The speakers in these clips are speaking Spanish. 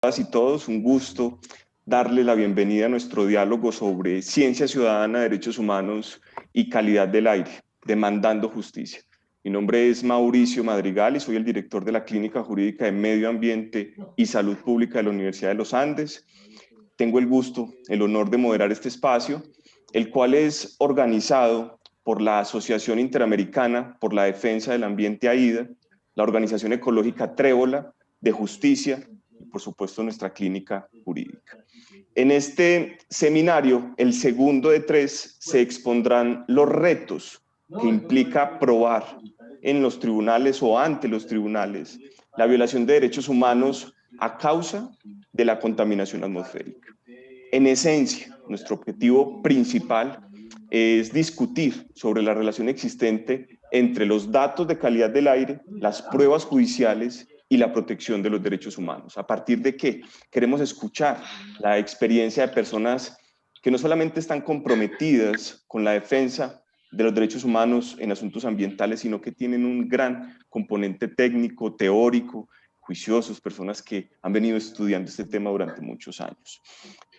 todas y todos, un gusto darle la bienvenida a nuestro diálogo sobre ciencia ciudadana, derechos humanos y calidad del aire, demandando justicia. Mi nombre es Mauricio Madrigal y soy el director de la Clínica Jurídica de Medio Ambiente y Salud Pública de la Universidad de los Andes. Tengo el gusto, el honor de moderar este espacio, el cual es organizado por la Asociación Interamericana por la Defensa del Ambiente AIDA, la Organización Ecológica Trébola de Justicia y, por supuesto, nuestra clínica jurídica. En este seminario, el segundo de 3, se expondrán los retos que implica probar en los tribunales o ante los tribunales la violación de derechos humanos a causa de la contaminación atmosférica. En esencia, nuestro objetivo principal es discutir sobre la relación existente entre los datos de calidad del aire, las pruebas judiciales y la protección de los derechos humanos. ¿A partir de qué? Queremos escuchar la experiencia de personas que no solamente están comprometidas con la defensa de los derechos humanos en asuntos ambientales, sino que tienen un gran componente técnico, teórico, juiciosos, personas que han venido estudiando este tema durante muchos años.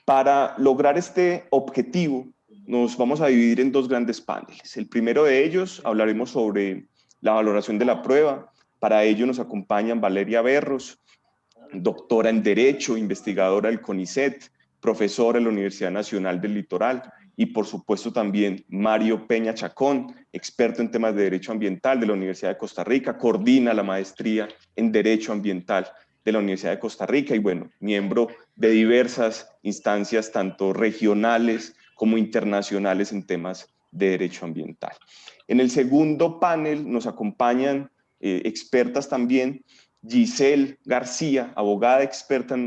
Para lograr este objetivo, nos vamos a dividir en 2 grandes paneles. El primero de ellos hablaremos sobre la valoración de la prueba. Para ello nos acompañan Valeria Berros, doctora en Derecho, investigadora del CONICET, profesora en la Universidad Nacional del Litoral, y por supuesto también Mario Peña Chacón, experto en temas de Derecho Ambiental de la Universidad de Costa Rica, coordina la maestría en Derecho Ambiental de la Universidad de Costa Rica y, bueno, miembro de diversas instancias, tanto regionales como internacionales en temas de derecho ambiental. En el segundo panel nos acompañan expertas también, Giselle García, abogada experta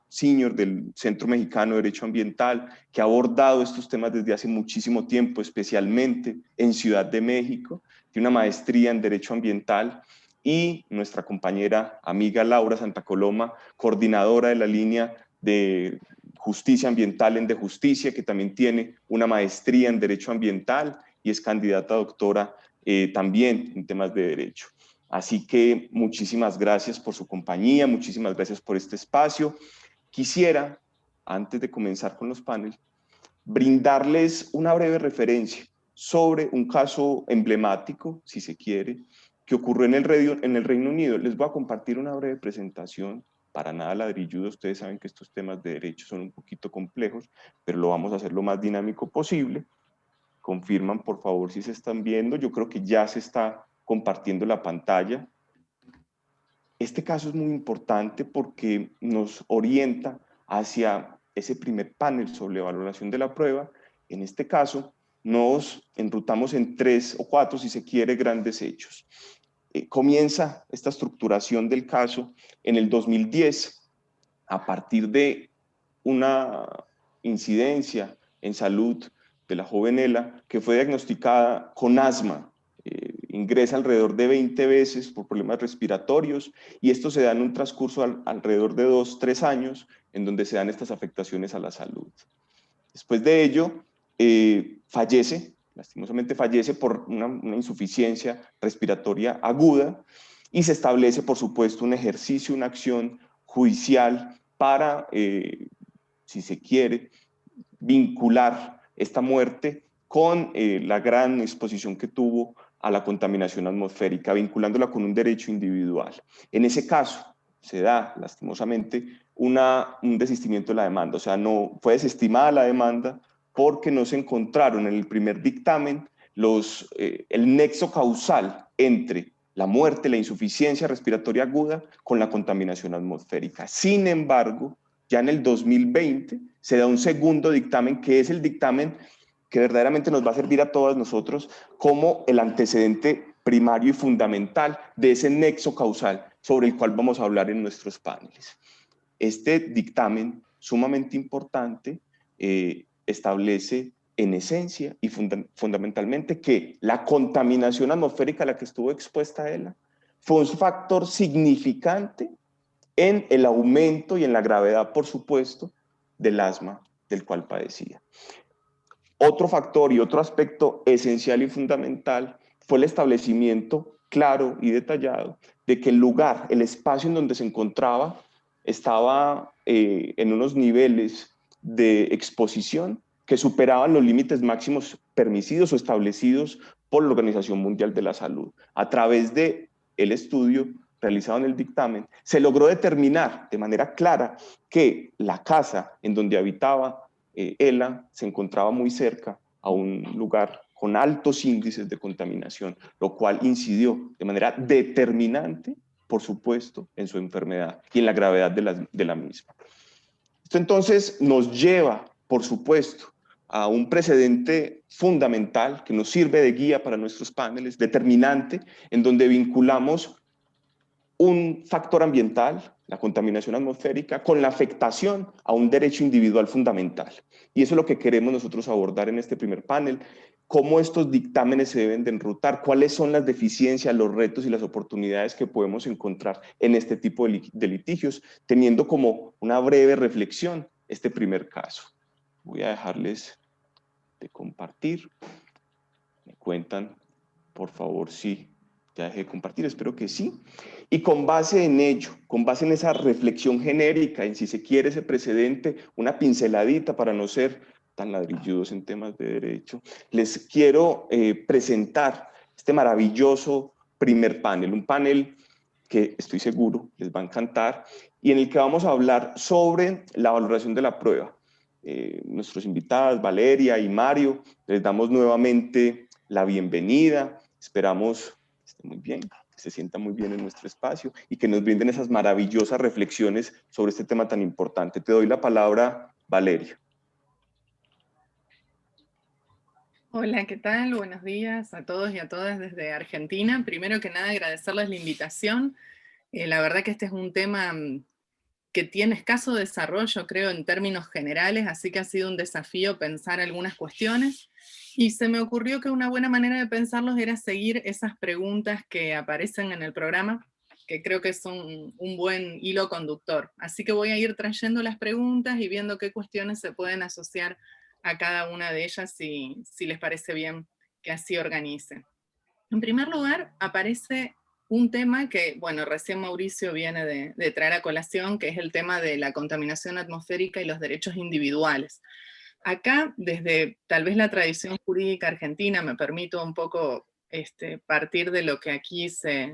senior del Centro Mexicano de Derecho Ambiental, que ha abordado estos temas desde hace muchísimo tiempo, especialmente en Ciudad de México, tiene una maestría en Derecho Ambiental, y nuestra compañera amiga Laura Santa Coloma, coordinadora de la línea de Justicia Ambiental en De Justicia, que también tiene una maestría en Derecho Ambiental y es candidata a doctora también en temas de Derecho. Así que muchísimas gracias por su compañía, muchísimas gracias por este espacio. Quisiera, antes de comenzar con los paneles, brindarles una breve referencia sobre un caso emblemático, si se quiere, que ocurrió en el Reino Unido. Les voy a compartir una breve presentación, para nada ladrilludo. Ustedes saben que estos temas de derecho son un poquito complejos, pero lo vamos a hacer lo más dinámico posible. Confirman, por favor, si se están viendo. Yo creo que ya se está compartiendo la pantalla. Este caso es muy importante porque nos orienta hacia ese primer panel sobre valoración de la prueba. En este caso, nos enrutamos en 3 o 4, si se quiere, grandes hechos. Comienza esta estructuración del caso en el 2010, a partir de una incidencia en salud de la joven Ela, que fue diagnosticada con asma. Ingresa alrededor de 20 veces por problemas respiratorios, y esto se da en un transcurso alrededor de 2-3 años, en donde se dan estas afectaciones a la salud. Después de ello, fallece, lastimosamente fallece por una insuficiencia respiratoria aguda, y se establece, por supuesto, un ejercicio, una acción judicial para, si se quiere, vincular esta muerte con la gran exposición que tuvo a la contaminación atmosférica, vinculándola con un derecho individual. En ese caso, se da, lastimosamente, un desistimiento de la demanda, o sea, no fue desestimada la demanda porque no se encontraron en el primer dictamen el nexo causal entre la muerte, la insuficiencia respiratoria aguda con la contaminación atmosférica. Sin embargo, ya en el 2020 se da un segundo dictamen, que es el dictamen que verdaderamente nos va a servir a todos nosotros como el antecedente primario y fundamental de ese nexo causal sobre el cual vamos a hablar en nuestros paneles. Este dictamen, sumamente importante, establece en esencia y fundamentalmente que la contaminación atmosférica a la que estuvo expuesta Ela fue un factor significante en el aumento y en la gravedad, por supuesto, del asma del cual padecía. Otro factor y otro aspecto esencial y fundamental fue el establecimiento claro y detallado de que el lugar, el espacio en donde se encontraba estaba en unos niveles de exposición que superaban los límites máximos permitidos o establecidos por la Organización Mundial de la Salud. A través del estudio realizado en el dictamen, se logró determinar de manera clara que la casa en donde habitaba Ela se encontraba muy cerca a un lugar con altos índices de contaminación, lo cual incidió de manera determinante, por supuesto, en su enfermedad y en la gravedad de la misma. Esto entonces nos lleva, por supuesto, a un precedente fundamental que nos sirve de guía para nuestros paneles, determinante, en donde vinculamos un factor ambiental, la contaminación atmosférica, con la afectación a un derecho individual fundamental. Y eso es lo que queremos nosotros abordar en este primer panel, cómo estos dictámenes se deben de enrutar, cuáles son las deficiencias, los retos y las oportunidades que podemos encontrar en este tipo de litigios, teniendo como una breve reflexión este primer caso. Voy a dejarles de compartir. Me cuentan, por favor, si ya dejé de compartir, espero que sí. Y con base en ello, con base en esa reflexión genérica, en si se quiere ese precedente, una pinceladita para no ser tan ladrilludos en temas de derecho, les quiero presentar este maravilloso primer panel, un panel que estoy seguro les va a encantar y en el que vamos a hablar sobre la valoración de la prueba. Nuestros invitados, Valeria y Mario, les damos nuevamente la bienvenida, esperamos que estén muy bien, que se sientan muy bien en nuestro espacio y que nos brinden esas maravillosas reflexiones sobre este tema tan importante. Te doy la palabra, Valeria. Hola, ¿qué tal? Buenos días a todos y a todas desde Argentina. Primero que nada, agradecerles la invitación. La verdad que este es un tema que tiene escaso desarrollo, creo, en términos generales, así que ha sido un desafío pensar algunas cuestiones. Y se me ocurrió que una buena manera de pensarlos era seguir esas preguntas que aparecen en el programa, que creo que son un buen hilo conductor. Así que voy a ir trayendo las preguntas y viendo qué cuestiones se pueden asociar a cada una de ellas, si les parece bien que así organice. En primer lugar, aparece un tema que, bueno, recién Mauricio viene de traer a colación, que es el tema de la contaminación atmosférica y los derechos individuales. Acá, desde tal vez la tradición jurídica argentina, me permito un poco partir de lo que aquí se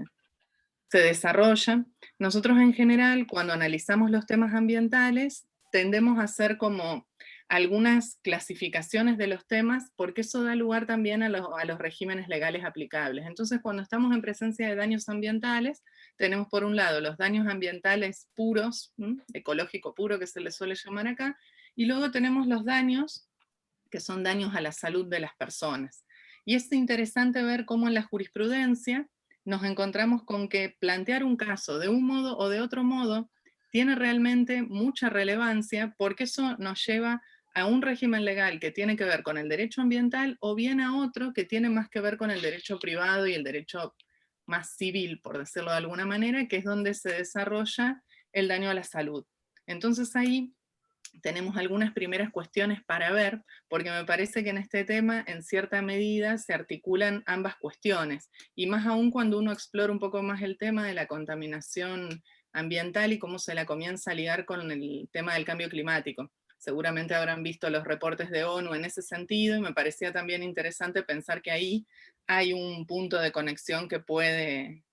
desarrolla. Nosotros en general, cuando analizamos los temas ambientales, tendemos a hacer como algunas clasificaciones de los temas, porque eso da lugar también a los regímenes legales aplicables. Entonces, cuando estamos en presencia de daños ambientales, tenemos por un lado los daños ambientales puros, ecológico puro que se les suele llamar acá, y luego tenemos los daños que son daños a la salud de las personas. Y es interesante ver cómo en la jurisprudencia nos encontramos con que plantear un caso de un modo o de otro modo tiene realmente mucha relevancia, porque eso nos lleva a un régimen legal que tiene que ver con el derecho ambiental o bien a otro que tiene más que ver con el derecho privado y el derecho más civil, por decirlo de alguna manera, que es donde se desarrolla el daño a la salud. Entonces ahí tenemos algunas primeras cuestiones para ver, porque me parece que en este tema, en cierta medida, se articulan ambas cuestiones, y más aún cuando uno explora un poco más el tema de la contaminación ambiental y cómo se la comienza a ligar con el tema del cambio climático. Seguramente habrán visto los reportes de ONU en ese sentido, y me parecía también interesante pensar que ahí hay un punto de conexión que puede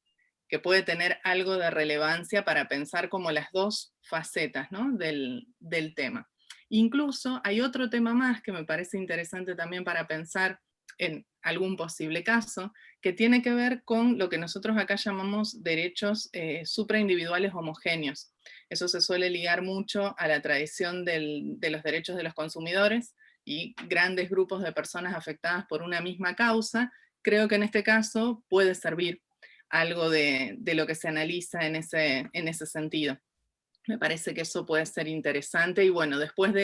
tener algo de relevancia para pensar como las dos facetas, ¿no?, del tema. Incluso hay otro tema más que me parece interesante también para pensar en algún posible caso, que tiene que ver con lo que nosotros acá llamamos derechos supraindividuales homogéneos. Eso se suele ligar mucho a la tradición de los derechos de los consumidores y grandes grupos de personas afectadas por una misma causa. Creo que en este caso puede servir algo de lo que se analiza en ese sentido. Me parece que eso puede ser interesante, y bueno, después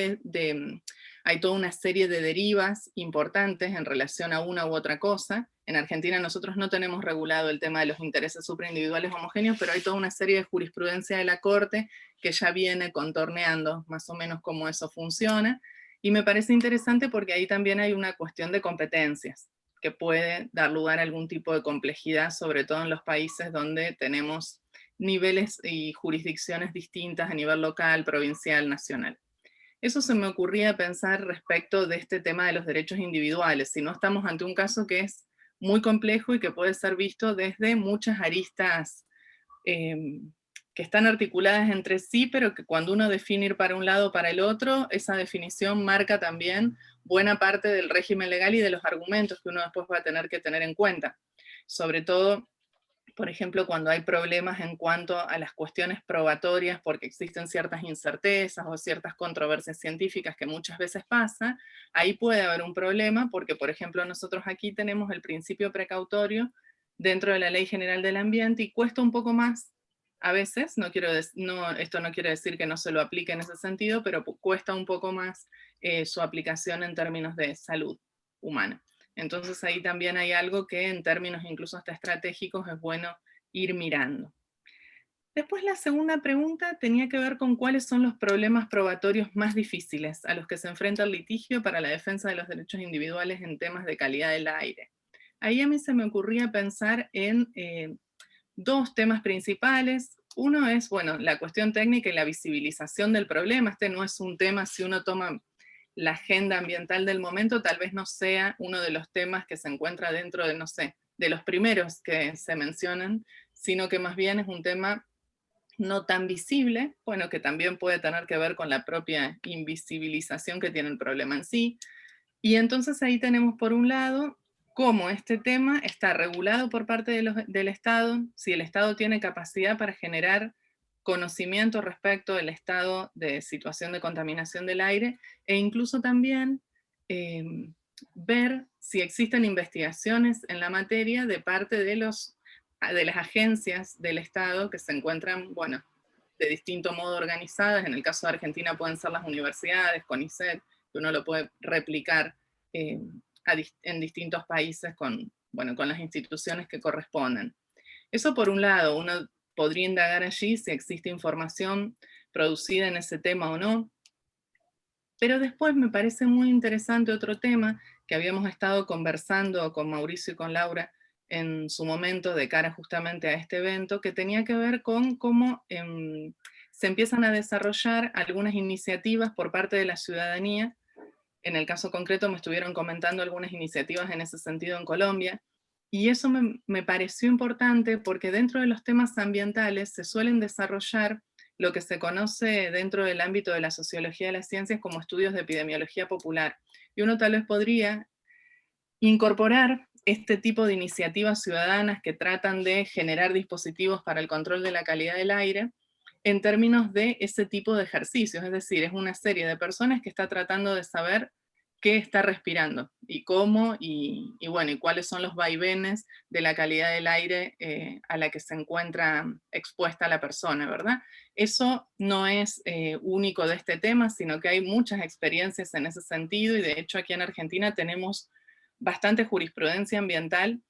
hay toda una serie de derivas importantes en relación a una u otra cosa. En Argentina nosotros no tenemos regulado el tema de los intereses supraindividuales homogéneos, pero hay toda una serie de jurisprudencia de la Corte que ya viene contorneando más o menos cómo eso funciona, y me parece interesante porque ahí también hay una cuestión de competencias que puede dar lugar a algún tipo de complejidad, sobre todo en los países donde tenemos niveles y jurisdicciones distintas a nivel local, provincial, nacional. Eso se me ocurría pensar respecto de este tema de los derechos individuales, si no estamos ante un caso que es muy complejo y que puede ser visto desde muchas aristas que están articuladas entre sí, pero que cuando uno define ir para un lado o para el otro, esa definición marca también buena parte del régimen legal y de los argumentos que uno después va a tener que tener en cuenta. Sobre todo, por ejemplo, cuando hay problemas en cuanto a las cuestiones probatorias, porque existen ciertas incertezas o ciertas controversias científicas que muchas veces pasa, ahí puede haber un problema porque, por ejemplo, nosotros aquí tenemos el principio precautorio dentro de la Ley General del Ambiente y cuesta un poco más a veces, esto no quiere decir que no se lo aplique en ese sentido, pero cuesta un poco más su aplicación en términos de salud humana. Entonces ahí también hay algo que en términos incluso hasta estratégicos es bueno ir mirando. Después la segunda pregunta tenía que ver con cuáles son los problemas probatorios más difíciles a los que se enfrenta el litigio para la defensa de los derechos individuales en temas de calidad del aire. Ahí a mí se me ocurría pensar en dos temas principales. Uno es, bueno, la cuestión técnica y la visibilización del problema. Este no es un tema, si uno toma la agenda ambiental del momento, tal vez no sea uno de los temas que se encuentra dentro de, no sé, de los primeros que se mencionan, sino que más bien es un tema no tan visible, bueno, que también puede tener que ver con la propia invisibilización que tiene el problema en sí. Y entonces ahí tenemos por un lado cómo este tema está regulado por parte del Estado, si el Estado tiene capacidad para generar conocimiento respecto del estado de situación de contaminación del aire, e incluso también eh, ver si existen investigaciones en la materia de parte de las agencias del Estado que se encuentran, bueno, de distinto modo organizadas. En el caso de Argentina pueden ser las universidades, CONICET, que uno lo puede replicar en distintos países con, bueno, con las instituciones que corresponden. Eso por un lado, uno podría indagar allí si existe información producida en ese tema o no. Pero después me parece muy interesante otro tema que habíamos estado conversando con Mauricio y con Laura en su momento de cara justamente a este evento, que tenía que ver con cómo se empiezan a desarrollar algunas iniciativas por parte de la ciudadanía. En el caso concreto me estuvieron comentando algunas iniciativas en ese sentido en Colombia, y eso me pareció importante porque dentro de los temas ambientales se suelen desarrollar lo que se conoce dentro del ámbito de la sociología de las ciencias como estudios de epidemiología popular. Y uno tal vez podría incorporar este tipo de iniciativas ciudadanas que tratan de generar dispositivos para el control de la calidad del aire en términos de ese tipo de ejercicios, es decir, es una serie de personas que está tratando de saber qué está respirando y cómo, y bueno, y cuáles son los vaivenes de la calidad del aire a la que se encuentra expuesta la persona, ¿verdad? Eso no es único de este tema, sino que hay muchas experiencias en ese sentido, y de hecho aquí en Argentina tenemos bastante jurisprudencia ambiental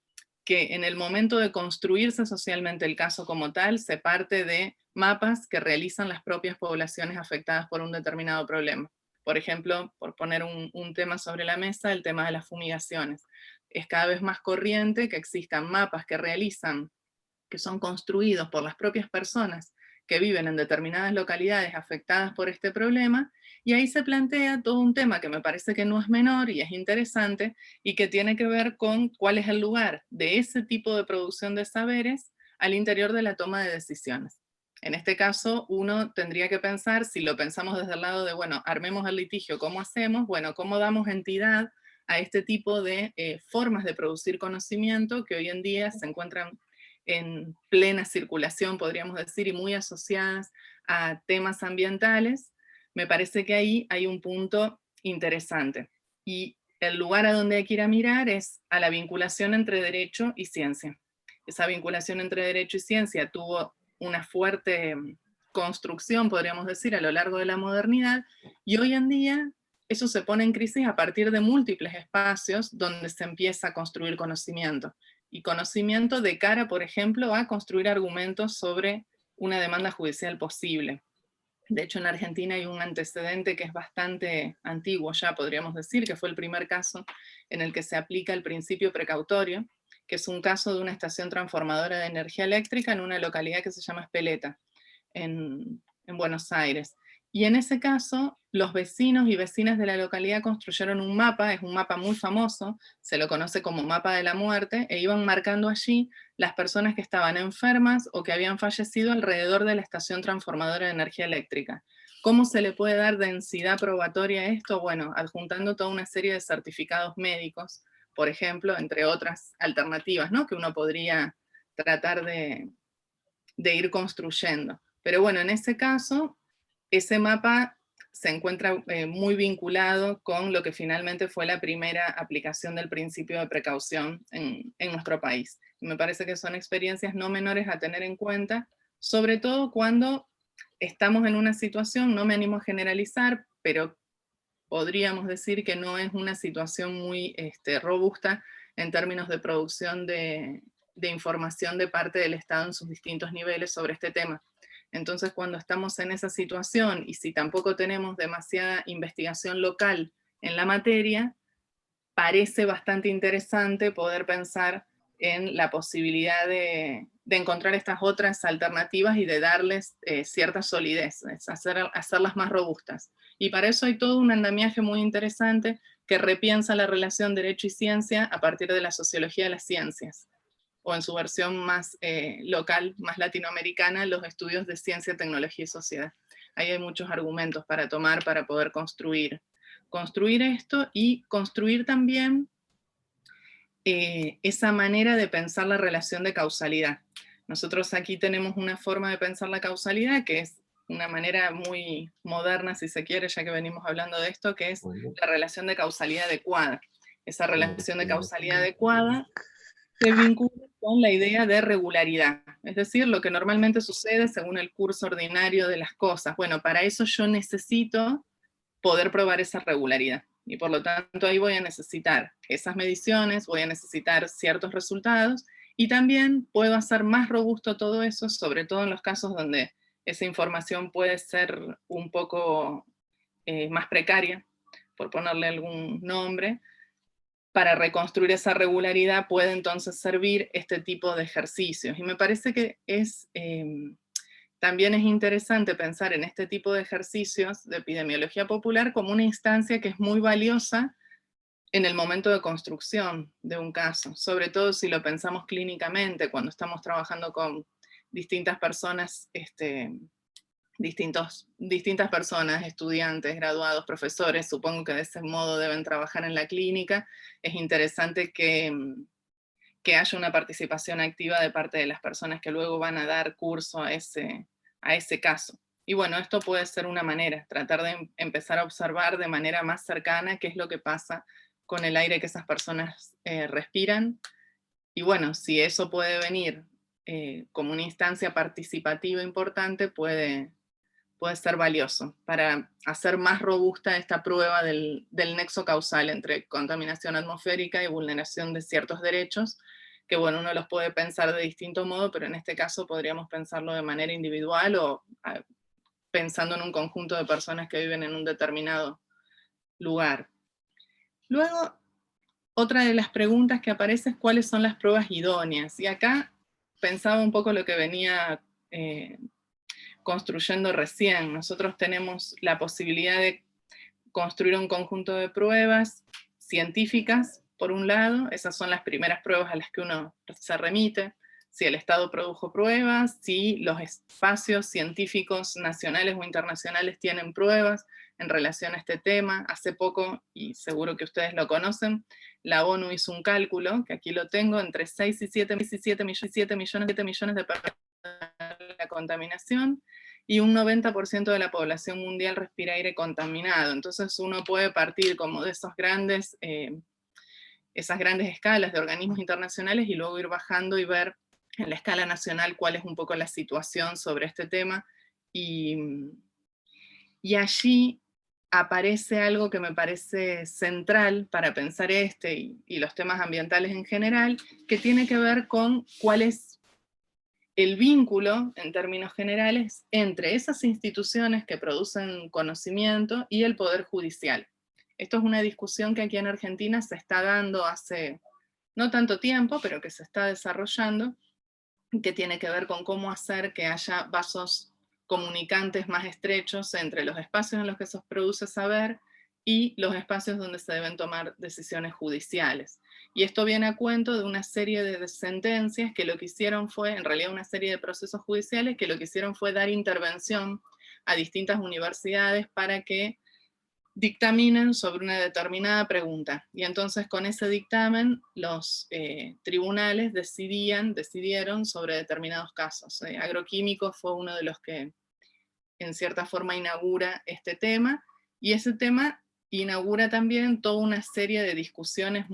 que en el momento de construirse socialmente el caso como tal, se parte de mapas que realizan las propias poblaciones afectadas por un determinado problema. Por ejemplo, por poner un tema sobre la mesa, el tema de las fumigaciones. Es cada vez más corriente que existan mapas que realizan, que son construidos por las propias personas que viven en determinadas localidades afectadas por este problema, y ahí se plantea todo un tema que me parece que no es menor y es interesante, y que tiene que ver con cuál es el lugar de ese tipo de producción de saberes al interior de la toma de decisiones. En este caso, uno tendría que pensar, si lo pensamos desde el lado de, bueno, armemos el litigio, ¿cómo hacemos? Bueno, ¿cómo damos entidad a este tipo de formas de producir conocimiento que hoy en día se encuentran en plena circulación, podríamos decir, y muy asociadas a temas ambientales? Me parece que ahí hay un punto interesante. Y el lugar a donde hay que ir a mirar es a la vinculación entre derecho y ciencia. Esa vinculación entre derecho y ciencia tuvo una fuerte construcción, podríamos decir, a lo largo de la modernidad, y hoy en día eso se pone en crisis a partir de múltiples espacios donde se empieza a construir conocimiento. Y conocimiento de cara, por ejemplo, a construir argumentos sobre una demanda judicial posible. De hecho, en Argentina hay un antecedente que es bastante antiguo ya, podríamos decir, que fue el primer caso en el que se aplica el principio precautorio, que es un caso de una estación transformadora de energía eléctrica en una localidad que se llama Espeleta, en Buenos Aires. Y en ese caso, los vecinos y vecinas de la localidad construyeron un mapa, es un mapa muy famoso, se lo conoce como mapa de la muerte, e iban marcando allí las personas que estaban enfermas o que habían fallecido alrededor de la estación transformadora de energía eléctrica. ¿Cómo se le puede dar densidad probatoria a esto? Bueno, adjuntando toda una serie de certificados médicos, por ejemplo, entre otras alternativas, ¿no?, que uno podría tratar de ir construyendo. Pero bueno, en ese caso, ese mapa se encuentra muy vinculado con lo que finalmente fue la primera aplicación del principio de precaución en nuestro país. Y me parece que son experiencias no menores a tener en cuenta, sobre todo cuando estamos en una situación, no me animo a generalizar, pero podríamos decir que no es una situación muy robusta en términos de producción de información de parte del Estado en sus distintos niveles sobre este tema. Entonces, cuando estamos en esa situación y si tampoco tenemos demasiada investigación local en la materia, parece bastante interesante poder pensar en la posibilidad de encontrar estas otras alternativas y de darles cierta solidez, hacerlas más robustas. Y para eso hay todo un andamiaje muy interesante que repiensa la relación derecho y ciencia a partir de la sociología de las ciencias, o en su versión más local, más latinoamericana, los estudios de ciencia, tecnología y sociedad. Ahí hay muchos argumentos para tomar para poder construir esto y construir también esa manera de pensar la relación de causalidad. Nosotros aquí tenemos una forma de pensar la causalidad que es una manera muy moderna, si se quiere, ya que venimos hablando de esto, que es la relación de causalidad adecuada. Esa relación de causalidad adecuada se vincula con la idea de regularidad, es decir, lo que normalmente sucede según el curso ordinario de las cosas. Bueno, para eso yo necesito poder probar esa regularidad. Y por lo tanto ahí voy a necesitar esas mediciones, voy a necesitar ciertos resultados, y también puedo hacer más robusto todo eso, sobre todo en los casos donde esa información puede ser un poco más precaria, por ponerle algún nombre. Para reconstruir esa regularidad puede entonces servir este tipo de ejercicios. Y me parece que también es interesante pensar en este tipo de ejercicios de epidemiología popular como una instancia que es muy valiosa en el momento de construcción de un caso, sobre todo si lo pensamos clínicamente, cuando estamos trabajando con distintas personas, distintas personas, estudiantes, graduados, profesores, supongo que de ese modo deben trabajar en la clínica. Es interesante que haya una participación activa de parte de las personas que luego van a dar curso a ese caso. Y bueno, esto puede ser una manera, tratar de empezar a observar de manera más cercana qué es lo que pasa con el aire que esas personas respiran. Y bueno, si eso puede venir como una instancia participativa importante, puede ser valioso para hacer más robusta esta prueba del nexo causal entre contaminación atmosférica y vulneración de ciertos derechos, que bueno, uno los puede pensar de distinto modo, pero en este caso podríamos pensarlo de manera individual o pensando en un conjunto de personas que viven en un determinado lugar. Luego, otra de las preguntas que aparece es cuáles son las pruebas idóneas, y acá pensaba un poco lo que venía construyendo recién. Nosotros tenemos la posibilidad de construir un conjunto de pruebas científicas, por un lado, esas son las primeras pruebas a las que uno se remite, si el Estado produjo pruebas, si los espacios científicos nacionales o internacionales tienen pruebas en relación a este tema. Hace poco, y seguro que ustedes lo conocen, la ONU hizo un cálculo, que aquí lo tengo, entre 6 y 7 millones de personas de la contaminación, y un 90% de la población mundial respira aire contaminado. Entonces uno puede partir como de esas grandes escalas de organismos internacionales y luego ir bajando y ver en la escala nacional cuál es un poco la situación sobre este tema. Y allí aparece algo que me parece central para pensar y los temas ambientales en general, que tiene que ver con cuál es el vínculo, en términos generales, entre esas instituciones que producen conocimiento y el Poder Judicial. Esto es una discusión que aquí en Argentina se está dando hace no tanto tiempo, pero que se está desarrollando, que tiene que ver con cómo hacer que haya vasos comunicantes más estrechos entre los espacios en los que se produce saber y los espacios donde se deben tomar decisiones judiciales. Y esto viene a cuento de una serie de sentencias que lo que hicieron fue, en realidad una serie de procesos judiciales que lo que hicieron fue dar intervención a distintas universidades para que dictaminen sobre una determinada pregunta. Y entonces con ese dictamen los tribunales decidieron sobre determinados casos. Agroquímicos fue uno de los que en cierta forma inaugura este tema, y ese tema inaugura también toda una serie de discusiones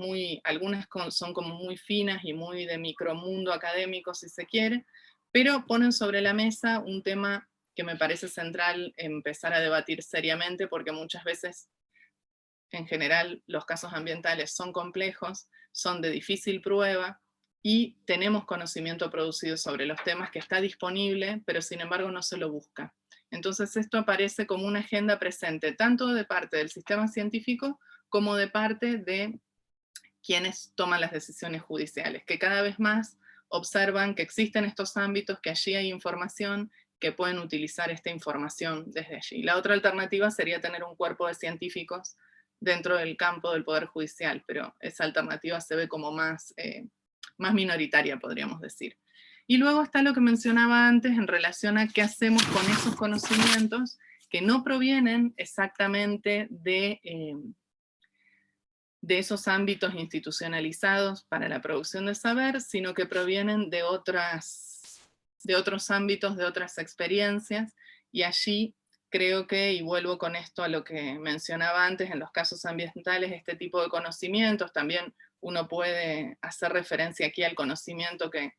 algunas son como muy finas y muy de micromundo académico si se quiere, pero ponen sobre la mesa un tema que me parece central empezar a debatir seriamente, porque muchas veces, en general, los casos ambientales son complejos, son de difícil prueba, y tenemos conocimiento producido sobre los temas que está disponible, pero sin embargo no se lo busca. Entonces esto aparece como una agenda presente, tanto de parte del sistema científico como de parte de quienes toman las decisiones judiciales, que cada vez más observan que existen estos ámbitos, que allí hay información, que pueden utilizar esta información desde allí. La otra alternativa sería tener un cuerpo de científicos dentro del campo del Poder Judicial, pero esa alternativa se ve como más minoritaria, podríamos decir. Y luego está lo que mencionaba antes en relación a qué hacemos con esos conocimientos que no provienen exactamente de esos ámbitos institucionalizados para la producción de saber, sino que provienen de otros ámbitos, de otras experiencias, y allí creo que, y vuelvo con esto a lo que mencionaba antes, en los casos ambientales, este tipo de conocimientos, también uno puede hacer referencia aquí al conocimiento que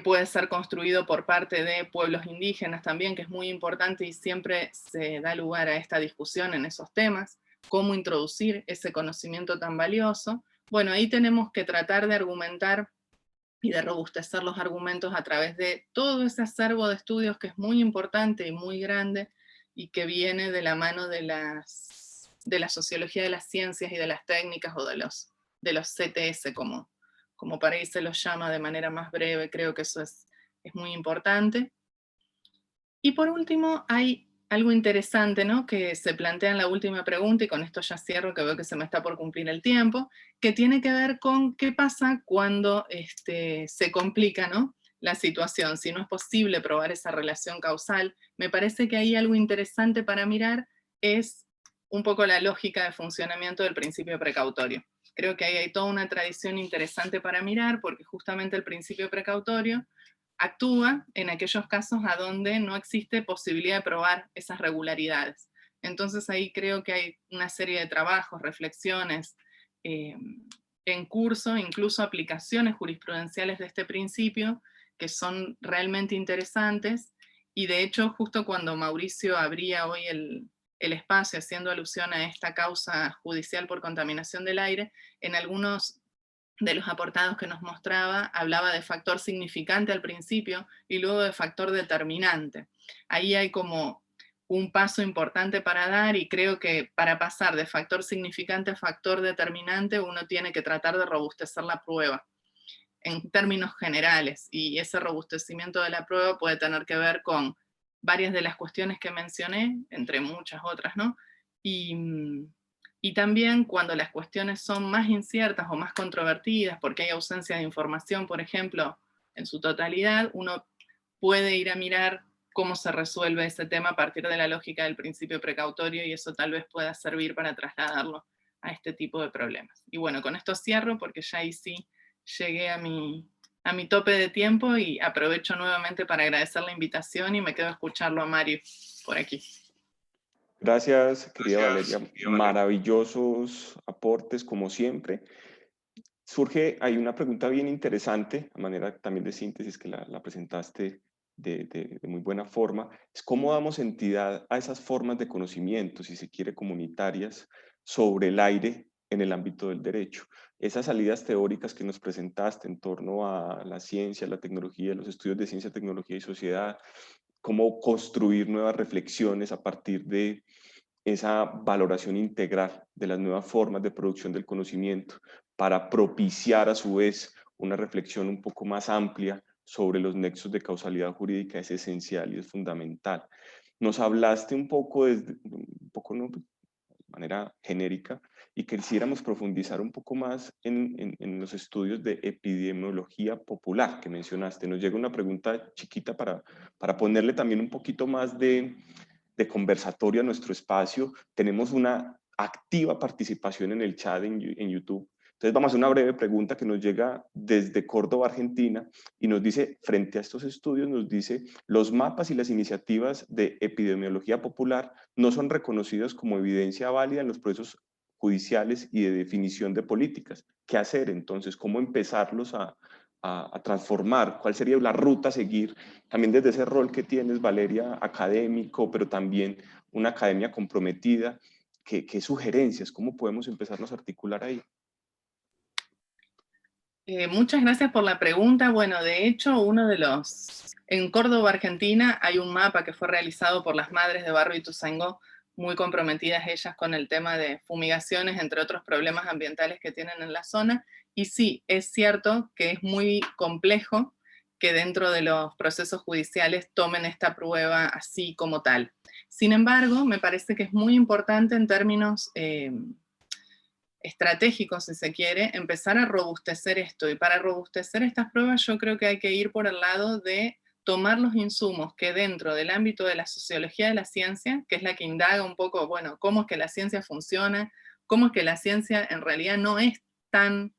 puede ser construido por parte de pueblos indígenas también, que es muy importante y siempre se da lugar a esta discusión en esos temas, cómo introducir ese conocimiento tan valioso. Bueno, ahí tenemos que tratar de argumentar y de robustecer los argumentos a través de todo ese acervo de estudios que es muy importante y muy grande y que viene de la mano de la sociología de las ciencias y de las técnicas o de los CTS, como para ahí se los llama de manera más breve. Creo que eso es muy importante. Y por último, hay algo interesante, ¿no?, que se plantea en la última pregunta, y con esto ya cierro, que veo que se me está por cumplir el tiempo, que tiene que ver con qué pasa cuando se complica, ¿no?, la situación, si no es posible probar esa relación causal. Me parece que ahí algo interesante para mirar es un poco la lógica de funcionamiento del principio precautorio. Creo que ahí hay toda una tradición interesante para mirar, porque justamente el principio precautorio actúa en aquellos casos a donde no existe posibilidad de probar esas regularidades. Entonces ahí creo que hay una serie de trabajos, reflexiones en curso, incluso aplicaciones jurisprudenciales de este principio, que son realmente interesantes. Y de hecho, justo cuando Mauricio abría hoy el espacio haciendo alusión a esta causa judicial por contaminación del aire, en algunos de los aportados que nos mostraba, hablaba de factor significante al principio y luego de factor determinante. Ahí hay como un paso importante para dar, y creo que para pasar de factor significante a factor determinante uno tiene que tratar de robustecer la prueba en términos generales, y ese robustecimiento de la prueba puede tener que ver con varias de las cuestiones que mencioné, entre muchas otras, ¿no? Y también cuando las cuestiones son más inciertas o más controvertidas, porque hay ausencia de información, por ejemplo, en su totalidad, uno puede ir a mirar cómo se resuelve ese tema a partir de la lógica del principio precautorio, y eso tal vez pueda servir para trasladarlo a este tipo de problemas. Y bueno, con esto cierro, porque ya ahí sí llegué a mi tope de tiempo, y aprovecho nuevamente para agradecer la invitación y me quedo a escucharlo a Mario por aquí. Gracias, querida Valeria. Maravillosos aportes, como siempre. Surge, hay una pregunta bien interesante, a manera también de síntesis, que la presentaste de muy buena forma, es cómo damos entidad a esas formas de conocimiento, si se quiere, comunitarias, sobre el aire en el ámbito del derecho. Esas salidas teóricas que nos presentaste en torno a la ciencia, la tecnología, los estudios de ciencia, tecnología y sociedad, cómo construir nuevas reflexiones a partir de esa valoración integral de las nuevas formas de producción del conocimiento, para propiciar a su vez una reflexión un poco más amplia sobre los nexos de causalidad jurídica es esencial y es fundamental. Nos hablaste un poco, ¿no?, de manera genérica, y quisiéramos profundizar un poco más en los estudios de epidemiología popular que mencionaste. Nos llega una pregunta chiquita para ponerle también un poquito más de conversatorio a nuestro espacio. Tenemos una activa participación en el chat en YouTube. Entonces vamos a hacer una breve pregunta que nos llega desde Córdoba, Argentina, y nos dice, frente a estos estudios, nos dice, los mapas y las iniciativas de epidemiología popular no son reconocidos como evidencia válida en los procesos judiciales y de definición de políticas. ¿Qué hacer entonces? ¿Cómo empezarlos a transformar? ¿Cuál sería la ruta a seguir? También desde ese rol que tienes, Valeria, académico, pero también una academia comprometida. ¿Qué sugerencias? ¿Cómo podemos empezarnos a articular ahí? Muchas gracias por la pregunta. Bueno, de hecho, en Córdoba, Argentina, hay un mapa que fue realizado por las madres de Barrio Ituzaingó, muy comprometidas ellas con el tema de fumigaciones, entre otros problemas ambientales que tienen en la zona. Y sí, es cierto que es muy complejo que dentro de los procesos judiciales tomen esta prueba así como tal. Sin embargo, me parece que es muy importante en términos estratégico, si se quiere, empezar a robustecer esto. Y para robustecer estas pruebas yo creo que hay que ir por el lado de tomar los insumos que dentro del ámbito de la sociología de la ciencia, que es la que indaga un poco, bueno, cómo es que la ciencia funciona, cómo es que la ciencia en realidad no es tan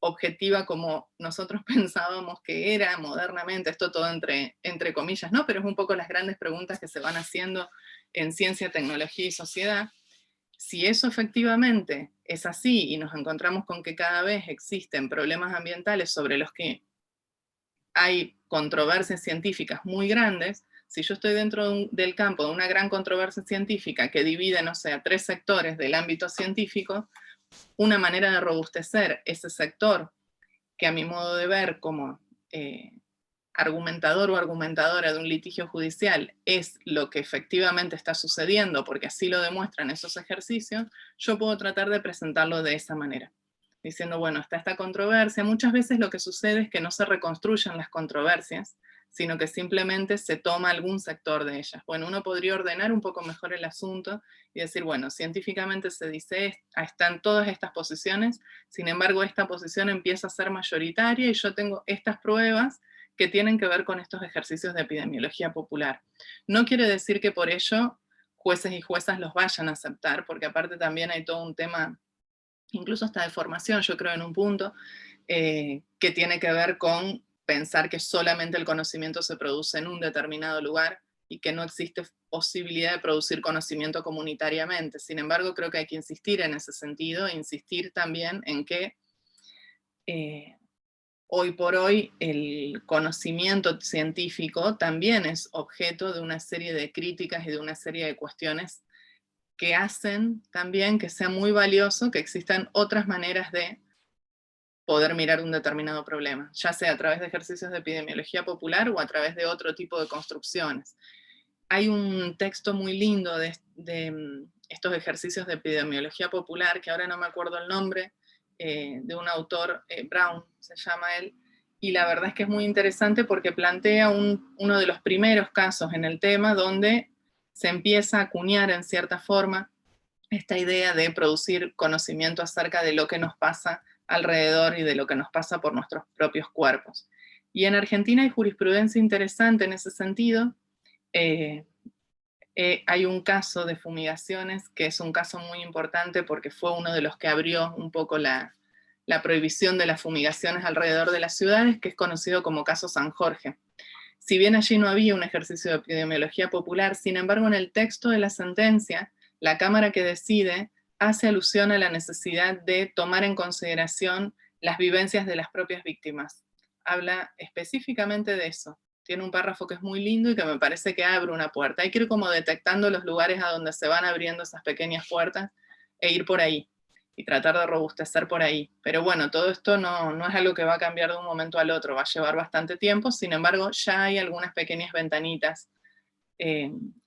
objetiva como nosotros pensábamos que era modernamente, esto todo entre comillas, ¿no? Pero es un poco las grandes preguntas que se van haciendo en ciencia, tecnología y sociedad. Si eso efectivamente es así y nos encontramos con que cada vez existen problemas ambientales sobre los que hay controversias científicas muy grandes, si yo estoy dentro del campo de una gran controversia científica que divide, no sé, a 3 sectores del ámbito científico, una manera de robustecer ese sector, que a mi modo de ver como argumentador o argumentadora de un litigio judicial es lo que efectivamente está sucediendo, porque así lo demuestran esos ejercicios, yo puedo tratar de presentarlo de esa manera. Diciendo, bueno, está esta controversia. Muchas veces lo que sucede es que no se reconstruyen las controversias, sino que simplemente se toma algún sector de ellas. Bueno, uno podría ordenar un poco mejor el asunto y decir, bueno, científicamente se dice, están todas estas posiciones, sin embargo, esta posición empieza a ser mayoritaria y yo tengo estas pruebas que tienen que ver con estos ejercicios de epidemiología popular. No quiere decir que por ello jueces y juezas los vayan a aceptar, porque aparte también hay todo un tema, incluso hasta de formación, yo creo en un punto, que tiene que ver con pensar que solamente el conocimiento se produce en un determinado lugar y que no existe posibilidad de producir conocimiento comunitariamente. Sin embargo, creo que hay que insistir en ese sentido, e insistir también en que hoy por hoy el conocimiento científico también es objeto de una serie de críticas y de una serie de cuestiones que hacen también que sea muy valioso que existan otras maneras de poder mirar un determinado problema, ya sea a través de ejercicios de epidemiología popular o a través de otro tipo de construcciones. Hay un texto muy lindo de estos ejercicios de epidemiología popular, que ahora no me acuerdo el nombre, de un autor, Brown se llama él, y la verdad es que es muy interesante porque plantea uno de los primeros casos en el tema donde se empieza a acuñar en cierta forma esta idea de producir conocimiento acerca de lo que nos pasa alrededor y de lo que nos pasa por nuestros propios cuerpos. Y en Argentina hay jurisprudencia interesante en ese sentido. Hay un caso de fumigaciones que es un caso muy importante porque fue uno de los que abrió un poco la prohibición de las fumigaciones alrededor de las ciudades, que es conocido como caso San Jorge. Si bien allí no había un ejercicio de epidemiología popular, sin embargo en el texto de la sentencia, la Cámara que decide hace alusión a la necesidad de tomar en consideración las vivencias de las propias víctimas. Habla específicamente de eso. Tiene un párrafo que es muy lindo y que me parece que abre una puerta. Hay que ir como detectando los lugares a donde se van abriendo esas pequeñas puertas e ir por ahí y tratar de robustecer por ahí. Pero bueno, todo esto no es algo que va a cambiar de un momento al otro, va a llevar bastante tiempo, sin embargo ya hay algunas pequeñas ventanitas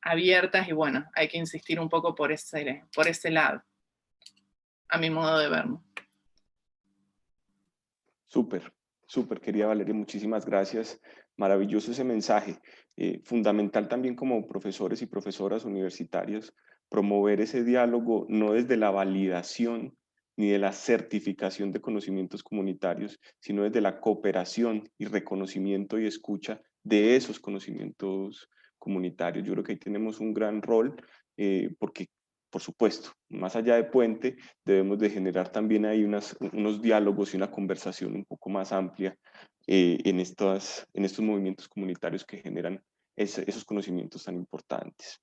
abiertas y bueno, hay que insistir un poco por ese lado, a mi modo de verlo. Súper, súper, querida Valeria, muchísimas gracias. Maravilloso ese mensaje. Fundamental también como profesores y profesoras universitarias promover ese diálogo no desde la validación ni de la certificación de conocimientos comunitarios, sino desde la cooperación y reconocimiento y escucha de esos conocimientos comunitarios. Yo creo que ahí tenemos un gran rol porque, por supuesto, más allá de puente, debemos de generar también ahí unos diálogos y una conversación un poco más amplia en estos movimientos comunitarios que generan esos conocimientos tan importantes.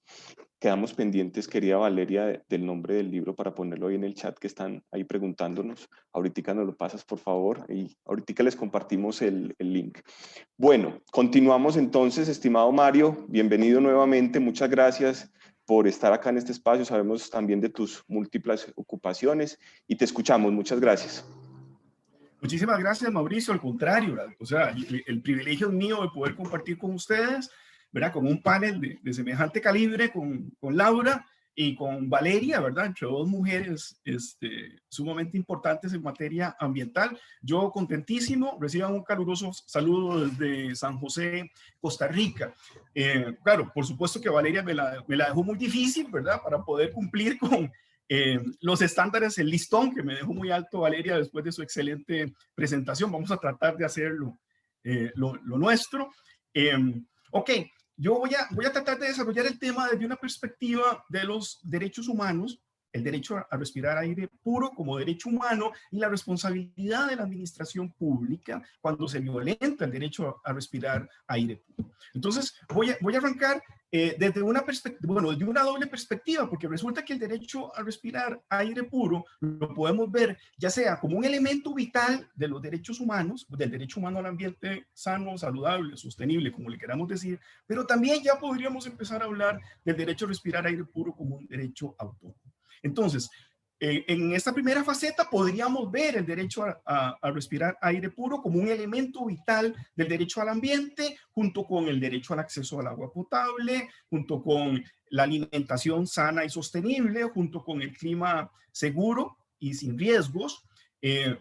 Quedamos pendientes, querida Valeria, del nombre del libro para ponerlo ahí en el chat que están ahí preguntándonos. Ahorita nos lo pasas, por favor, y ahorita les compartimos el link. Bueno, continuamos entonces, estimado Mario, bienvenido nuevamente, muchas gracias por estar acá en este espacio, sabemos también de tus múltiples ocupaciones y te escuchamos, muchas gracias. Muchísimas gracias, Mauricio, al contrario, o sea, el privilegio es mío de poder compartir con ustedes, ¿verdad? Con un panel de semejante calibre, con Laura y con Valeria, ¿verdad? Entre dos mujeres sumamente importantes en materia ambiental. Yo contentísimo, reciban un caluroso saludo desde San José, Costa Rica. Claro, por supuesto que Valeria me la dejó muy difícil, ¿verdad? Para poder cumplir con los estándares, el listón que me dejó muy alto Valeria después de su excelente presentación. Vamos a tratar de hacerlo lo nuestro. Ok, yo voy a tratar de desarrollar el tema desde una perspectiva de los derechos humanos, el derecho a respirar aire puro como derecho humano y la responsabilidad de la administración pública cuando se violenta el derecho a respirar aire puro. Entonces, voy a arrancar desde una perspectiva, bueno, desde una doble perspectiva, porque resulta que el derecho a respirar aire puro lo podemos ver ya sea como un elemento vital de los derechos humanos, del derecho humano al ambiente sano, saludable, sostenible, como le queramos decir, pero también ya podríamos empezar a hablar del derecho a respirar aire puro como un derecho autónomo. Entonces, en esta primera faceta podríamos ver el derecho a respirar aire puro como un elemento vital del derecho al ambiente, junto con el derecho al acceso al agua potable, junto con la alimentación sana y sostenible, junto con el clima seguro y sin riesgos,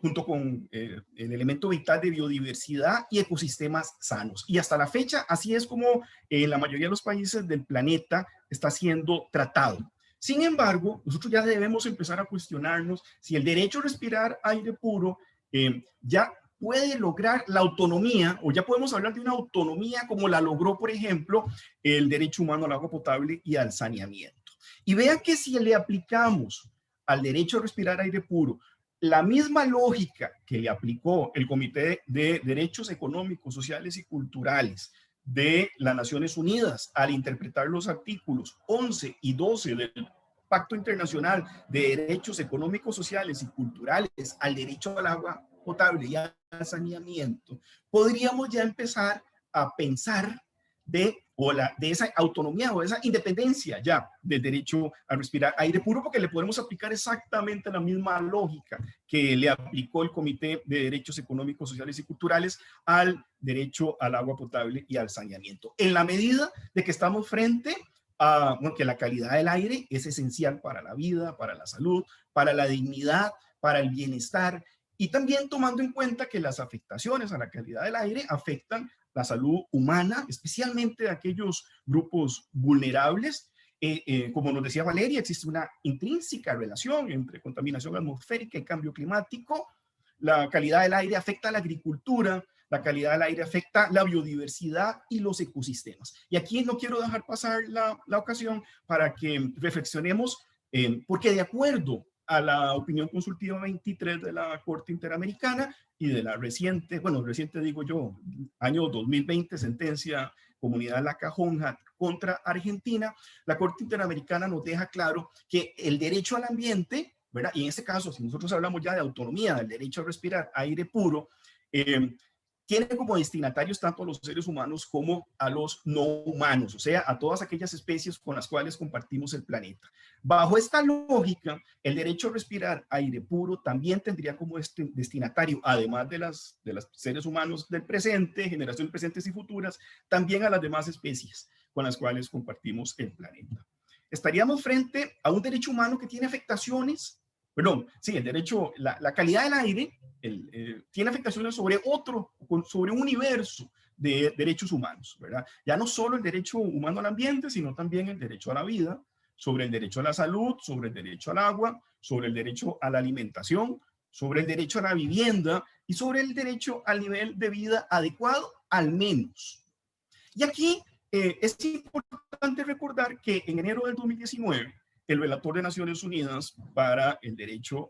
junto con el elemento vital de biodiversidad y ecosistemas sanos. Y hasta la fecha, así es como la mayoría de los países del planeta está siendo tratado. Sin embargo, nosotros ya debemos empezar a cuestionarnos si el derecho a respirar aire puro ya puede lograr la autonomía, o ya podemos hablar de una autonomía como la logró, por ejemplo, el derecho humano al agua potable y al saneamiento. Y vean que si le aplicamos al derecho a respirar aire puro la misma lógica que le aplicó el Comité de Derechos Económicos, Sociales y Culturales de las Naciones Unidas al interpretar los artículos 11 y 12 del Pacto Internacional de Derechos Económicos, Sociales y Culturales al derecho al agua potable y al saneamiento, podríamos ya empezar a pensar de esa autonomía o esa independencia ya del derecho a respirar aire puro, porque le podemos aplicar exactamente la misma lógica que le aplicó el Comité de Derechos Económicos, Sociales y Culturales al derecho al agua potable y al saneamiento. En la medida de que estamos frente a que la calidad del aire es esencial para la vida, para la salud, para la dignidad, para el bienestar, y también tomando en cuenta que las afectaciones a la calidad del aire afectan la salud humana, especialmente de aquellos grupos vulnerables. Como nos decía Valeria, existe una intrínseca relación entre contaminación atmosférica y cambio climático. La calidad del aire afecta a la agricultura, la calidad del aire afecta la biodiversidad y los ecosistemas. Y aquí no quiero dejar pasar la ocasión para que reflexionemos, porque de acuerdo a la opinión consultiva 23 de la Corte Interamericana y de la reciente, bueno, reciente digo yo, año 2020, sentencia Comunidad La Cajonja contra Argentina, la Corte Interamericana nos deja claro que el derecho al ambiente, ¿verdad? Y en este caso, si nosotros hablamos ya de autonomía, del derecho a respirar aire puro, tiene como destinatarios tanto a los seres humanos como a los no humanos, o sea, a todas aquellas especies con las cuales compartimos el planeta. Bajo esta lógica, el derecho a respirar aire puro también tendría como destinatario, además de los seres humanos del presente, generaciones presentes y futuras, también a las demás especies con las cuales compartimos el planeta. Estaríamos frente a un derecho humano que tiene afectaciones, perdón, sí, el derecho, la calidad del aire tiene afectaciones sobre sobre un universo de derechos humanos, ¿verdad? Ya no solo el derecho humano al ambiente, sino también el derecho a la vida, sobre el derecho a la salud, sobre el derecho al agua, sobre el derecho a la alimentación, sobre el derecho a la vivienda y sobre el derecho al nivel de vida adecuado, al menos. Y aquí es importante recordar que en enero del 2019, el relator de Naciones Unidas para el derecho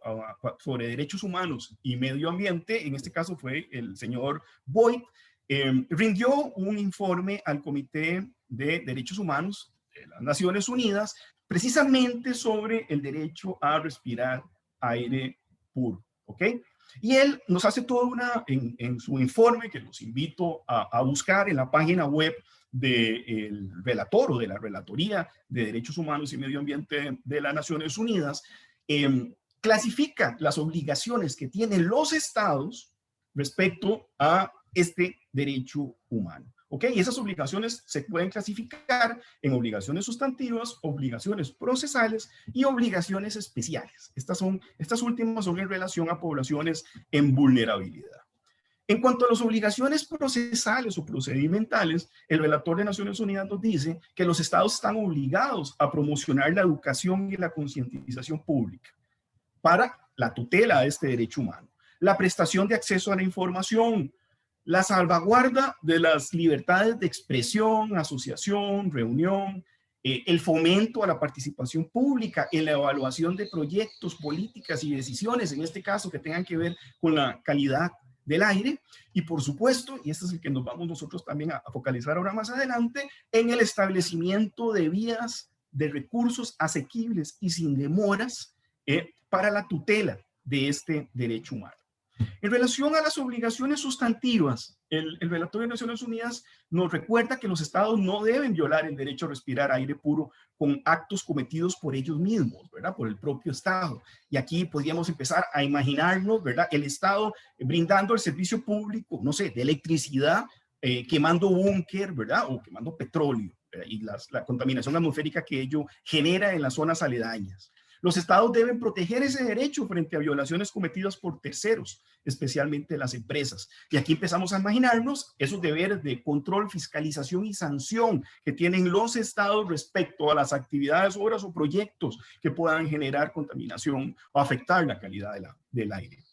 sobre derechos humanos y medio ambiente, en este caso fue el señor Boyd, rindió un informe al Comité de Derechos Humanos de las Naciones Unidas precisamente sobre el derecho a respirar aire puro, ¿ok? Y él nos hace toda en su informe, que los invito a buscar en la página web del relator o de la Relatoría de Derechos Humanos y Medio Ambiente de las Naciones Unidas, clasifica las obligaciones que tienen los estados respecto a este derecho humano. ¿Ok? Y esas obligaciones se pueden clasificar en obligaciones sustantivas, obligaciones procesales y obligaciones especiales. Estas últimas son en relación a poblaciones en vulnerabilidad. En cuanto a las obligaciones procesales o procedimentales, el relator de Naciones Unidas nos dice que los estados están obligados a promocionar la educación y la concientización pública para la tutela de este derecho humano, la prestación de acceso a la información, la salvaguarda de las libertades de expresión, asociación, reunión, el fomento a la participación pública en la evaluación de proyectos, políticas y decisiones, en este caso que tengan que ver con la calidad del aire, y por supuesto, y este es el que nos vamos nosotros también a focalizar ahora más adelante, en el establecimiento de vías de recursos asequibles y sin demoras para la tutela de este derecho humano. En relación a las obligaciones sustantivas, el relator de Naciones Unidas nos recuerda que los estados no deben violar el derecho a respirar aire puro con actos cometidos por ellos mismos, ¿verdad? Por el propio estado. Y aquí podríamos empezar a imaginarnos, ¿verdad? El estado brindando el servicio público, no sé, de electricidad, quemando búnker, ¿verdad? O quemando petróleo, ¿verdad? Y la contaminación atmosférica que ello genera en las zonas aledañas. Los estados deben proteger ese derecho frente a violaciones cometidas por terceros, especialmente las empresas. Y aquí empezamos a imaginarnos esos deberes de control, fiscalización y sanción que tienen los estados respecto a las actividades, obras o proyectos que puedan generar contaminación o afectar la calidad del aire.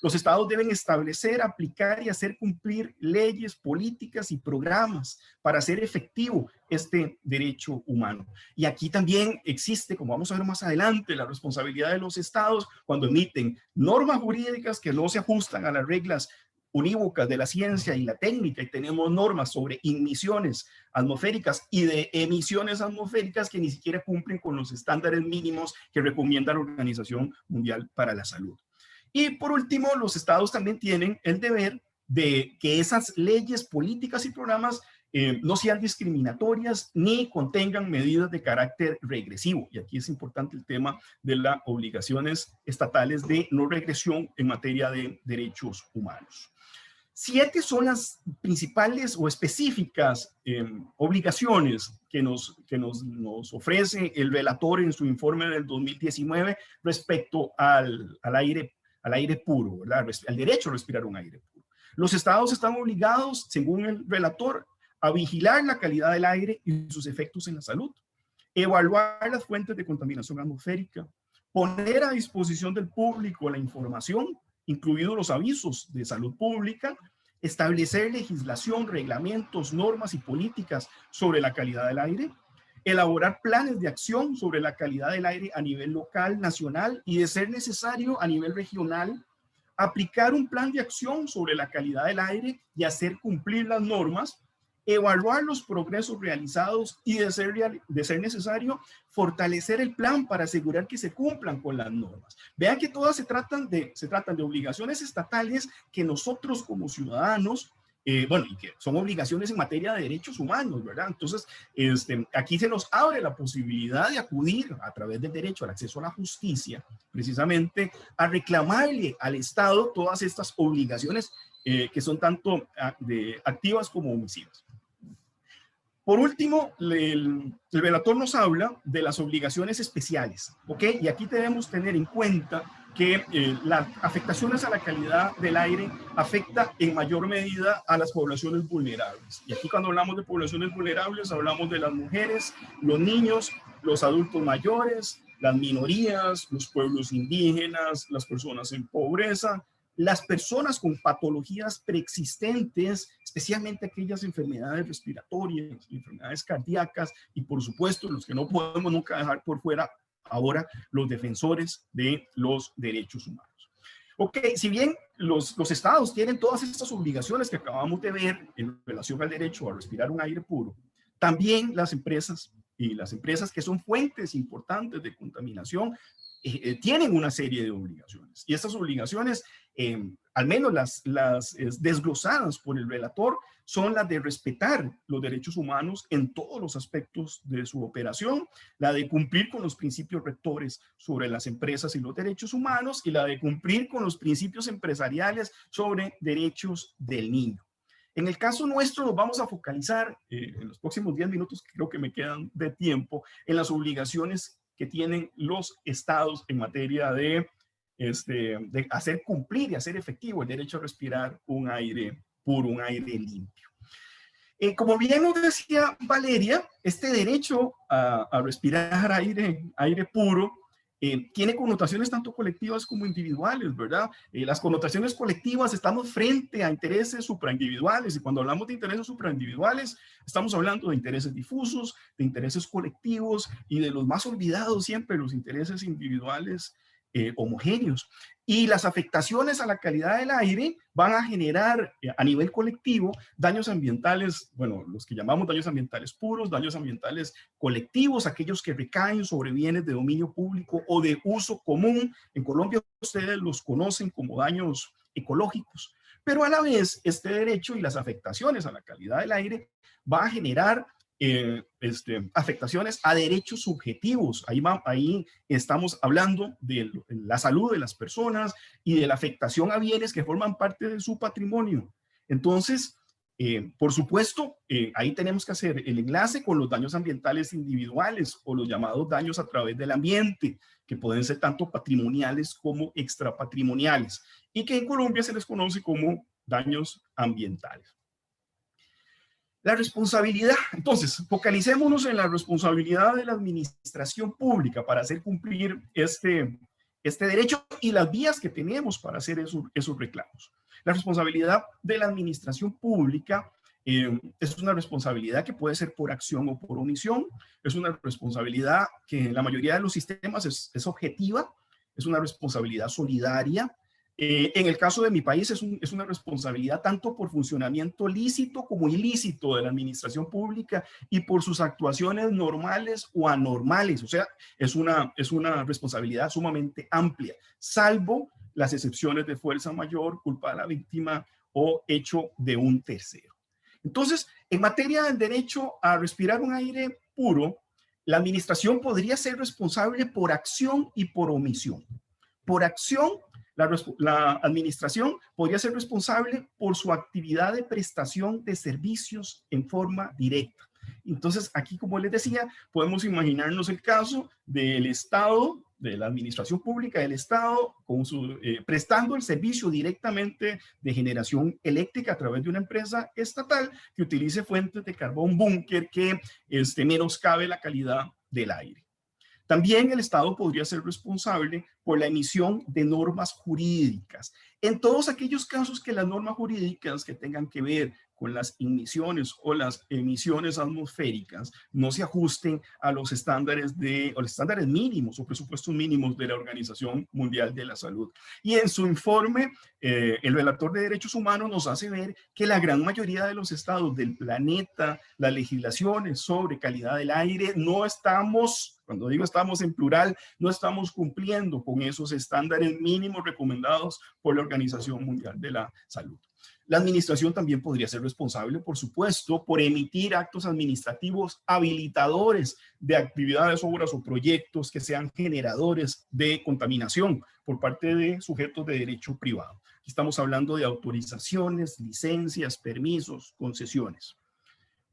Los estados deben establecer, aplicar y hacer cumplir leyes, políticas y programas para hacer efectivo este derecho humano. Y aquí también existe, como vamos a ver más adelante, la responsabilidad de los estados cuando emiten normas jurídicas que no se ajustan a las reglas unívocas de la ciencia y la técnica, y tenemos normas sobre emisiones atmosféricas y de emisiones atmosféricas que ni siquiera cumplen con los estándares mínimos que recomienda la Organización Mundial para la Salud. Y por último, los estados también tienen el deber de que esas leyes, políticas y programas no sean discriminatorias ni contengan medidas de carácter regresivo. Y aquí es importante el tema de las obligaciones estatales de no regresión en materia de derechos humanos. 7 son las principales o específicas obligaciones que nos ofrece el relator en su informe del 2019 respecto al aire puro, ¿verdad? Al derecho a respirar un aire puro. Los estados están obligados, según el relator, a vigilar la calidad del aire y sus efectos en la salud, evaluar las fuentes de contaminación atmosférica, poner a disposición del público la información, incluidos los avisos de salud pública, establecer legislación, reglamentos, normas y políticas sobre la calidad del aire, elaborar planes de acción sobre la calidad del aire a nivel local, nacional y, de ser necesario, a nivel regional, aplicar un plan de acción sobre la calidad del aire y hacer cumplir las normas, evaluar los progresos realizados y, de ser necesario, fortalecer el plan para asegurar que se cumplan con las normas. Vean que todas se tratan de obligaciones estatales que nosotros como ciudadanos, y que son obligaciones en materia de derechos humanos, ¿verdad? Entonces, aquí se nos abre la posibilidad de acudir a través del derecho al acceso a la justicia, precisamente a reclamarle al Estado todas estas obligaciones que son tanto activas como omisivas. Por último, el relator nos habla de las obligaciones especiales, ¿ok? Y aquí debemos tener en cuenta que las afectaciones a la calidad del aire afecta en mayor medida a las poblaciones vulnerables. Y aquí cuando hablamos de poblaciones vulnerables, hablamos de las mujeres, los niños, los adultos mayores, las minorías, los pueblos indígenas, las personas en pobreza, las personas con patologías preexistentes, especialmente aquellas enfermedades respiratorias, enfermedades cardíacas y por supuesto los que no podemos nunca dejar por fuera ahora, los defensores de los derechos humanos. Ok, si bien los estados tienen todas estas obligaciones que acabamos de ver en relación al derecho a respirar un aire puro, también las empresas y las empresas que son fuentes importantes de contaminación tienen una serie de obligaciones. Y estas obligaciones, al menos las desglosadas por el relator, son las de respetar los derechos humanos en todos los aspectos de su operación, la de cumplir con los principios rectores sobre las empresas y los derechos humanos, y la de cumplir con los principios empresariales sobre derechos del niño. En el caso nuestro nos vamos a focalizar en los próximos 10 minutos, que creo que me quedan de tiempo, en las obligaciones que tienen los estados en materia de hacer cumplir y hacer efectivo el derecho a respirar un aire puro, un aire limpio. Como bien nos decía Valeria, este derecho a respirar aire puro tiene connotaciones tanto colectivas como individuales, ¿verdad? Las connotaciones colectivas, estamos frente a intereses supraindividuales, y cuando hablamos de intereses supraindividuales, estamos hablando de intereses difusos, de intereses colectivos y de los más olvidados siempre, los intereses individuales homogéneos. Y las afectaciones a la calidad del aire van a generar a nivel colectivo daños ambientales, bueno, los que llamamos daños ambientales puros, daños ambientales colectivos, aquellos que recaen sobre bienes de dominio público o de uso común. En Colombia ustedes los conocen como daños ecológicos, pero a la vez este derecho y las afectaciones a la calidad del aire va a generar afectaciones a derechos subjetivos. Ahí estamos hablando de la salud de las personas y de la afectación a bienes que forman parte de su patrimonio. Entonces, por supuesto, ahí tenemos que hacer el enlace con los daños ambientales individuales o los llamados daños a través del ambiente, que pueden ser tanto patrimoniales como extrapatrimoniales y que en Colombia se les conoce como daños ambientales. La responsabilidad, entonces, focalicémonos en la responsabilidad de la administración pública para hacer cumplir este derecho y las vías que tenemos para hacer esos reclamos. La responsabilidad de la administración pública es una responsabilidad que puede ser por acción o por omisión, es una responsabilidad que en la mayoría de los sistemas es objetiva, es una responsabilidad solidaria. En el caso de mi país es una responsabilidad tanto por funcionamiento lícito como ilícito de la administración pública y por sus actuaciones normales o anormales. O sea, es una responsabilidad sumamente amplia, salvo las excepciones de fuerza mayor, culpa de la víctima o hecho de un tercero. Entonces, en materia del derecho a respirar un aire puro, la administración podría ser responsable por acción y por omisión. Por acción, la administración podría ser responsable por su actividad de prestación de servicios en forma directa. Entonces, aquí, como les decía, podemos imaginarnos el caso del Estado, de la administración pública del Estado, prestando el servicio directamente de generación eléctrica a través de una empresa estatal que utilice fuentes de carbón búnker que menoscabe la calidad del aire. También el Estado podría ser responsable por la emisión de normas jurídicas. En todos aquellos casos que las normas jurídicas que tengan que ver con las emisiones o las emisiones atmosféricas no se ajusten a los estándares mínimos o presupuestos mínimos de la Organización Mundial de la Salud. Y en su informe, el relator de derechos humanos nos hace ver que la gran mayoría de los estados del planeta, las legislaciones sobre calidad del aire, no estamos, cuando digo estamos en plural, no estamos cumpliendo con esos estándares mínimos recomendados por la Organización Mundial de la Salud. La administración también podría ser responsable, por supuesto, por emitir actos administrativos habilitadores de actividades, obras o proyectos que sean generadores de contaminación por parte de sujetos de derecho privado. Aquí estamos hablando de autorizaciones, licencias, permisos, concesiones.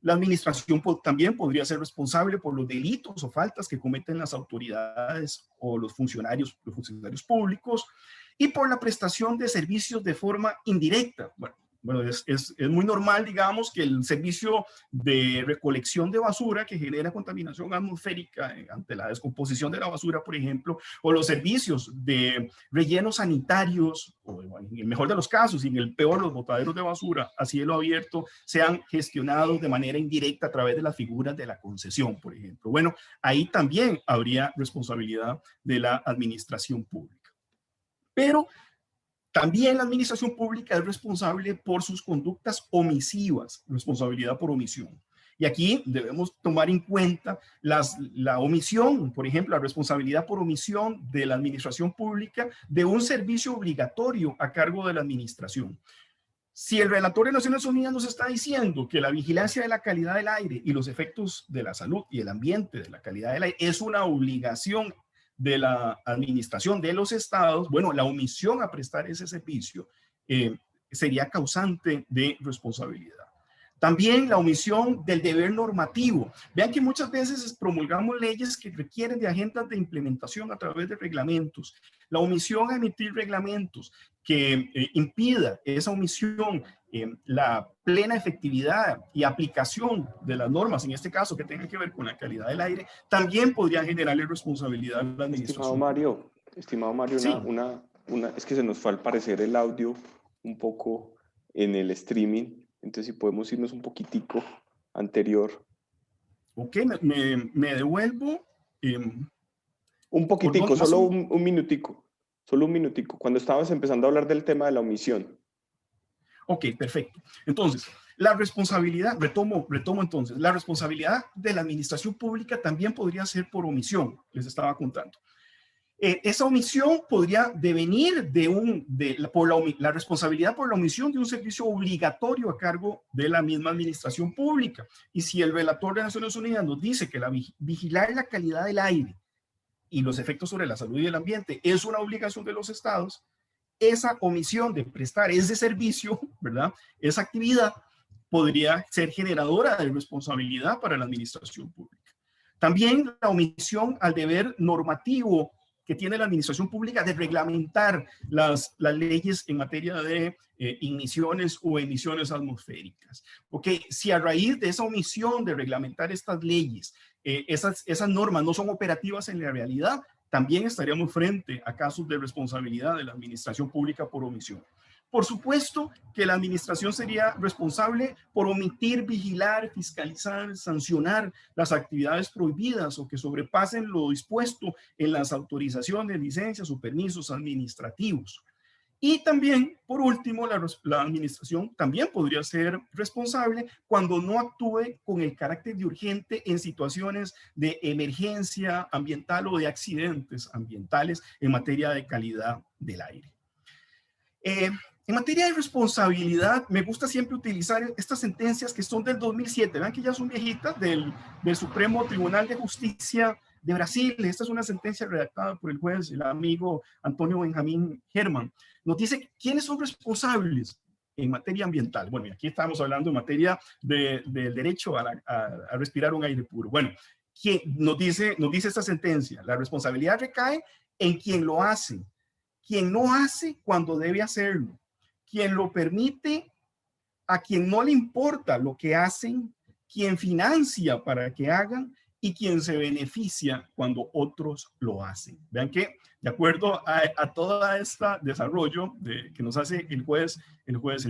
La administración también podría ser responsable por los delitos o faltas que cometen las autoridades o los funcionarios públicos y por la prestación de servicios de forma indirecta. Bueno, es muy normal, digamos, que el servicio de recolección de basura que genera contaminación atmosférica ante la descomposición de la basura, por ejemplo, o los servicios de rellenos sanitarios, o en el mejor de los casos, y en el peor, los botaderos de basura a cielo abierto, sean gestionados de manera indirecta a través de las figuras de la concesión, por ejemplo. Bueno, ahí también habría responsabilidad de la administración pública. Pero también la administración pública es responsable por sus conductas omisivas, responsabilidad por omisión. Y aquí debemos tomar en cuenta la omisión, por ejemplo, la responsabilidad por omisión de la administración pública de un servicio obligatorio a cargo de la administración. Si el relator de Naciones Unidas nos está diciendo que la vigilancia de la calidad del aire y los efectos de la salud y el ambiente de la calidad del aire es una obligación de la administración de los estados, bueno, la omisión a prestar ese servicio sería causante de responsabilidad. También la omisión del deber normativo. Vean que muchas veces promulgamos leyes que requieren de agendas de implementación a través de reglamentos. La omisión a emitir reglamentos que impida esa omisión, la plena efectividad y aplicación de las normas, en este caso que tengan que ver con la calidad del aire, también podría generarle responsabilidad a la administración. Estimado Mario, sí. Es que se nos fue al parecer el audio un poco en el streaming, entonces si podemos irnos un poquitico anterior. Ok, me devuelvo. Un poquitico, solo un minutico. Solo un minutico, cuando estabas empezando a hablar del tema de la omisión. Ok, perfecto. Entonces, la responsabilidad, retomo entonces, la responsabilidad de la administración pública también podría ser por omisión, les estaba contando. Esa omisión podría devenir la responsabilidad por la omisión de un servicio obligatorio a cargo de la misma administración pública. Y si el relator de Naciones Unidas nos dice que vigilar la calidad del aire y los efectos sobre la salud y el ambiente es una obligación de los estados, esa omisión de prestar ese servicio, ¿verdad? Esa actividad podría ser generadora de responsabilidad para la administración pública. También la omisión al deber normativo que tiene la administración pública de reglamentar las leyes en materia de igniciones o emisiones atmosféricas. Porque si a raíz de esa omisión de reglamentar estas leyes, esas normas no son operativas en la realidad, también estaríamos frente a casos de responsabilidad de la administración pública por omisión. Por supuesto que la administración sería responsable por omitir, vigilar, fiscalizar, sancionar las actividades prohibidas o que sobrepasen lo dispuesto en las autorizaciones, licencias o permisos administrativos. Y también, por último, la administración también podría ser responsable cuando no actúe con el carácter de urgente en situaciones de emergencia ambiental o de accidentes ambientales en materia de calidad del aire. En materia de responsabilidad, me gusta siempre utilizar estas sentencias que son del 2007. Vean que ya son viejitas del Supremo Tribunal de Justicia de Brasil. Esta es una sentencia redactada por el juez, el amigo Antonio Benjamín Herman. Nos dice quiénes son responsables en materia ambiental. Bueno, y aquí estamos hablando en materia del derecho a respirar un aire puro. Bueno, nos dice esta sentencia, la responsabilidad recae en quien lo hace, quien no hace cuando debe hacerlo, quien lo permite, a quien no le importa lo que hacen, quien financia para que hagan y quien se beneficia cuando otros lo hacen. Vean que, de acuerdo a todo este desarrollo que nos hace el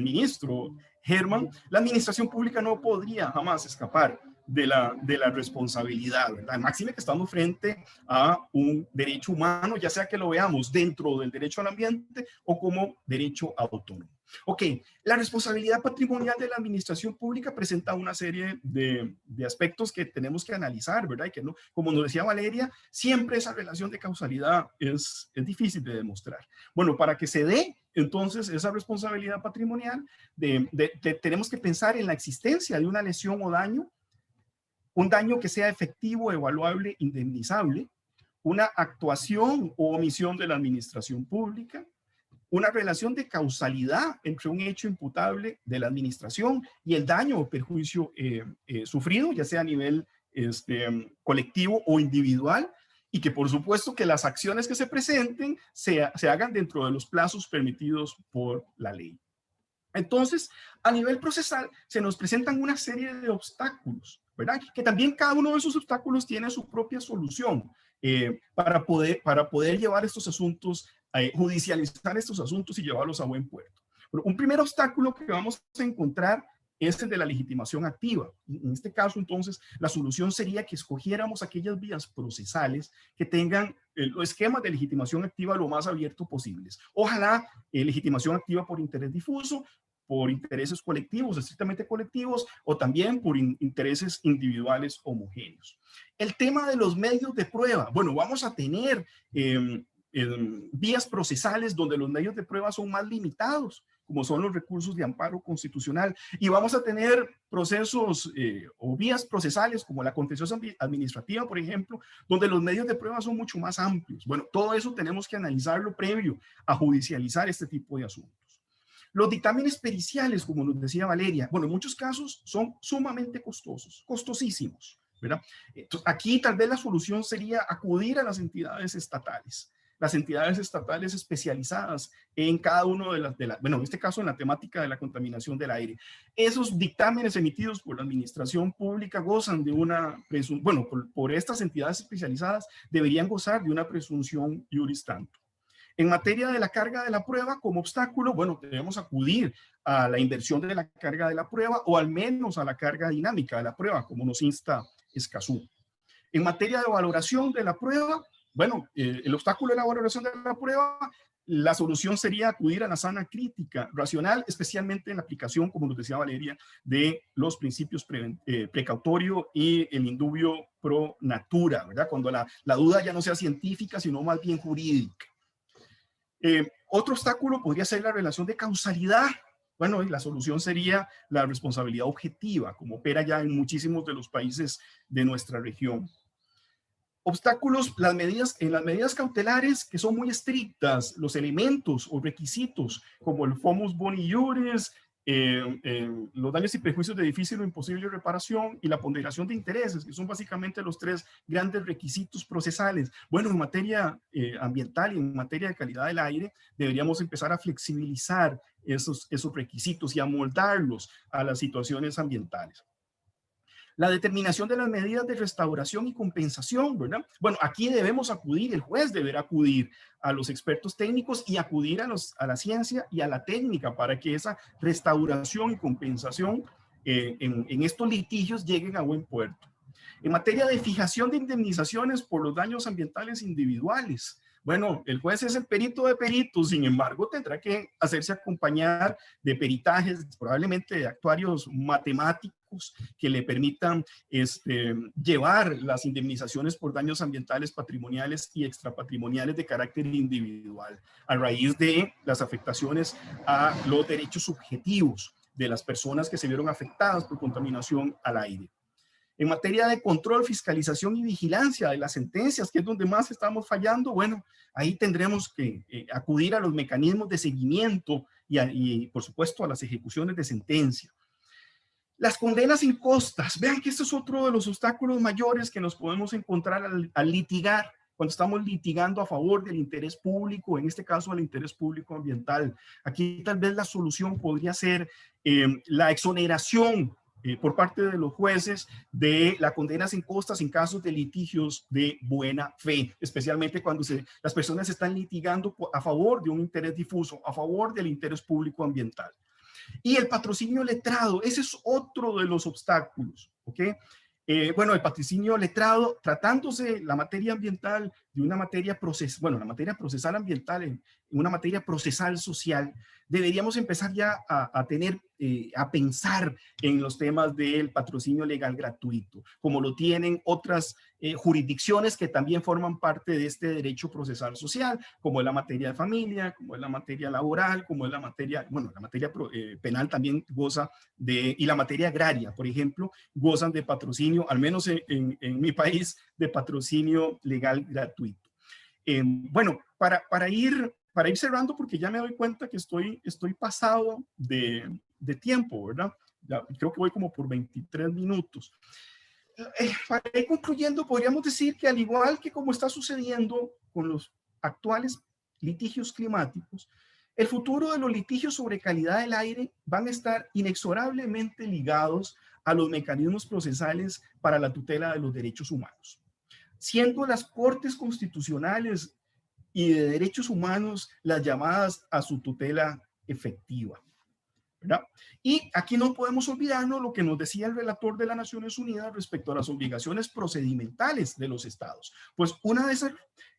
ministro Herman, la administración pública no podría jamás escapar de la responsabilidad, ¿verdad? Máxime que estamos frente a un derecho humano, ya sea que lo veamos dentro del derecho al ambiente o como derecho autónomo. Ok, la responsabilidad patrimonial de la administración pública presenta una serie de aspectos que tenemos que analizar, ¿verdad? Y que no, como nos decía Valeria, siempre esa relación de causalidad es difícil de demostrar. Bueno, para que se dé entonces esa responsabilidad patrimonial, tenemos que pensar en la existencia de una lesión o daño, un daño que sea efectivo, evaluable, indemnizable, una actuación o omisión de la administración pública, una relación de causalidad entre un hecho imputable de la administración y el daño o perjuicio sufrido, ya sea a nivel colectivo o individual, y que por supuesto que las acciones que se presenten se hagan dentro de los plazos permitidos por la ley. Entonces, a nivel procesal, se nos presentan una serie de obstáculos, ¿verdad? Que también cada uno de esos obstáculos tiene su propia solución para poder llevar estos asuntos, judicializar estos asuntos y llevarlos a buen puerto. Pero un primer obstáculo que vamos a encontrar es el de la legitimación activa. En este caso, entonces, la solución sería que escogiéramos aquellas vías procesales que tengan los esquemas de legitimación activa lo más abierto posibles. Ojalá legitimación activa por interés difuso, por intereses colectivos, estrictamente colectivos, o también por intereses individuales homogéneos. El tema de los medios de prueba. Bueno, vamos a tener vías procesales donde los medios de prueba son más limitados, como son los recursos de amparo constitucional, y vamos a tener procesos o vías procesales como la contencioso administrativa, por ejemplo, donde los medios de prueba son mucho más amplios. Bueno, todo eso tenemos que analizarlo previo a judicializar este tipo de asuntos. Los dictámenes periciales, como nos decía Valeria, bueno, en muchos casos son sumamente costosos, costosísimos, ¿verdad? Entonces, aquí tal vez la solución sería acudir a las entidades estatales especializadas en cada uno bueno, en este caso en la temática de la contaminación del aire. Esos dictámenes emitidos por la administración pública gozan de una presunción, bueno, por estas entidades especializadas deberían gozar de una presunción iuris tanto. En materia de la carga de la prueba, como obstáculo, bueno, debemos acudir a la inversión de la carga de la prueba o al menos a la carga dinámica de la prueba, como nos insta Escazú. En materia de valoración de la prueba, bueno, el obstáculo de la valoración de la prueba, la solución sería acudir a la sana crítica racional, especialmente en la aplicación, como nos decía Valeria, de los principios precautorio y el indubio pro natura, ¿verdad? Cuando la duda ya no sea científica, sino más bien jurídica. Otro obstáculo podría ser la relación de causalidad. Bueno, la solución sería la responsabilidad objetiva, como opera ya en muchísimos de los países de nuestra región. Obstáculos, en las medidas cautelares que son muy estrictas, los elementos o requisitos como el fomus boni iuris, los daños y perjuicios de difícil o imposible reparación y la ponderación de intereses, que son básicamente los tres grandes requisitos procesales. Bueno, en materia ambiental y en materia de calidad del aire, deberíamos empezar a flexibilizar esos requisitos y a moldarlos a las situaciones ambientales. La determinación de las medidas de restauración y compensación, ¿verdad? Bueno, aquí debemos acudir, el juez deberá acudir a los expertos técnicos y acudir a la ciencia y a la técnica para que esa restauración y compensación en estos litigios lleguen a buen puerto. En materia de fijación de indemnizaciones por los daños ambientales individuales, bueno, el juez es el perito de peritos, sin embargo, tendrá que hacerse acompañar de peritajes, probablemente de actuarios matemáticos que le permitan llevar las indemnizaciones por daños ambientales patrimoniales y extrapatrimoniales de carácter individual, a raíz de las afectaciones a los derechos subjetivos de las personas que se vieron afectadas por contaminación al aire. En materia de control, fiscalización y vigilancia de las sentencias, que es donde más estamos fallando, bueno, ahí tendremos que acudir a los mecanismos de seguimiento y, por supuesto, a las ejecuciones de sentencia. Las condenas incostas, vean que este es otro de los obstáculos mayores que nos podemos encontrar al litigar, cuando estamos litigando a favor del interés público, en este caso el interés público ambiental. Aquí tal vez la solución podría ser la exoneración por parte de los jueces de las condenas en costas en casos de litigios de buena fe, especialmente cuando las personas están litigando a favor de un interés difuso, a favor del interés público ambiental. Y el patrocinio letrado, ese es otro de los obstáculos, ¿ok? Bueno, el patrocinio letrado, tratándose la materia ambiental de una materia la materia procesal ambiental en una materia procesal social, deberíamos empezar ya a pensar en los temas del patrocinio legal gratuito, como lo tienen otras jurisdicciones que también forman parte de este derecho procesal social, como es la materia de familia, como es la materia laboral, como es la materia, bueno, la materia penal también goza y la materia agraria, por ejemplo, gozan de patrocinio, al menos en mi país, de patrocinio legal gratuito. Bueno, para ir para ir cerrando, porque ya me doy cuenta que estoy pasado de tiempo, ¿verdad? Ya, creo que voy como por 23 minutos. Para ir concluyendo, podríamos decir que al igual que como está sucediendo con los actuales litigios climáticos, el futuro de los litigios sobre calidad del aire van a estar inexorablemente ligados a los mecanismos procesales para la tutela de los derechos humanos, siendo las cortes constitucionales y de derechos humanos las llamadas a su tutela efectiva, ¿verdad? Y aquí no podemos olvidarnos lo que nos decía el relator de las Naciones Unidas respecto a las obligaciones procedimentales de los estados. Pues una de esas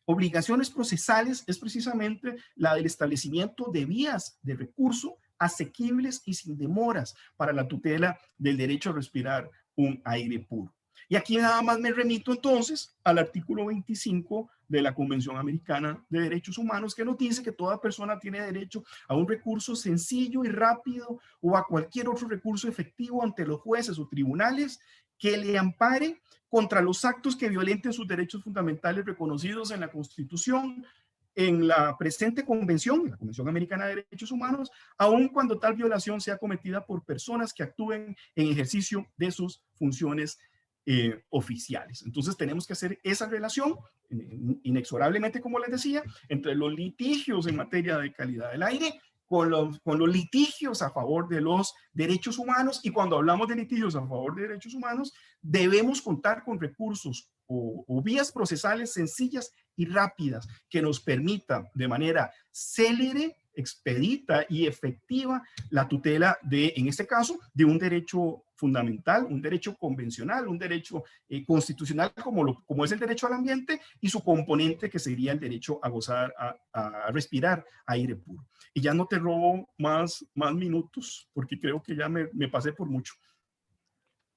obligaciones procesales es precisamente la del establecimiento de vías de recurso asequibles y sin demoras para la tutela del derecho a respirar un aire puro. Y aquí nada más me remito entonces al artículo 25 de la Convención Americana de Derechos Humanos, que nos dice que toda persona tiene derecho a un recurso sencillo y rápido o a cualquier otro recurso efectivo ante los jueces o tribunales que le ampare contra los actos que violenten sus derechos fundamentales reconocidos en la Constitución, en la presente convención, la Convención Americana de Derechos Humanos, aun cuando tal violación sea cometida por personas que actúen en ejercicio de sus funciones oficiales. Entonces tenemos que hacer esa relación inexorablemente, como les decía, entre los litigios en materia de calidad del aire con los litigios a favor de los derechos humanos. Y cuando hablamos de litigios a favor de derechos humanos, debemos contar con recursos o vías procesales sencillas y rápidas que nos permitan de manera célere, expedita y efectiva la tutela de, en este caso, de un derecho fundamental, un derecho convencional, un derecho constitucional como es el derecho al ambiente y su componente que sería el derecho a gozar, a respirar aire puro. Y ya no te robo más minutos porque creo que ya me pasé por mucho.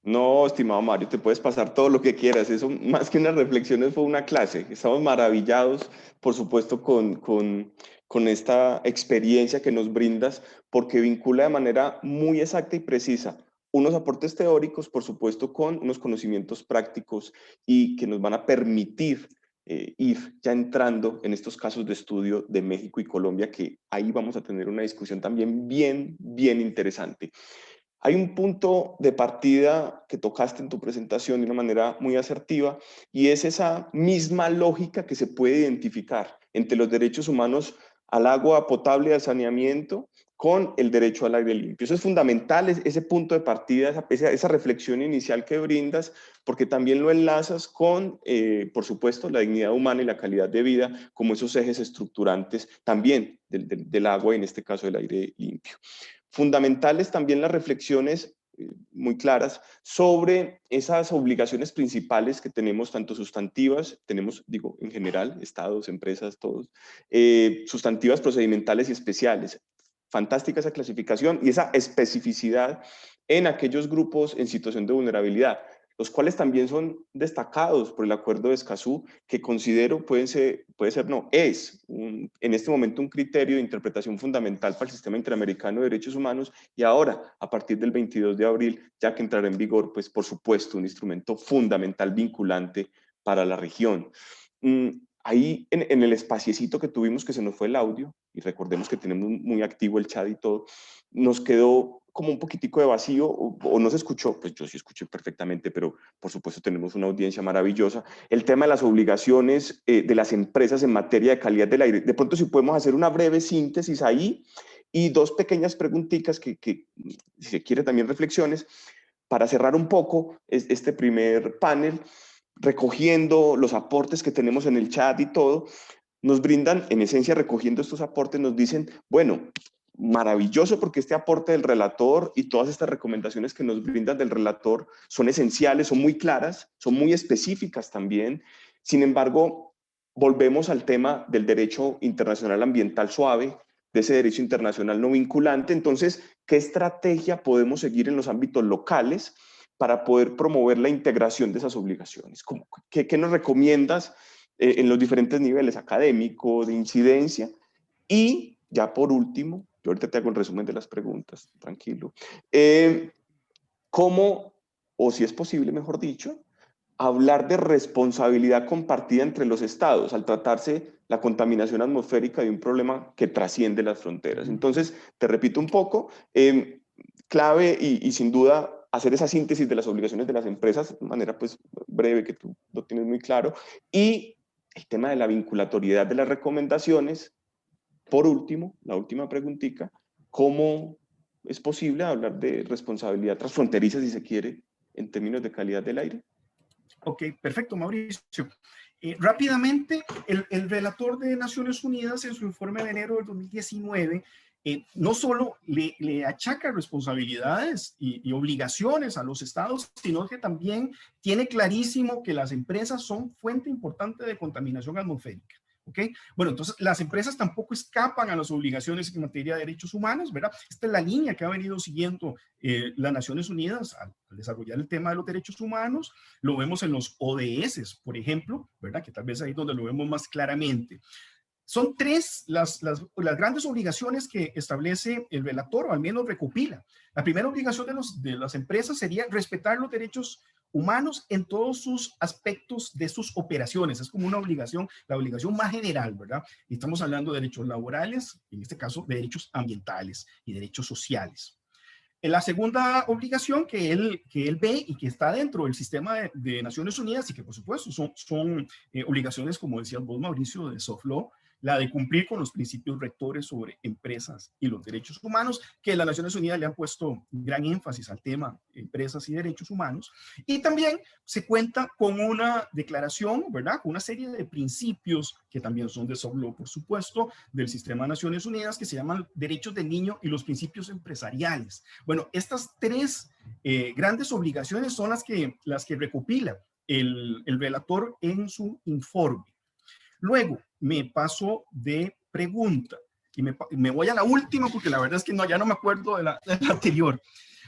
No, estimado Mario, te puedes pasar todo lo que quieras. Eso, más que unas reflexiones, fue una clase. Estamos maravillados, por supuesto, con esta experiencia que nos brindas, porque vincula de manera muy exacta y precisa unos aportes teóricos, por supuesto, con unos conocimientos prácticos y que nos van a permitir ir ya entrando en estos casos de estudio de México y Colombia, que ahí vamos a tener una discusión también bien interesante. Hay un punto de partida que tocaste en tu presentación de una manera muy asertiva y es esa misma lógica que se puede identificar entre los derechos humanos al agua potable y al saneamiento con el derecho al aire limpio. Eso es fundamental, ese punto de partida, esa reflexión inicial que brindas, porque también lo enlazas con, por supuesto, la dignidad humana y la calidad de vida como esos ejes estructurantes también del agua y en este caso del aire limpio. Fundamentales también las reflexiones muy claras sobre esas obligaciones principales que tenemos, tanto sustantivas, tenemos, digo, en general, estados, empresas, todos, sustantivas, procedimentales y especiales. Fantástica esa clasificación y esa especificidad en aquellos grupos en situación de vulnerabilidad, los cuales también son destacados por el Acuerdo de Escazú, que considero en este momento un criterio de interpretación fundamental para el sistema interamericano de derechos humanos y ahora, a partir del 22 de abril, ya que entrará en vigor, pues por supuesto, un instrumento fundamental vinculante para la región. Ahí en el espaciecito que tuvimos, que se nos fue el audio, y recordemos que tenemos muy activo el chat y todo, nos quedó como un poquitico de vacío o no se escuchó, pues yo sí escuché perfectamente, pero por supuesto tenemos una audiencia maravillosa. El tema de las obligaciones de las empresas en materia de calidad del aire. De pronto si podemos hacer una breve síntesis ahí y dos pequeñas preguntitas que si se quiere también reflexiones, para cerrar un poco este primer panel, recogiendo los aportes que tenemos en el chat y todo, nos brindan, en esencia, recogiendo estos aportes, nos dicen, bueno, maravilloso porque este aporte del relator y todas estas recomendaciones que nos brindan del relator son esenciales, son muy claras, son muy específicas también. Sin embargo, volvemos al tema del derecho internacional ambiental suave, de ese derecho internacional no vinculante. Entonces, ¿qué estrategia podemos seguir en los ámbitos locales para poder promover la integración de esas obligaciones? ¿Qué nos recomiendas en los diferentes niveles, académico, de incidencia? Y ya por último, yo ahorita te hago el resumen de las preguntas, tranquilo. ¿Cómo, o si es posible, mejor dicho, hablar de responsabilidad compartida entre los estados, al tratarse la contaminación atmosférica de un problema que trasciende las fronteras. Entonces, te repito un poco, clave y sin duda hacer esa síntesis de las obligaciones de las empresas de manera pues breve, que tú lo tienes muy claro, y el tema de la vinculatoriedad de las recomendaciones. Por último, la última preguntita, ¿cómo es posible hablar de responsabilidad transfronteriza, si se quiere, en términos de calidad del aire? Ok, perfecto, Mauricio. Rápidamente, el relator de Naciones Unidas en su informe de enero del 2019 no solo le achaca responsabilidades y obligaciones a los estados, sino que también tiene clarísimo que las empresas son fuente importante de contaminación atmosférica. ¿Okay? Bueno, entonces las empresas tampoco escapan a las obligaciones en materia de derechos humanos, ¿verdad? Esta es la línea que ha venido siguiendo las Naciones Unidas al desarrollar el tema de los derechos humanos. Lo vemos en los ODS, por ejemplo, ¿verdad? Que tal vez ahí es donde lo vemos más claramente. Son tres las grandes obligaciones que establece el relator, o al menos recopila. La primera obligación de las empresas sería respetar los derechos humanos en todos sus aspectos de sus operaciones. Es como una obligación, la obligación más general, ¿verdad? Y estamos hablando de derechos laborales, en este caso de derechos ambientales y derechos sociales. La segunda obligación que él ve y que está dentro del sistema de Naciones Unidas y que por supuesto son obligaciones, como decías vos, Mauricio, de soft law, la de cumplir con los principios rectores sobre empresas y los derechos humanos, que las Naciones Unidas le han puesto gran énfasis al tema empresas y derechos humanos. Y también se cuenta con una declaración, ¿verdad? Con una serie de principios que también son de soft law, por supuesto, del sistema de Naciones Unidas, que se llaman derechos del niño y los principios empresariales. Bueno, estas tres grandes obligaciones son las que recopila el relator en su informe. Luego me paso de pregunta y me voy a la última porque la verdad es que ya no me acuerdo de la anterior.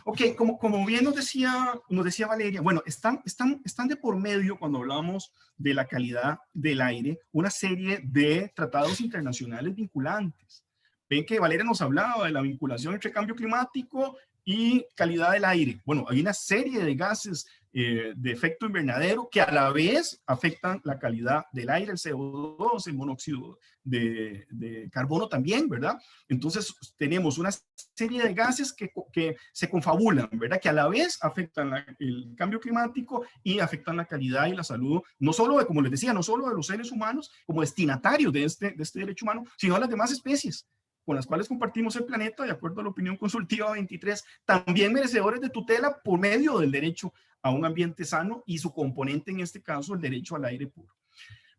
Ok, como bien nos decía Valeria, bueno, están de por medio cuando hablamos de la calidad del aire una serie de tratados internacionales vinculantes. Ven que Valeria nos hablaba de la vinculación entre cambio climático y calidad del aire. Bueno, hay una serie de gases de efecto invernadero que a la vez afectan la calidad del aire, el CO2, el monóxido de carbono también, ¿verdad? Entonces tenemos una serie de gases que se confabulan, ¿verdad? Que a la vez afectan el cambio climático y afectan la calidad y la salud, no solo como les decía, no solo de los seres humanos como destinatarios de este derecho humano, sino a las demás especies con las cuales compartimos el planeta, de acuerdo a la opinión consultiva 23, también merecedores de tutela por medio del derecho a un ambiente sano y su componente, en este caso, el derecho al aire puro.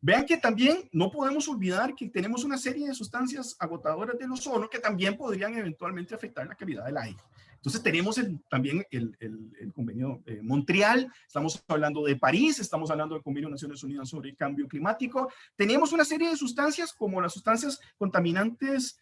Vean que también no podemos olvidar que tenemos una serie de sustancias agotadoras del ozono que también podrían eventualmente afectar la calidad del aire. Entonces tenemos también el convenio Montreal, estamos hablando de París, estamos hablando del convenio de Naciones Unidas sobre el cambio climático. Tenemos una serie de sustancias como las sustancias contaminantes,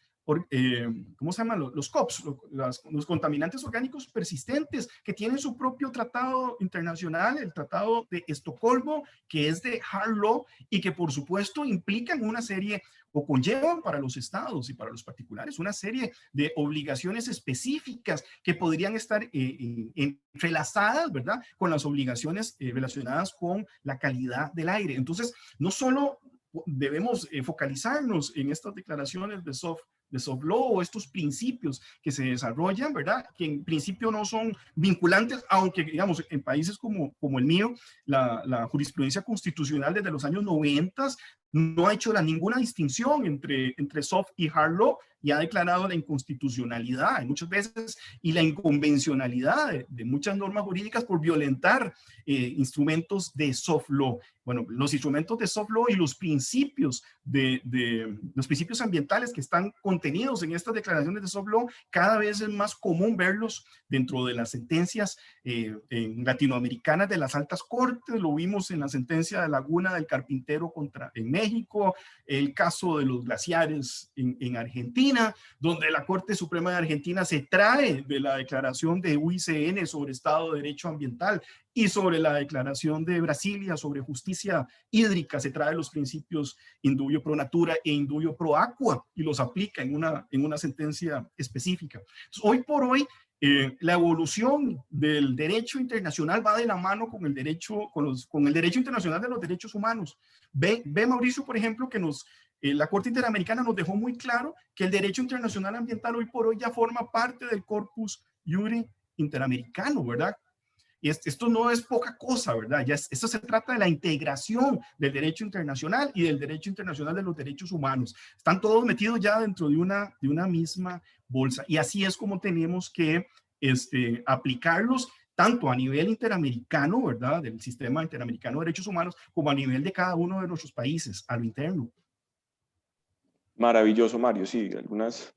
¿cómo se llaman? Los COPs, los contaminantes orgánicos persistentes, que tienen su propio tratado internacional, el Tratado de Estocolmo, que es de hard law y que por supuesto implican una serie o conllevan para los estados y para los particulares una serie de obligaciones específicas que podrían estar entrelazadas, ¿verdad?, con las obligaciones relacionadas con la calidad del aire. Entonces, no solo debemos focalizarnos en estas declaraciones de soft law o estos principios que se desarrollan, ¿verdad? Que en principio no son vinculantes, aunque, digamos, en países como el mío, la jurisprudencia constitucional desde los años 90 no ha hecho ninguna distinción entre soft y hard law y ha declarado la inconstitucionalidad muchas veces y la inconvencionalidad de muchas normas jurídicas por violentar instrumentos de soft law. Bueno, los instrumentos de soft law y los principios los principios ambientales que están contenidos en estas declaraciones de soft law, cada vez es más común verlos dentro de las sentencias latinoamericanas de las altas cortes. Lo vimos en la sentencia de Laguna del Carpintero en México, el caso de los glaciares en Argentina, donde la Corte Suprema de Argentina se trae de la declaración de UICN sobre Estado de Derecho Ambiental y sobre la declaración de Brasilia sobre justicia hídrica, se trae los principios indubio pro natura e indubio pro aqua y los aplica en una sentencia específica. Entonces, hoy por hoy, La evolución del derecho internacional va de la mano con el derecho, con el derecho internacional de los derechos humanos. Ve Mauricio, por ejemplo, que la Corte Interamericana nos dejó muy claro que el derecho internacional ambiental hoy por hoy ya forma parte del corpus iure interamericano, ¿verdad? Y esto no es poca cosa, ¿verdad? Esto se trata de la integración del derecho internacional y del derecho internacional de los derechos humanos. Están todos metidos ya dentro de una misma bolsa. Y así es como tenemos que aplicarlos tanto a nivel interamericano, ¿verdad? Del sistema interamericano de derechos humanos, como a nivel de cada uno de nuestros países, a lo interno. Maravilloso, Mario. Sí, algunas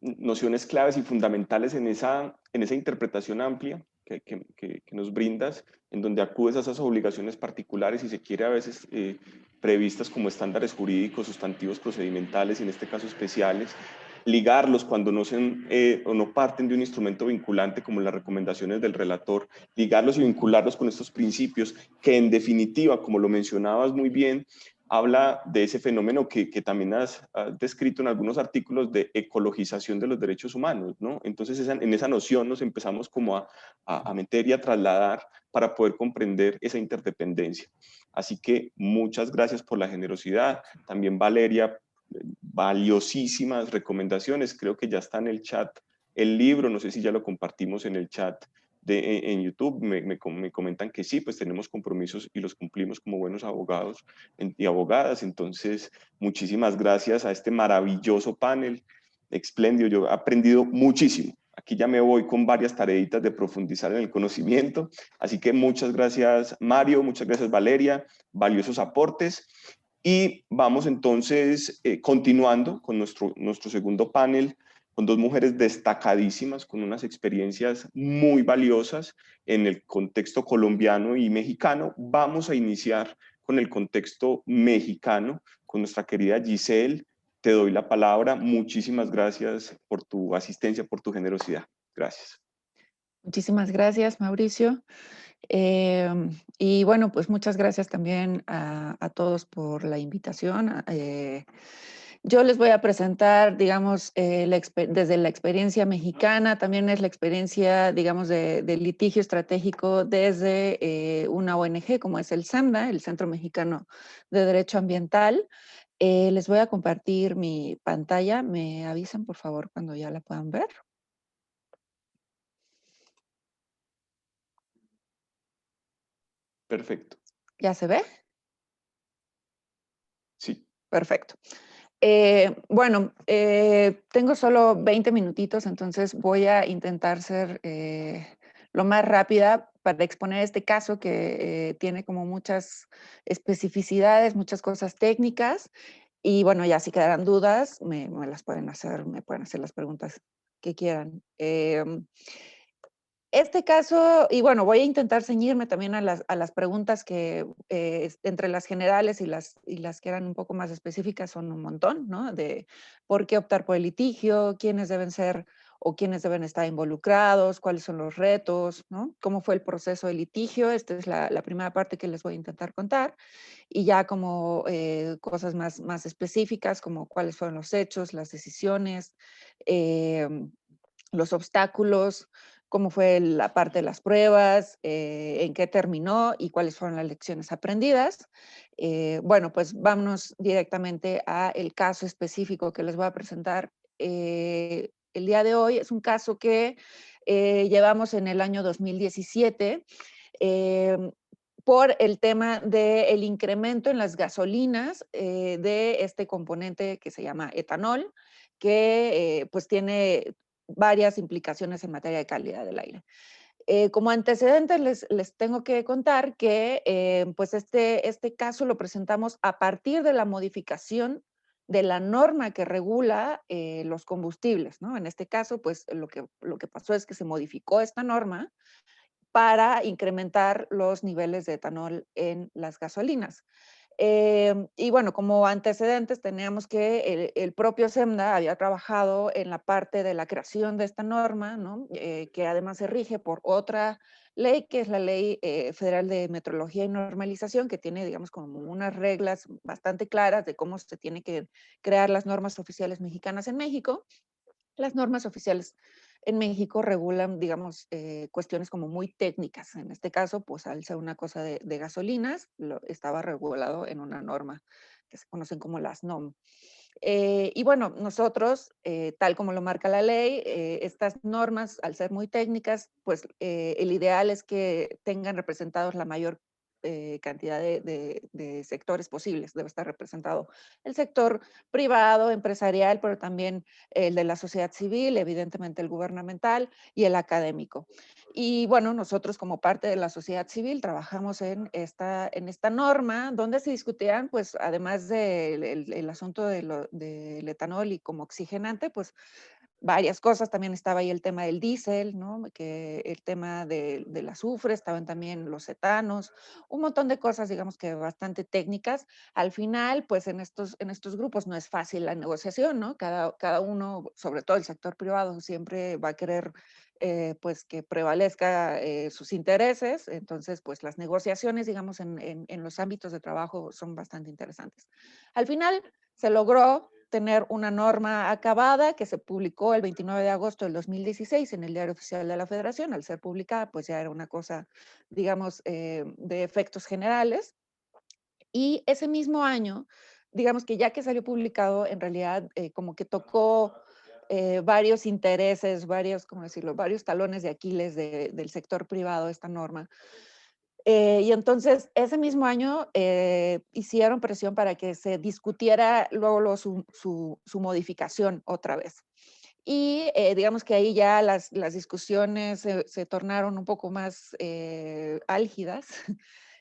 nociones claves y fundamentales en esa interpretación amplia que nos brindas, en donde acudes a esas obligaciones particulares, y se quiere a veces previstas como estándares jurídicos, sustantivos procedimentales, y en este caso especiales, ligarlos cuando o no parten de un instrumento vinculante como las recomendaciones del relator, ligarlos y vincularlos con estos principios que en definitiva, como lo mencionabas muy bien, habla de ese fenómeno que también has descrito en algunos artículos de ecologización de los derechos humanos, ¿no? Entonces en esa noción nos empezamos como a meter y a trasladar para poder comprender esa interdependencia. Así que muchas gracias por la generosidad. También Valeria, valiosísimas recomendaciones. Creo que ya está en el chat el libro, no sé si ya lo compartimos en el chat en YouTube, me comentan que sí, pues tenemos compromisos y los cumplimos como buenos abogados y abogadas. Entonces, muchísimas gracias a este maravilloso panel, espléndido. Yo he aprendido muchísimo. Aquí ya me voy con varias tareitas de profundizar en el conocimiento. Así que muchas gracias, Mario, muchas gracias, Valeria, valiosos aportes. Y vamos entonces continuando con nuestro segundo panel, con dos mujeres destacadísimas, con unas experiencias muy valiosas en el contexto colombiano y mexicano. Vamos a iniciar con el contexto mexicano, con nuestra querida Giselle. Te doy la palabra. Muchísimas gracias por tu asistencia, por tu generosidad. Gracias. Muchísimas gracias, Mauricio. Y bueno, pues muchas gracias también a todos por la invitación. Yo les voy a presentar, digamos, desde la experiencia mexicana, también es la experiencia, digamos, de litigio estratégico desde una ONG como es el SEMDA, el Centro Mexicano de Derecho Ambiental. Les voy a compartir mi pantalla. ¿Me avisan, por favor, cuando ya la puedan ver? Perfecto. ¿Ya se ve? Sí. Perfecto. Bueno, tengo solo 20 minutitos, entonces voy a intentar ser lo más rápida para exponer este caso que tiene como muchas especificidades, muchas cosas técnicas. Y bueno, ya si quedaran dudas, me las pueden hacer, me pueden hacer las preguntas que quieran. Este caso, y bueno, voy a intentar ceñirme también a las preguntas que entre las generales y las que eran un poco más específicas son un montón, ¿no? De por qué optar por el litigio, quiénes deben ser o quiénes deben estar involucrados, cuáles son los retos, ¿no? Cómo fue el proceso de litigio. Esta es la primera parte que les voy a intentar contar. Y ya como cosas más específicas, como cuáles fueron los hechos, las decisiones, los obstáculos, cómo fue la parte de las pruebas, en qué terminó y cuáles fueron las lecciones aprendidas. Bueno, pues vámonos directamente a el caso específico que les voy a presentar el día de hoy. Es un caso que llevamos en el año 2017 por el tema del incremento en las gasolinas de este componente que se llama etanol, que pues tiene varias implicaciones en materia de calidad del aire. Como antecedentes les tengo que contar que pues este caso lo presentamos a partir de la modificación de la norma que regula los combustibles, ¿no? En este caso, pues lo que pasó es que se modificó esta norma para incrementar los niveles de etanol en las gasolinas. Y bueno, como antecedentes teníamos que el propio SEMDA había trabajado en la parte de la creación de esta norma, ¿no? Que además se rige por otra ley, que es la Ley Federal de Metrología y Normalización, que tiene, digamos, como unas reglas bastante claras de cómo se tiene que crear las normas oficiales mexicanas en México. Las normas oficiales en México regulan, digamos, cuestiones como muy técnicas. En este caso, pues al ser una cosa de gasolinas, estaba regulado en una norma que se conocen como las NOM. Y bueno, nosotros, tal como lo marca la ley, estas normas, al ser muy técnicas, pues el ideal es que tengan representados la mayor cantidad de sectores posibles. Debe estar representado el sector privado, empresarial, pero también el de la sociedad civil, evidentemente el gubernamental y el académico. Y bueno, nosotros como parte de la sociedad civil trabajamos en esta norma donde se discutían, pues además del asunto del etanol y como oxigenante, pues varias cosas. También estaba ahí el tema del diésel, ¿no? Que el tema del azufre, estaban también los etanos, un montón de cosas, digamos que bastante técnicas. Al final, pues en estos grupos no es fácil la negociación, ¿no? Cada uno, sobre todo el sector privado, siempre va a querer pues que prevalezca sus intereses. Entonces, pues las negociaciones, digamos, en los ámbitos de trabajo son bastante interesantes. Al final se logró tener una norma acabada que se publicó el 29 de agosto del 2016 en el Diario Oficial de la Federación. Al ser publicada, pues ya era una cosa, digamos, de efectos generales. Y ese mismo año, digamos que ya que salió publicado, en realidad como que tocó varios intereses, varios, ¿cómo decirlo? Varios talones de Aquiles del sector privado, esta norma. Y entonces ese mismo año hicieron presión para que se discutiera luego su modificación otra vez. Y digamos que ahí ya las discusiones se tornaron un poco más álgidas.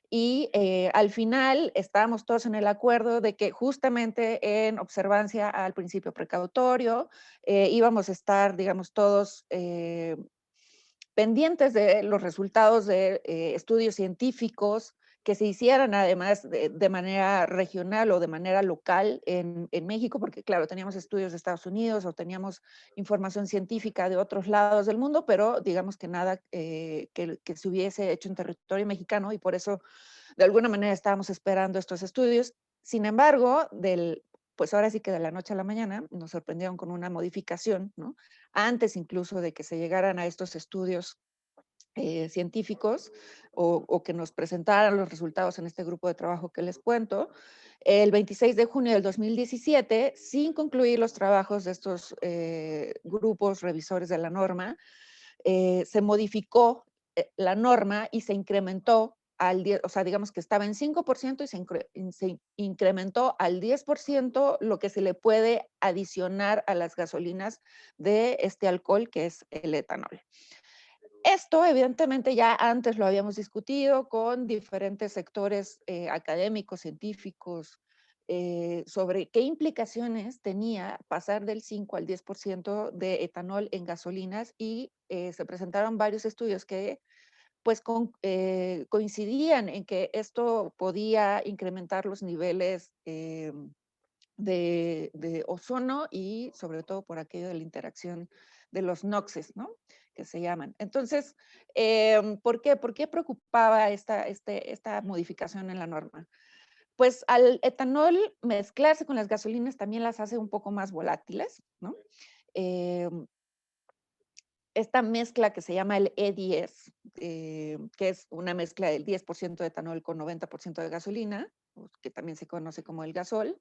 Y al final estábamos todos en el acuerdo de que justamente en observancia al principio precautorio íbamos a estar, digamos, todos pendientes de los resultados de estudios científicos que se hicieran además de manera regional o de manera local en México, porque claro, teníamos estudios de Estados Unidos o teníamos información científica de otros lados del mundo, pero digamos que nada que se hubiese hecho en territorio mexicano, y por eso de alguna manera estábamos esperando estos estudios. Sin embargo, pues ahora sí que de la noche a la mañana nos sorprendieron con una modificación, ¿no? Antes incluso de que se llegaran a estos estudios científicos o que nos presentaran los resultados en este grupo de trabajo que les cuento. El 26 de junio del 2017, sin concluir los trabajos de estos grupos revisores de la norma, se modificó la norma y se incrementó al 10, o sea, digamos que estaba en 5% y se incrementó al 10% lo que se le puede adicionar a las gasolinas de este alcohol que es el etanol. Esto, evidentemente, ya antes lo habíamos discutido con diferentes sectores académicos, científicos, sobre qué implicaciones tenía pasar del 5 al 10% de etanol en gasolinas, y se presentaron varios estudios que pues coincidían en que esto podía incrementar los niveles de ozono y sobre todo por aquello de la interacción de los NOxes, ¿no? Que se llaman. Entonces, ¿por qué? ¿Por qué preocupaba esta modificación en la norma? Pues al etanol mezclarse con las gasolinas también las hace un poco más volátiles, ¿no? Esta mezcla que se llama el E10, que es una mezcla del 10% de etanol con 90% de gasolina, que también se conoce como el gasol.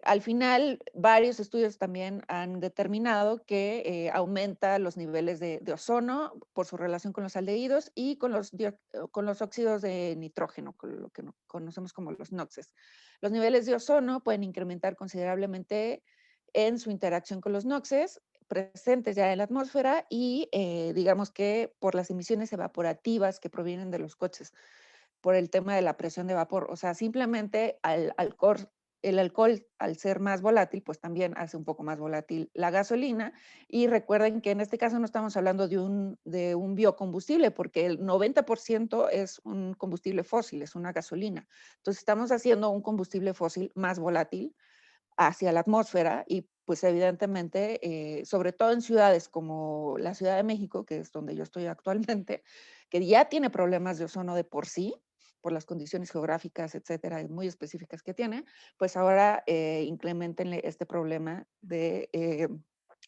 Al final, varios estudios también han determinado que aumenta los niveles de ozono por su relación con los aldehídos y con los óxidos de nitrógeno, con lo que conocemos como los NOxes. Los niveles de ozono pueden incrementar considerablemente en su interacción con los NOxes presentes ya en la atmósfera y digamos que por las emisiones evaporativas que provienen de los coches, por el tema de la presión de vapor. O sea, simplemente el alcohol, al ser más volátil, pues también hace un poco más volátil la gasolina. Y recuerden que en este caso no estamos hablando de un biocombustible, porque el 90% es un combustible fósil, es una gasolina. Entonces estamos haciendo un combustible fósil más volátil hacia la atmósfera y pues evidentemente, sobre todo en ciudades como la Ciudad de México, que es donde yo estoy actualmente, que ya tiene problemas de ozono de por sí, por las condiciones geográficas, etcétera, muy específicas que tiene, pues ahora incrementenle este problema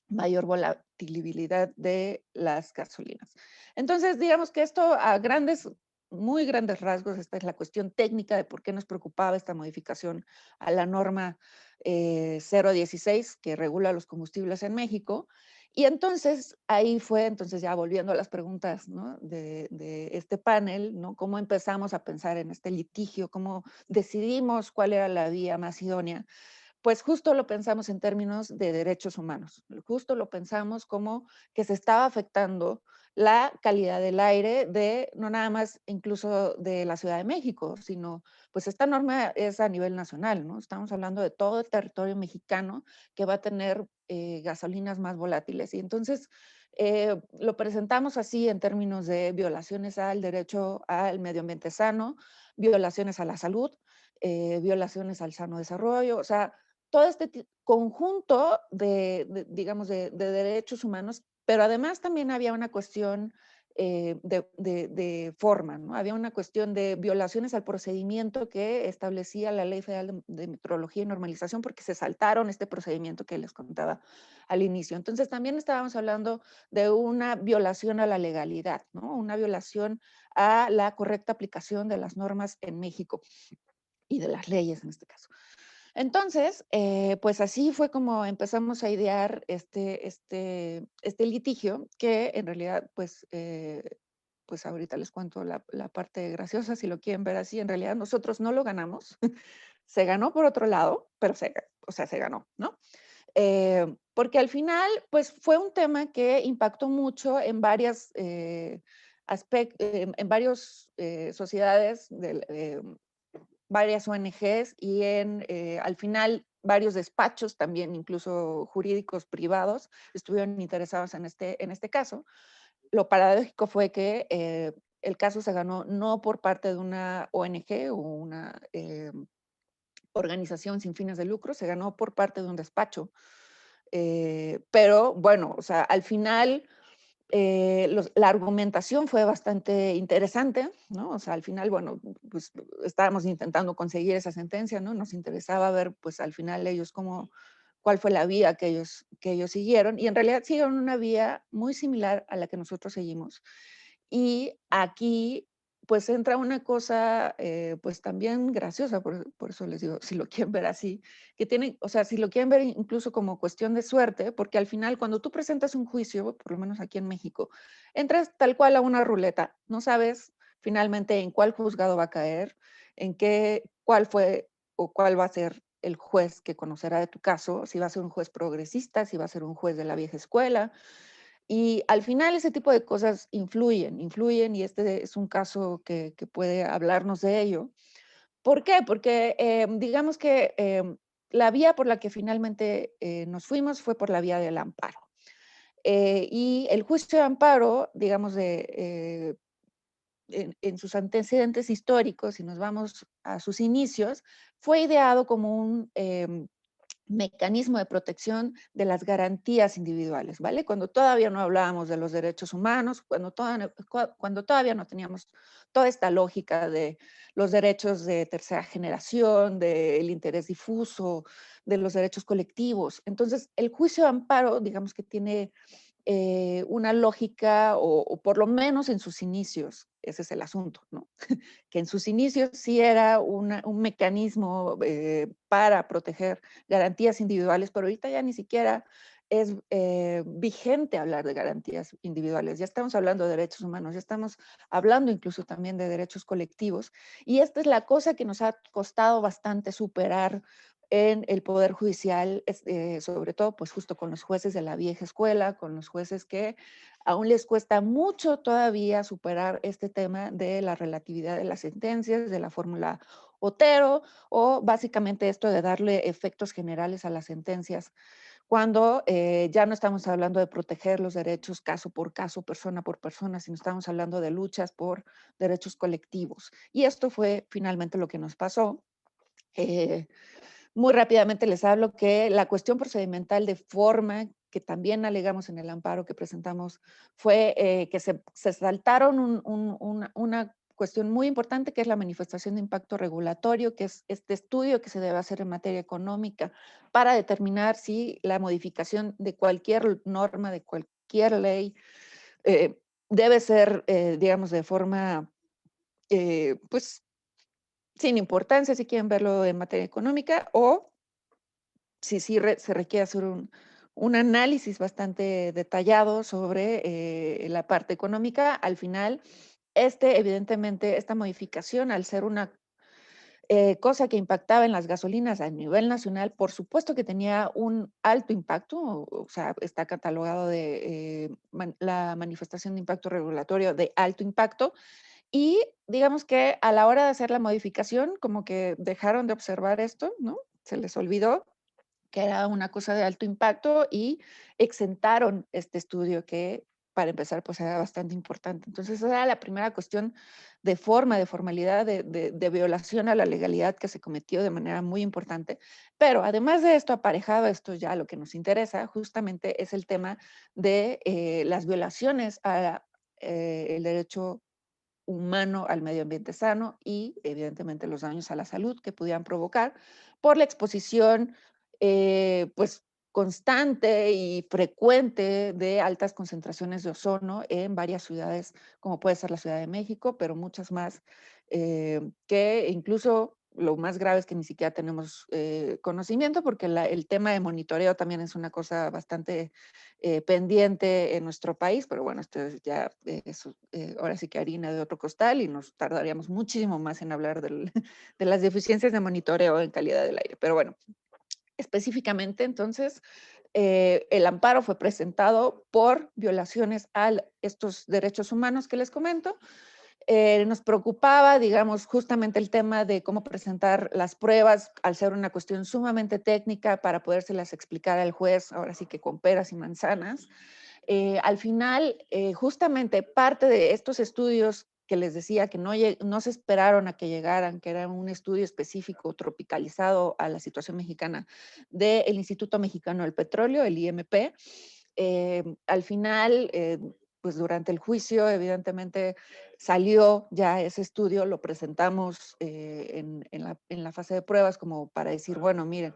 mayor volatilidad de las gasolinas. Entonces, digamos que esto a muy grandes rasgos, esta es la cuestión técnica de por qué nos preocupaba esta modificación a la norma 016 que regula los combustibles en México. Y entonces, ahí fue, entonces ya volviendo a las preguntas, ¿no?, de este panel, ¿no?, cómo empezamos a pensar en este litigio, cómo decidimos cuál era la vía más idónea. Pues justo lo pensamos en términos de derechos humanos, justo lo pensamos como que se estaba afectando la calidad del aire de, no nada más incluso de la Ciudad de México, sino pues esta norma es a nivel nacional, ¿no? Estamos hablando de todo el territorio mexicano que va a tener gasolinas más volátiles. Y entonces lo presentamos así en términos de violaciones al derecho al medio ambiente sano, violaciones a la salud, violaciones al sano desarrollo, o sea, todo este conjunto digamos, de derechos humanos, pero además también había una cuestión de forma, ¿no? Había una cuestión de violaciones al procedimiento que establecía la Ley Federal de Metrología y Normalización, porque se saltaron este procedimiento que les contaba al inicio. Entonces también estábamos hablando de una violación a la legalidad, ¿no? Una violación a la correcta aplicación de las normas en México y de las leyes en este caso. Entonces, pues así fue como empezamos a idear este litigio, que en realidad, pues ahorita les cuento la parte graciosa, si lo quieren ver así, en realidad nosotros no lo ganamos, se ganó por otro lado, pero o sea, se ganó, ¿no? Porque al final, pues fue un tema que impactó mucho en varias en varias sociedades varias ONGs y al final varios despachos también, incluso jurídicos privados, estuvieron interesados en este caso. Lo paradójico fue que el caso se ganó no por parte de una ONG o una organización sin fines de lucro, se ganó por parte de un despacho. Pero bueno, o sea, al final la argumentación fue bastante interesante, ¿no? O sea, al final, bueno, pues estábamos intentando conseguir esa sentencia, ¿no? Nos interesaba ver, pues al final ellos cuál fue la vía que ellos siguieron, y en realidad siguieron una vía muy similar a la que nosotros seguimos. Y aquí, pues entra una cosa, pues también graciosa, por eso les digo, si lo quieren ver así, que tienen, o sea, si lo quieren ver incluso como cuestión de suerte, porque al final cuando tú presentas un juicio, por lo menos aquí en México, entras tal cual a una ruleta, no sabes finalmente en cuál juzgado va a caer, cuál fue o cuál va a ser el juez que conocerá de tu caso, si va a ser un juez progresista, si va a ser un juez de la vieja escuela, y al final ese tipo de cosas influyen, y este es un caso que puede hablarnos de ello. ¿Por qué? Porque digamos que la vía por la que finalmente nos fuimos fue por la vía del amparo. Y el juicio de amparo, digamos, en sus antecedentes históricos, si nos vamos a sus inicios, fue ideado como un mecanismo de protección de las garantías individuales, ¿vale? Cuando todavía no hablábamos de los derechos humanos, cuando todavía no teníamos toda esta lógica de los derechos de tercera generación, del interés difuso, de los derechos colectivos. Entonces, el juicio de amparo, digamos que tiene una lógica, o por lo menos en sus inicios, ese es el asunto, ¿no? Que en sus inicios sí era un mecanismo para proteger garantías individuales, pero ahorita ya ni siquiera es vigente hablar de garantías individuales. Ya estamos hablando de derechos humanos, ya estamos hablando incluso también de derechos colectivos. Y esta es la cosa que nos ha costado bastante superar en el Poder Judicial, sobre todo pues justo con los jueces de la vieja escuela, con los jueces que aún les cuesta mucho todavía superar este tema de la relatividad de las sentencias, de la fórmula Otero, o básicamente esto de darle efectos generales a las sentencias, cuando ya no estamos hablando de proteger los derechos caso por caso, persona por persona, sino estamos hablando de luchas por derechos colectivos. Y esto fue finalmente lo que nos pasó. Muy rápidamente les hablo que la cuestión procedimental de forma que también alegamos en el amparo que presentamos fue que se saltaron una cuestión muy importante, que es la manifestación de impacto regulatorio, que es este estudio que se debe hacer en materia económica para determinar si la modificación de cualquier norma, de cualquier ley, debe ser, digamos, de forma, pues, sin importancia, si quieren verlo en materia económica, o si sí se requiere hacer un análisis bastante detallado sobre la parte económica. Al final, evidentemente, esta modificación, al ser una cosa que impactaba en las gasolinas a nivel nacional, por supuesto que tenía un alto impacto, o sea, está catalogado de la manifestación de impacto regulatorio de alto impacto, y digamos que a la hora de hacer la modificación, como que dejaron de observar esto, ¿no? Se les olvidó que era una cosa de alto impacto y exentaron este estudio que, para empezar, pues era bastante importante. Entonces, esa era la primera cuestión de forma, de formalidad, de violación a la legalidad que se cometió de manera muy importante. Pero además de esto, aparejado a esto, ya lo que nos interesa justamente es el tema de las violaciones a el derecho humano al medio ambiente sano y evidentemente los daños a la salud que pudieran provocar por la exposición pues constante y frecuente de altas concentraciones de ozono en varias ciudades, como puede ser la Ciudad de México, pero muchas más, que incluso lo más grave es que ni siquiera tenemos conocimiento, porque el tema de monitoreo también es una cosa bastante pendiente en nuestro país, pero bueno, esto es ya ahora sí que harina de otro costal y nos tardaríamos muchísimo más en hablar de las deficiencias de monitoreo en calidad del aire. Pero bueno, específicamente entonces, el amparo fue presentado por violaciones a estos derechos humanos que les comento. Nos preocupaba, digamos, justamente el tema de cómo presentar las pruebas, al ser una cuestión sumamente técnica para podérselas explicar al juez, ahora sí que con peras y manzanas. Al final, justamente parte de estos estudios que les decía que no se esperaron a que llegaran, que era un estudio específico tropicalizado a la situación mexicana del Instituto Mexicano del Petróleo, el IMP. Al final, pues durante el juicio, evidentemente salió ya ese estudio, lo presentamos en la fase de pruebas como para decir, bueno, miren,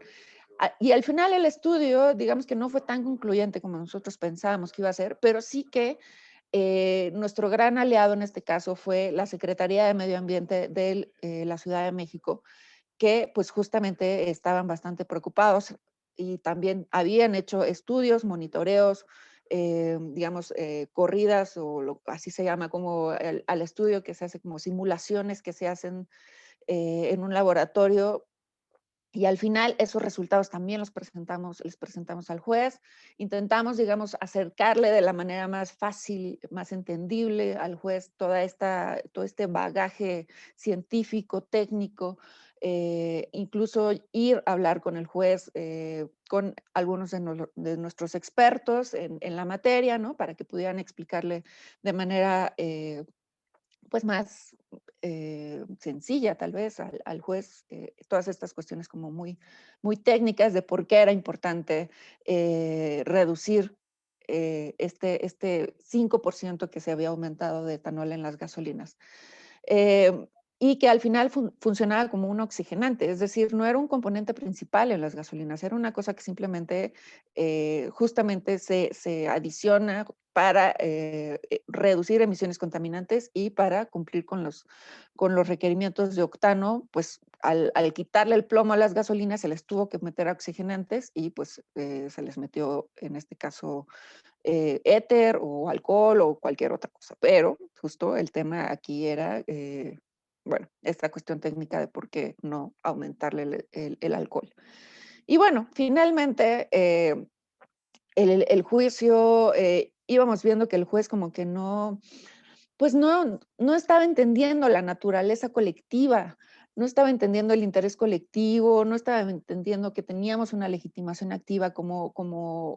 y al final el estudio, digamos que no fue tan concluyente como nosotros pensábamos que iba a ser, pero sí que nuestro gran aliado en este caso fue la Secretaría de Medio Ambiente de la Ciudad de México, que pues justamente estaban bastante preocupados y también habían hecho estudios, monitoreos, digamos, corridas o así se llama como al estudio que se hace como simulaciones que se hacen en un laboratorio, y al final esos resultados también les presentamos al juez. Intentamos, digamos, acercarle de la manera más fácil, más entendible al juez todo este bagaje científico, técnico, incluso ir a hablar con el juez, con algunos de nuestros expertos en la materia, ¿no? Para que pudieran explicarle de manera pues más sencilla tal vez al juez, todas estas cuestiones como muy técnicas de por qué era importante reducir este 5% que se había aumentado de etanol en las gasolinas. Eh, y que al final funcionaba como un oxigenante, es decir, no era un componente principal en las gasolinas, era una cosa que simplemente justamente se adiciona para reducir emisiones contaminantes y para cumplir con los requerimientos de octano, pues al quitarle el plomo a las gasolinas se les tuvo que meter oxigenantes y pues se les metió en este caso éter o alcohol o cualquier otra cosa. Pero justo el tema aquí era, bueno, esta cuestión técnica de por qué no aumentarle el alcohol. Y bueno, finalmente el juicio, íbamos viendo que el juez como que no, pues no estaba entendiendo la naturaleza colectiva, no estaba entendiendo el interés colectivo, no estaba entendiendo que teníamos una legitimación activa como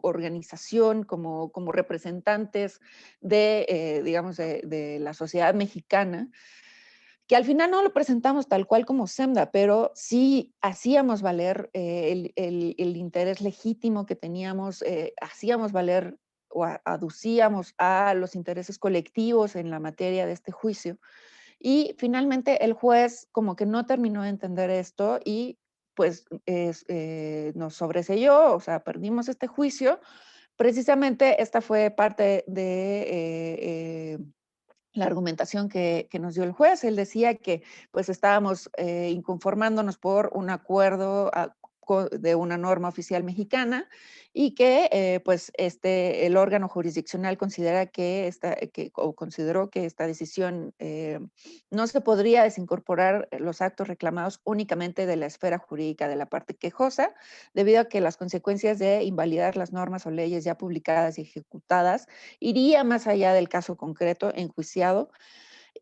organización, como representantes digamos, de la sociedad mexicana, que al final no lo presentamos tal cual como SEMDA, pero sí hacíamos valer el interés legítimo que teníamos, hacíamos valer o aducíamos a los intereses colectivos en la materia de este juicio. Y finalmente el juez como que no terminó de entender esto y pues nos sobreseyó, o sea, perdimos este juicio. Precisamente esta fue parte de la argumentación que nos dio el juez. Él decía que pues estábamos inconformándonos por un acuerdo de una norma oficial mexicana y que pues el órgano jurisdiccional considera consideró que esta decisión no se podría desincorporar los actos reclamados únicamente de la esfera jurídica de la parte quejosa, debido a que las consecuencias de invalidar las normas o leyes ya publicadas y ejecutadas iría más allá del caso concreto enjuiciado,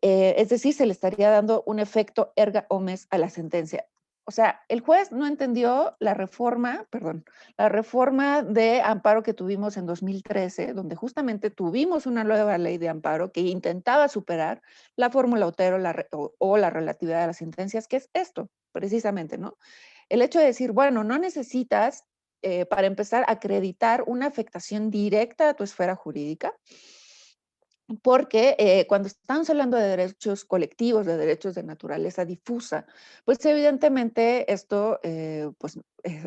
es decir, se le estaría dando un efecto erga omnes a la sentencia. O sea, el juez no entendió la reforma de amparo que tuvimos en 2013, donde justamente tuvimos una nueva ley de amparo que intentaba superar la fórmula Otero o la relatividad de las sentencias, que es esto, precisamente, ¿no? El hecho de decir, bueno, no necesitas, para empezar, acreditar una afectación directa a tu esfera jurídica, porque cuando estamos hablando de derechos colectivos, de derechos de naturaleza difusa, pues evidentemente esto pues,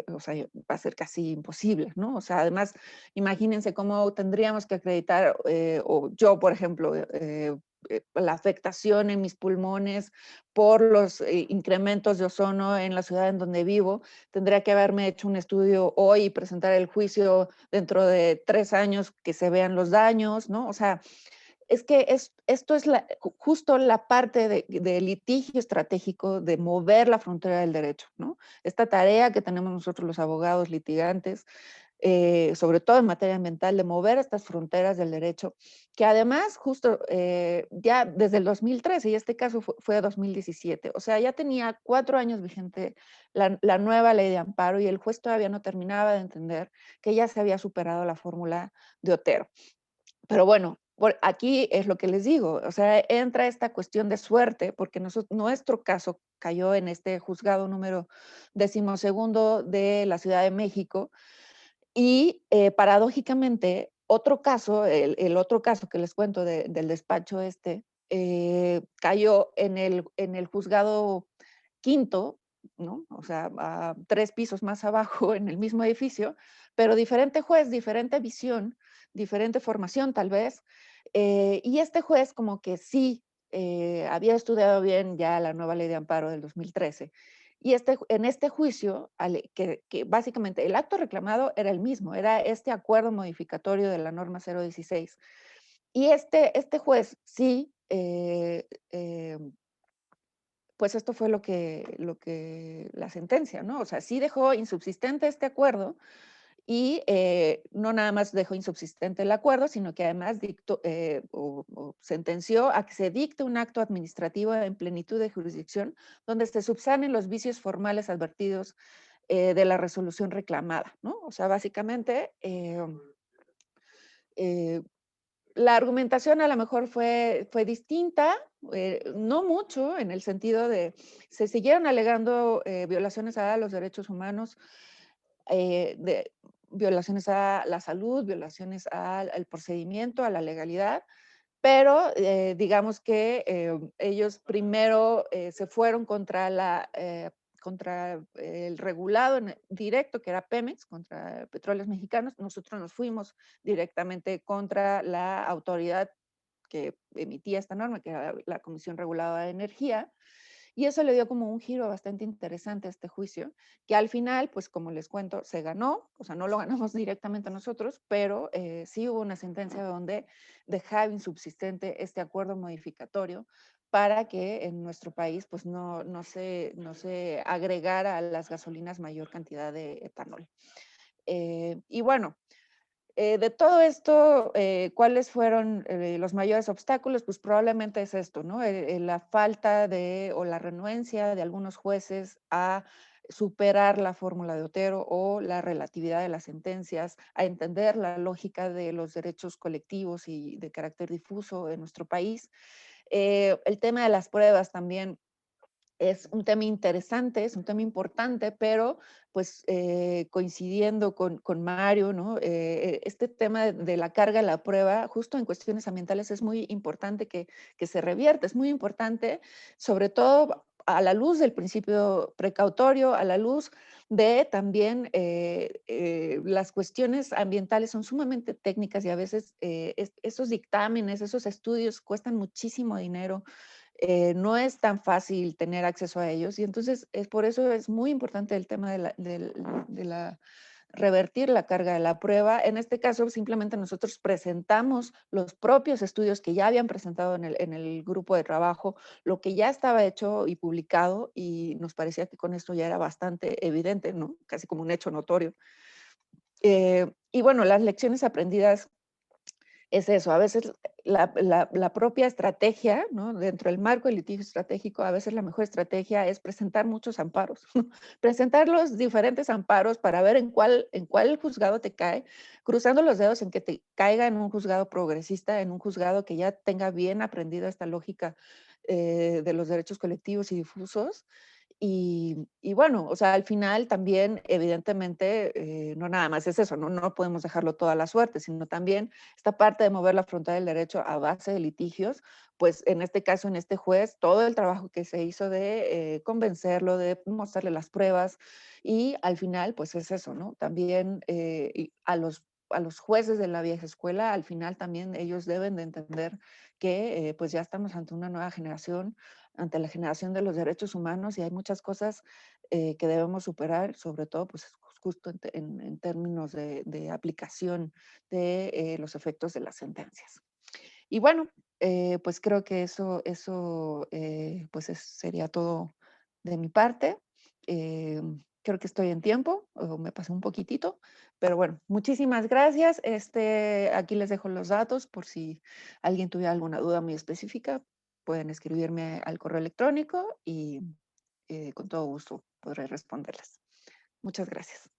o sea, va a ser casi imposible, ¿no? O sea, además, imagínense cómo tendríamos que acreditar, o yo, por ejemplo, la afectación en mis pulmones por los incrementos de ozono en la ciudad en donde vivo. Tendría que haberme hecho un estudio hoy y presentar el juicio dentro de 3 años que se vean los daños, ¿no? O sea, es que esto es justo la parte de litigio estratégico de mover la frontera del derecho, ¿no? Esta tarea que tenemos nosotros los abogados litigantes, sobre todo en materia ambiental, de mover estas fronteras del derecho, que además justo ya desde el 2013, y este caso fue 2017, o sea, ya tenía 4 años vigente la nueva ley de amparo y el juez todavía no terminaba de entender que ya se había superado la fórmula de Otero. Pero bueno, aquí es lo que les digo, o sea, entra esta cuestión de suerte, porque nuestro caso cayó en este juzgado número 12º de la Ciudad de México y paradójicamente otro caso, el otro caso que les cuento del despacho cayó en el juzgado quinto, ¿no? O sea, a 3 pisos más abajo en el mismo edificio, pero diferente juez, diferente visión, diferente formación tal vez. Y este juez como que sí había estudiado bien ya la nueva ley de amparo del 2013. Y en este juicio, que básicamente el acto reclamado era el mismo, era este acuerdo modificatorio de la norma 016. Y este juez sí, pues esto fue lo que la sentencia, ¿no? O sea, sí dejó insubsistente este acuerdo y no nada más dejó insubsistente el acuerdo, sino que además dictó, o sentenció a que se dicte un acto administrativo en plenitud de jurisdicción donde se subsanen los vicios formales advertidos de la resolución reclamada, ¿no? O sea, básicamente eh, la argumentación a lo mejor fue distinta, no mucho, en el sentido de se siguieron alegando violaciones a los derechos humanos, de violaciones a la salud, violaciones al procedimiento, a la legalidad, pero digamos que ellos primero se fueron contra el regulado directo, que era Pemex, contra Petróleos Mexicanos. Nosotros nos fuimos directamente contra la autoridad que emitía esta norma, que era la Comisión Reguladora de Energía, y eso le dio como un giro bastante interesante a este juicio, que al final, pues como les cuento, se ganó, o sea, no lo ganamos directamente nosotros, pero sí hubo una sentencia donde dejaba insubsistente este acuerdo modificatorio para que en nuestro país pues no se agregara a las gasolinas mayor cantidad de etanol. Y bueno, de todo esto, ¿cuáles fueron los mayores obstáculos? Pues probablemente es esto, ¿no? La falta o la renuencia de algunos jueces a superar la fórmula de Otero o la relatividad de las sentencias, a entender la lógica de los derechos colectivos y de carácter difuso en nuestro país. El tema de las pruebas también Es un tema interesante, es un tema importante, pero pues coincidiendo con Mario, ¿no? Este tema de la carga de la prueba, justo en cuestiones ambientales, es muy importante que se revierta, es muy importante, sobre todo a la luz del principio precautorio, a la luz de también las cuestiones ambientales son sumamente técnicas y a veces esos dictámenes, esos estudios cuestan muchísimo dinero. No es tan fácil tener acceso a ellos y entonces por eso es muy importante el tema de la revertir la carga de la prueba. En este caso, simplemente nosotros presentamos los propios estudios que ya habían presentado en el grupo de trabajo, lo que ya estaba hecho y publicado, y nos parecía que con esto ya era bastante evidente, ¿no? Casi como un hecho notorio. Y bueno, las lecciones aprendidas es eso, a veces la propia estrategia, ¿no? Dentro del marco del litigio estratégico, a veces la mejor estrategia es presentar muchos amparos, presentar los diferentes amparos para ver en cuál juzgado te cae, cruzando los dedos en que te caiga en un juzgado progresista, en un juzgado que ya tenga bien aprendida esta lógica de los derechos colectivos y difusos. Y bueno, o sea, al final también, evidentemente, no nada más es eso, ¿no? No podemos dejarlo toda la suerte, sino también esta parte de mover la frontera del derecho a base de litigios, pues en este caso, en este juez, todo el trabajo que se hizo de convencerlo, de mostrarle las pruebas, y al final, pues es eso, ¿no? También y a los jueces de la vieja escuela, al final también ellos deben de entender que pues ya estamos ante una nueva generación, ante la generación de los derechos humanos, y hay muchas cosas que debemos superar, sobre todo pues justo en términos de aplicación de los efectos de las sentencias. Y bueno, pues creo que eso pues sería todo de mi parte. Creo que estoy en tiempo, o me pasé un poquitito, pero bueno, muchísimas gracias. Aquí les dejo los datos por si alguien tuviera alguna duda muy específica, pueden escribirme al correo electrónico y con todo gusto podré responderles. Muchas gracias.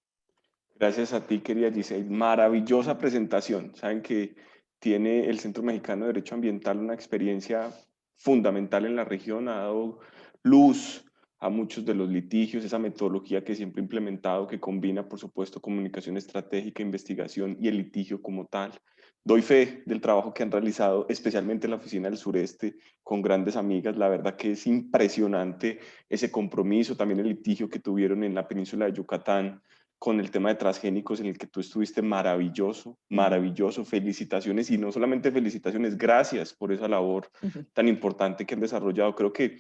Gracias a ti, querida Giselle. Maravillosa presentación. Saben que tiene el Centro Mexicano de Derecho Ambiental una experiencia fundamental en la región, ha dado luz a muchos de los litigios, esa metodología que siempre he implementado, que combina, por supuesto, comunicación estratégica, investigación y el litigio como tal. Doy fe del trabajo que han realizado, especialmente en la Oficina del Sureste, con grandes amigas. La verdad que es impresionante ese compromiso, también el litigio que tuvieron en la península de Yucatán, con el tema de transgénicos en el que tú estuviste maravilloso, maravilloso, felicitaciones y no solamente felicitaciones, gracias por esa labor tan importante que han desarrollado. Creo que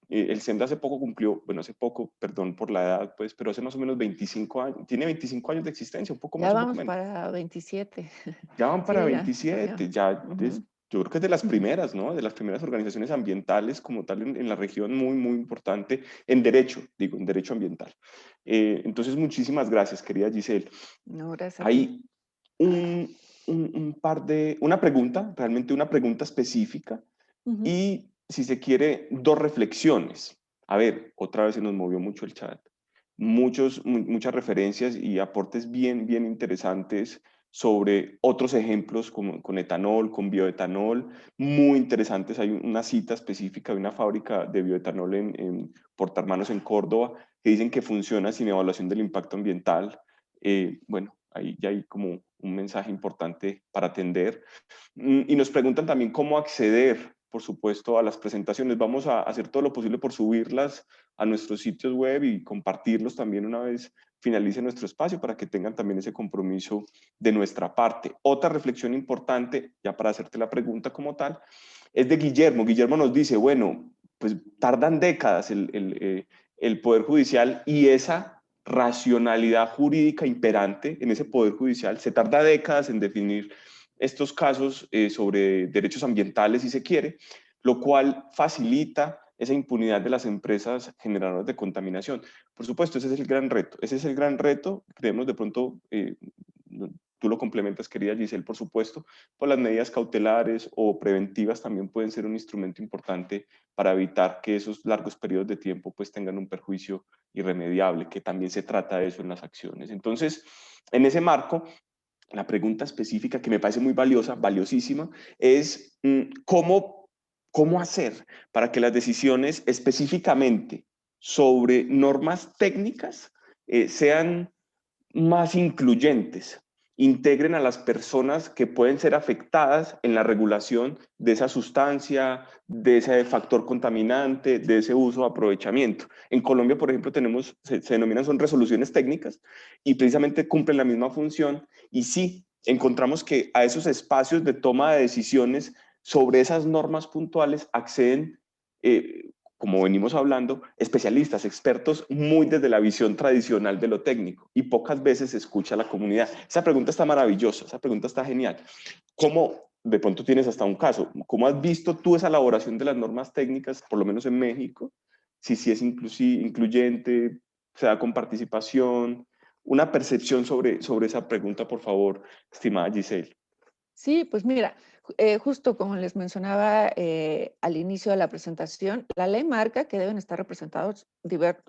el SENDA hace poco cumplió, bueno, hace poco, perdón por la edad, pues, pero hace más o menos 25 años, tiene 25 años de existencia, un poco más, Ya un poco vamos menos. para 27. Ya van para Sí, 27, ya Ujú. yo creo que es de las primeras, ¿no? De las primeras organizaciones ambientales como tal en la región, muy, muy importante en derecho, digo, en derecho ambiental. Entonces, muchísimas gracias, querida Giselle. No, gracias a ti. Hay una pregunta, realmente una pregunta específica Ujú. y, si se quiere, dos reflexiones. A ver, otra vez se nos movió mucho el chat. Muchas referencias y aportes bien, bien interesantes sobre otros ejemplos como con etanol, con bioetanol, muy interesantes. Hay una cita específica de una fábrica de bioetanol en Portahermanos, en Córdoba, que dicen que funciona sin evaluación del impacto ambiental. Bueno, ahí ya hay como un mensaje importante para atender. Y nos preguntan también cómo acceder, por supuesto, a las presentaciones. Vamos a hacer todo lo posible por subirlas a nuestros sitios web y compartirlos también una vez finalice nuestro espacio para que tengan también ese compromiso de nuestra parte. Otra reflexión importante, ya para hacerte la pregunta como tal, es de Guillermo. Guillermo nos dice, bueno, pues tardan décadas el Poder Judicial y esa racionalidad jurídica imperante en ese Poder Judicial se tarda décadas en definir estos casos sobre derechos ambientales, si se quiere, lo cual facilita esa impunidad de las empresas generadoras de contaminación. Por supuesto, ese es el gran reto. Ese es el gran reto. Creemos de pronto, tú lo complementas, querida Giselle, por supuesto, pues las medidas cautelares o preventivas también pueden ser un instrumento importante para evitar que esos largos periodos de tiempo pues tengan un perjuicio irremediable, que también se trata de eso en las acciones. Entonces, en ese marco, la pregunta específica que me parece muy valiosa, valiosísima, es cómo ¿Cómo hacer para que las decisiones específicamente sobre normas técnicas sean más incluyentes, integren a las personas que pueden ser afectadas en la regulación de esa sustancia, de ese factor contaminante, de ese uso o aprovechamiento? En Colombia, por ejemplo, tenemos, se denominan, son resoluciones técnicas y precisamente cumplen la misma función, y sí, encontramos que a esos espacios de toma de decisiones sobre esas normas puntuales acceden, como venimos hablando, especialistas, expertos muy desde la visión tradicional de lo técnico, y pocas veces se escucha a la comunidad. Esa pregunta está maravillosa, esa pregunta está genial. ¿Cómo, de pronto tienes hasta un caso, cómo has visto tú esa elaboración de las normas técnicas, por lo menos en México? Si es incluyente, se da con participación, una percepción sobre esa pregunta, por favor, estimada Giselle. Sí, pues mira, justo como les mencionaba al inicio de la presentación, la ley marca que deben estar representados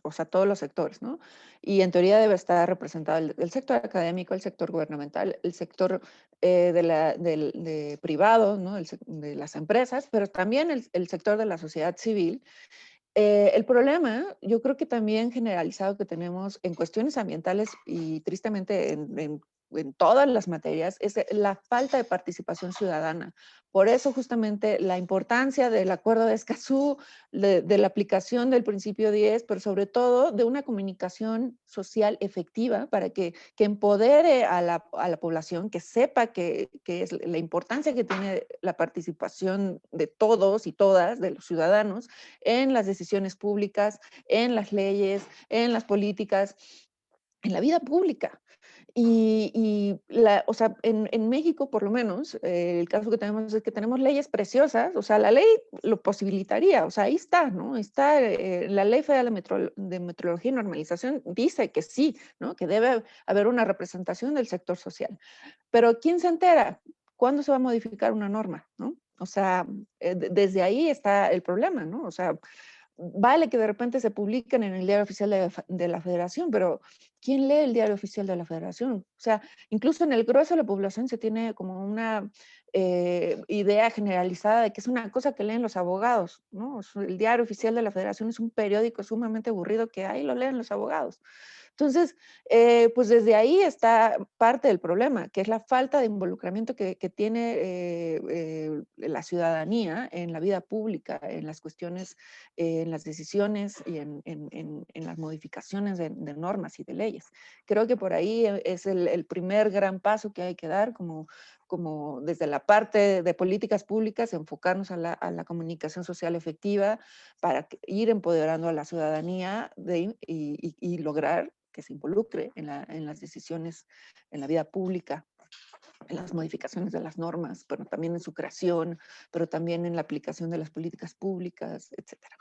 o sea, todos los sectores, ¿no? Y en teoría debe estar representado el sector académico, el sector gubernamental, el sector de privado, ¿no? De las empresas, pero también el sector de la sociedad civil. El problema, yo creo que también generalizado que tenemos en cuestiones ambientales y tristemente en todas las materias, es la falta de participación ciudadana. Por eso justamente la importancia del Acuerdo de Escazú, de la aplicación del principio 10, pero sobre todo de una comunicación social efectiva para que empodere a la población, que sepa que es la importancia que tiene la participación de todos y todas, de los ciudadanos, en las decisiones públicas, en las leyes, en las políticas, en la vida pública. O sea, en México, por lo menos, el caso que tenemos es que tenemos leyes preciosas, o sea, la ley lo posibilitaría, o sea, ahí está, ¿no? Está la Ley Federal de Metrología y Normalización, dice que sí, ¿no? Que debe haber una representación del sector social. Pero ¿quién se entera? ¿Cuándo se va a modificar una norma, ¿no? O sea, desde ahí está el problema, ¿no? O sea, vale que de repente se publiquen en el Diario Oficial de la Federación, pero ¿quién lee el Diario Oficial de la Federación? O sea, incluso en el grueso de la población se tiene como una idea generalizada de que es una cosa que leen los abogados, ¿no? El Diario Oficial de la Federación es un periódico sumamente aburrido que ahí lo leen los abogados. Entonces, pues desde ahí está parte del problema, que es la falta de involucramiento que tiene la ciudadanía en la vida pública, en las cuestiones, en las decisiones y en las modificaciones de normas y de leyes. Creo que por ahí es el primer gran paso que hay que dar, como desde la parte de políticas públicas, enfocarnos a la comunicación social efectiva para ir empoderando a la ciudadanía y lograr que se involucre en las decisiones, en la vida pública, en las modificaciones de las normas, pero también en su creación, pero también en la aplicación de las políticas públicas, etcétera.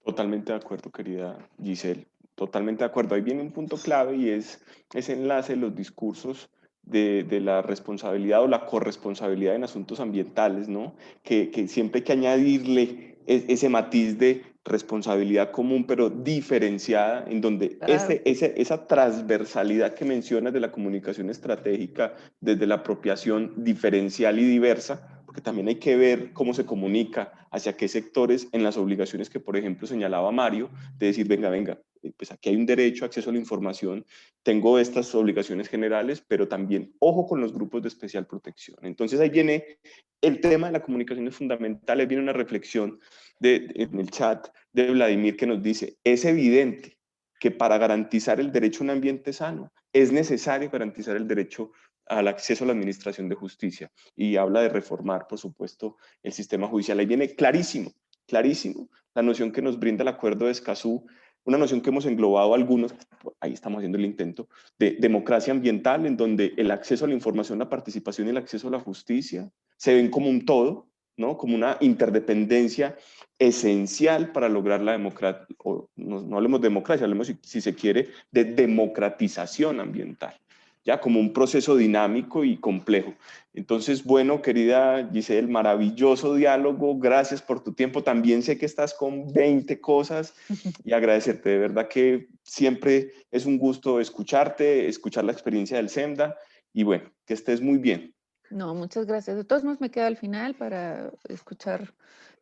Totalmente de acuerdo, querida Giselle. Totalmente de acuerdo. Ahí viene un punto clave y es ese enlace de los discursos de la responsabilidad o la corresponsabilidad en asuntos ambientales, ¿no? Que siempre hay que añadirle ese matiz de responsabilidad común, pero diferenciada, en donde Claro. esa transversalidad que mencionas de la comunicación estratégica, desde la apropiación diferencial y diversa, porque también hay que ver cómo se comunica, hacia qué sectores, en las obligaciones que, por ejemplo, señalaba Mario, de decir, venga, pues aquí hay un derecho a acceso a la información, tengo estas obligaciones generales, pero también ojo con los grupos de especial protección. Entonces ahí viene el tema de la comunicación es fundamental, ahí viene una reflexión en el chat de Vladimir que nos dice, es evidente que para garantizar el derecho a un ambiente sano es necesario garantizar el derecho al acceso a la administración de justicia, y habla de reformar, por supuesto, el sistema judicial. Ahí viene clarísimo la noción que nos brinda el Acuerdo de Escazú, una noción que hemos englobado algunos, ahí estamos haciendo el intento, de democracia ambiental, en donde el acceso a la información, la participación y el acceso a la justicia se ven como un todo, ¿no? Como una interdependencia esencial para lograr la democracia, no hablemos de democracia, hablemos, si se quiere, de democratización ambiental, ya como un proceso dinámico y complejo. Entonces, bueno, querida Giselle, maravilloso diálogo, gracias por tu tiempo, también sé que estás con 20 cosas y agradecerte, de verdad que siempre es un gusto escucharte, escuchar la experiencia del SEMDA, y bueno, que estés muy bien. No, muchas gracias. De todos modos me quedo al final para escuchar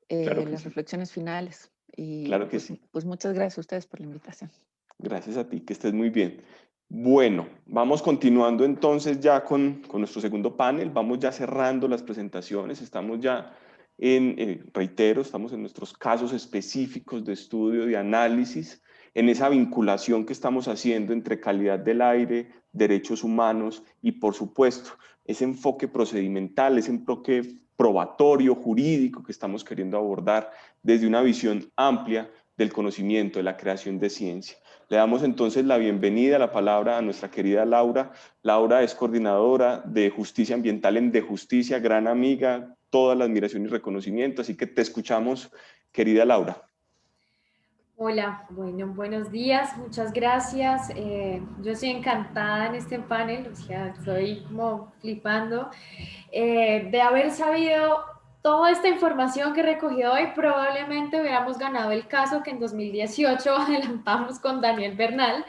Claro que las sí, reflexiones finales. Y claro que sí. pues muchas gracias a ustedes por la invitación. Gracias a ti, que estés muy bien. Bueno, vamos continuando entonces ya con nuestro segundo panel, vamos ya cerrando las presentaciones, estamos ya reitero, estamos en nuestros casos específicos de estudio, de análisis, en esa vinculación que estamos haciendo entre calidad del aire, derechos humanos y, por supuesto, ese enfoque procedimental, ese enfoque probatorio, jurídico que estamos queriendo abordar desde una visión amplia del conocimiento, de la creación de ciencia. Le damos entonces la bienvenida, la palabra a nuestra querida Laura. Laura es coordinadora de Justicia Ambiental en De Justicia, gran amiga, toda la admiración y reconocimiento, así que te escuchamos, querida Laura. Hola, bueno, buenos días, muchas gracias. Yo estoy encantada en este panel, o sea, estoy como flipando de haber sabido toda esta información que he recogido hoy. Probablemente hubiéramos ganado el caso que en 2018 adelantamos con Daniel Bernal,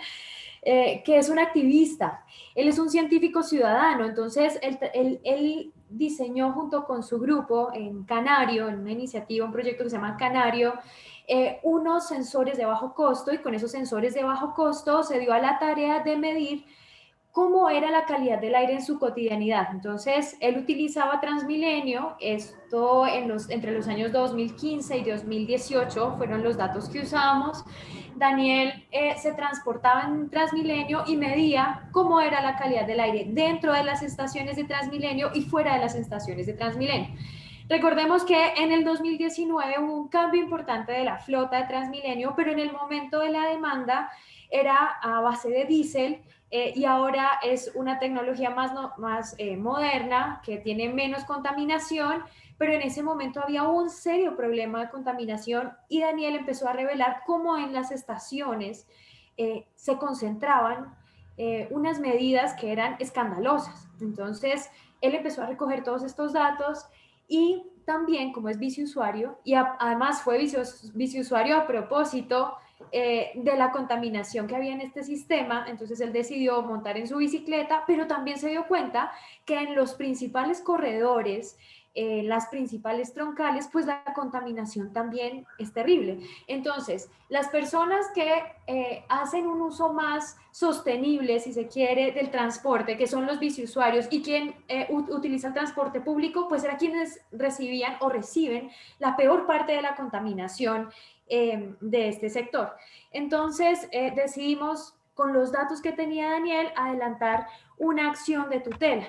que es un activista. Él es un científico ciudadano, entonces él diseñó junto con su grupo en Canario, en una iniciativa, un proyecto que se llama Canario, unos sensores de bajo costo, y con esos sensores de bajo costo se dio a la tarea de medir cómo era la calidad del aire en su cotidianidad. Entonces, él utilizaba Transmilenio, esto entre los años 2015 y 2018 fueron los datos que usamos. Daniel se transportaba en Transmilenio y medía cómo era la calidad del aire dentro de las estaciones de Transmilenio y fuera de las estaciones de Transmilenio. Recordemos que en el 2019 hubo un cambio importante de la flota de Transmilenio, pero en el momento de la demanda era a base de diésel, y ahora es una tecnología más moderna, que tiene menos contaminación, pero en ese momento había un serio problema de contaminación y Daniel empezó a revelar cómo en las estaciones se concentraban unas medidas que eran escandalosas. Entonces, él empezó a recoger todos estos datos y también, como es viceusuario, y además fue viceusuario a propósito de la contaminación que había en este sistema, entonces él decidió montar en su bicicleta, pero también se dio cuenta que en los principales corredores, las principales troncales, pues la contaminación también es terrible. Entonces, las personas que hacen un uso más sostenible, si se quiere, del transporte, que son los biciusuarios, y quien utiliza el transporte público, pues eran quienes recibían o reciben la peor parte de la contaminación de este sector. Entonces, decidimos, con los datos que tenía Daniel, adelantar una acción de tutela.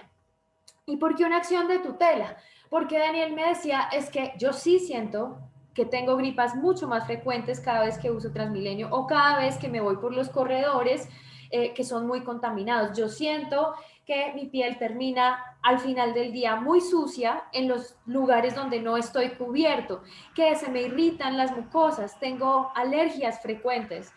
¿Y por qué una acción de tutela? Porque Daniel me decía, es que yo sí siento que tengo gripas mucho más frecuentes cada vez que uso Transmilenio o cada vez que me voy por los corredores que son muy contaminados. Yo siento que mi piel termina al final del día muy sucia en los lugares donde no estoy cubierto, que se me irritan las mucosas, tengo alergias frecuentes.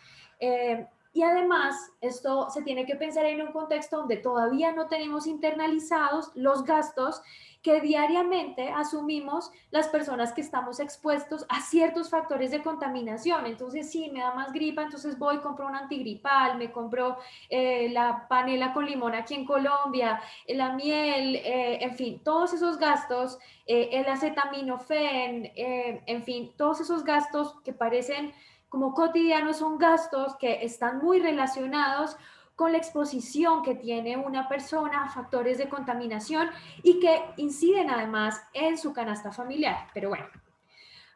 Y además, esto se tiene que pensar en un contexto donde todavía no tenemos internalizados los gastos que diariamente asumimos las personas que estamos expuestos a ciertos factores de contaminación. Entonces, sí, me da más gripa, entonces voy, compro un antigripal, me compro la panela con limón aquí en Colombia, la miel, en fin, todos esos gastos, el acetaminofén, en fin, todos esos gastos que parecen como cotidianos son gastos que están muy relacionados con la exposición que tiene una persona a factores de contaminación y que inciden además en su canasta familiar. Pero bueno,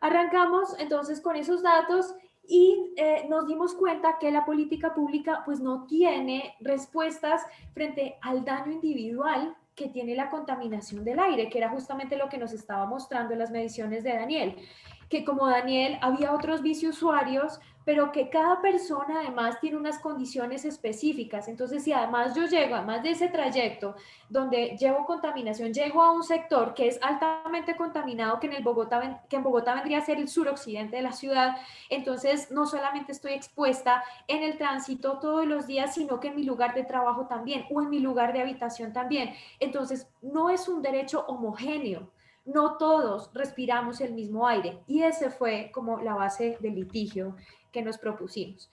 arrancamos entonces con esos datos y nos dimos cuenta que la política pública pues no tiene respuestas frente al daño individual que tiene la contaminación del aire, que era justamente lo que nos estaba mostrando en las mediciones de Daniel, que como Daniel había otros biciusuarios, pero que cada persona además tiene unas condiciones específicas. Entonces, si además yo llego, además de ese trayecto donde llevo contaminación, llego a un sector que es altamente contaminado, que en Bogotá vendría a ser el suroccidente de la ciudad, entonces no solamente estoy expuesta en el tránsito todos los días, sino que en mi lugar de trabajo también, o en mi lugar de habitación también. Entonces, no es un derecho homogéneo. No todos respiramos el mismo aire, y ese fue como la base del litigio que nos propusimos.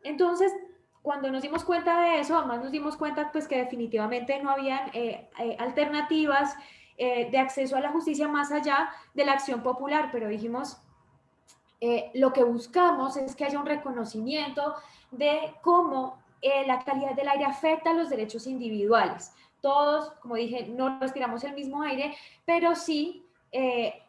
Entonces, cuando nos dimos cuenta de eso, además nos dimos cuenta pues que definitivamente no habían alternativas de acceso a la justicia más allá de la acción popular, pero dijimos, lo que buscamos es que haya un reconocimiento de cómo la calidad del aire afecta a los derechos individuales. Todos, como dije, no respiramos el mismo aire, pero sí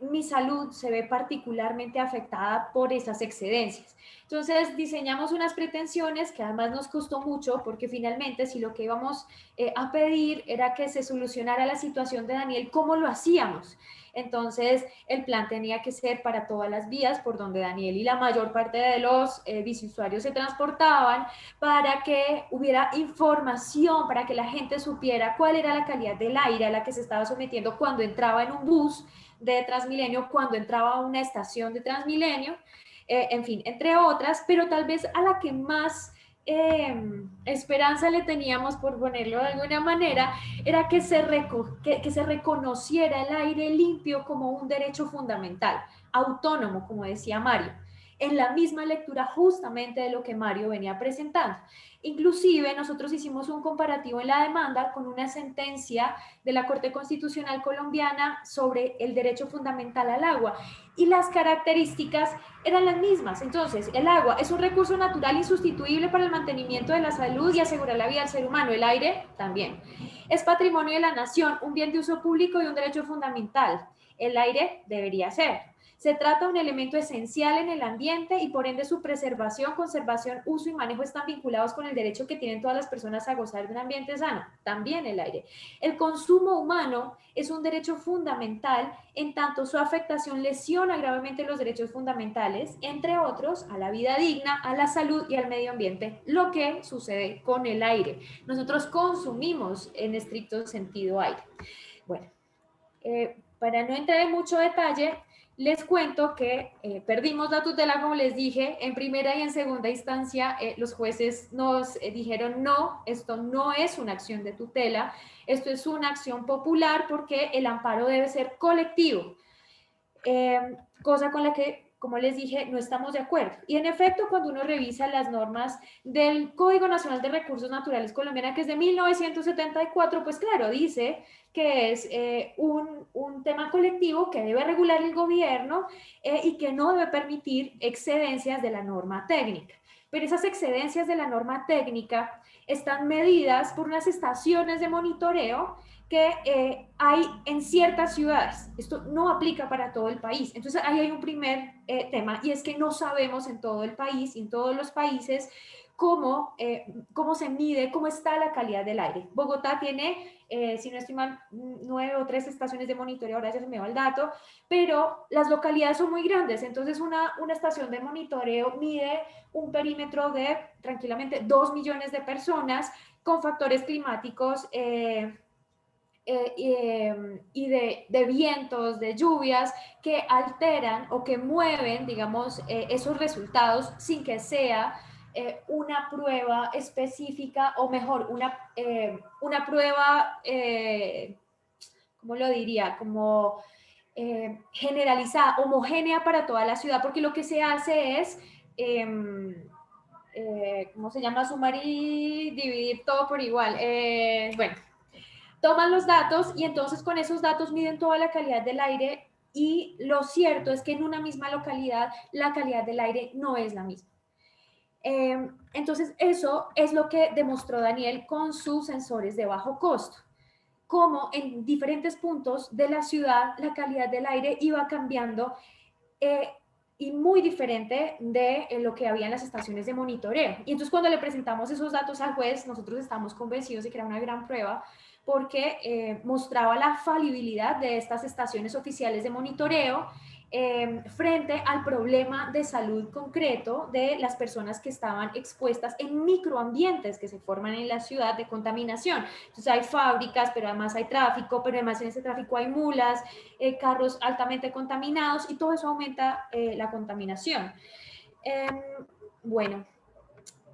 mi salud se ve particularmente afectada por esas excedencias. Entonces diseñamos unas pretensiones que además nos costó mucho, porque finalmente si lo que íbamos a pedir era que se solucionara la situación de Daniel, ¿cómo lo hacíamos? Entonces el plan tenía que ser para todas las vías por donde Daniel y la mayor parte de los biciusuarios se transportaban, para que hubiera información, para que la gente supiera cuál era la calidad del aire a la que se estaba sometiendo cuando entraba en un bus de Transmilenio, cuando entraba a una estación de Transmilenio, en fin, entre otras, pero tal vez a la que más esperanza le teníamos, por ponerlo de alguna manera, era que se reconociera el aire limpio como un derecho fundamental, autónomo, como decía Mario, en la misma lectura justamente de lo que Mario venía presentando. Inclusive nosotros hicimos un comparativo en la demanda con una sentencia de la Corte Constitucional colombiana sobre el derecho fundamental al agua, y las características eran las mismas. Entonces, el agua es un recurso natural insustituible para el mantenimiento de la salud y asegurar la vida del ser humano. El aire también. Es patrimonio de la nación, un bien de uso público y un derecho fundamental. El aire debería ser. Se trata de un elemento esencial en el ambiente y por ende su preservación, conservación, uso y manejo están vinculados con el derecho que tienen todas las personas a gozar de un ambiente sano, también el aire. El consumo humano es un derecho fundamental en tanto su afectación lesiona gravemente los derechos fundamentales, entre otros, a la vida digna, a la salud y al medio ambiente, lo que sucede con el aire. Nosotros consumimos en estricto sentido aire. Bueno, para no entrar en mucho detalle, les cuento que perdimos la tutela, como les dije, en primera y en segunda instancia los jueces nos dijeron no, esto no es una acción de tutela, esto es una acción popular porque el amparo debe ser colectivo, cosa con la que, como les dije, no estamos de acuerdo. Y en efecto, cuando uno revisa las normas del Código Nacional de Recursos Naturales colombiana, que es de 1974, pues claro, dice que es un tema colectivo que debe regular el gobierno y que no debe permitir excedencias de la norma técnica. Pero esas excedencias de la norma técnica están medidas por unas estaciones de monitoreo que hay en ciertas ciudades. Esto no aplica para todo el país. Entonces ahí hay un primer tema, y es que no sabemos en todo el país y en todos los países cómo se mide, cómo está la calidad del aire. Bogotá tiene, si no estoy mal, 9 o 3 estaciones de monitoreo, ahora ya se me va el dato, pero las localidades son muy grandes, entonces una estación de monitoreo mide un perímetro de tranquilamente 2 millones de personas con factores climáticos y de vientos, de lluvias que alteran o que mueven, digamos, esos resultados sin que sea una prueba específica, o mejor, una prueba, ¿cómo lo diría? Como generalizada, homogénea para toda la ciudad, porque lo que se hace es... ¿cómo se llama? Sumar y dividir todo por igual. Bueno, toman los datos y entonces con esos datos miden toda la calidad del aire, y lo cierto es que en una misma localidad la calidad del aire no es la misma. Entonces eso es lo que demostró Daniel con sus sensores de bajo costo, cómo en diferentes puntos de la ciudad la calidad del aire iba cambiando y muy diferente de lo que había en las estaciones de monitoreo. Y entonces cuando le presentamos esos datos al juez, nosotros estamos convencidos de que era una gran prueba, porque mostraba la falibilidad de estas estaciones oficiales de monitoreo frente al problema de salud concreto de las personas que estaban expuestas en microambientes que se forman en la ciudad de contaminación. Entonces hay fábricas, pero además hay tráfico, pero además en ese tráfico hay mulas, carros altamente contaminados, y todo eso aumenta la contaminación. Bueno,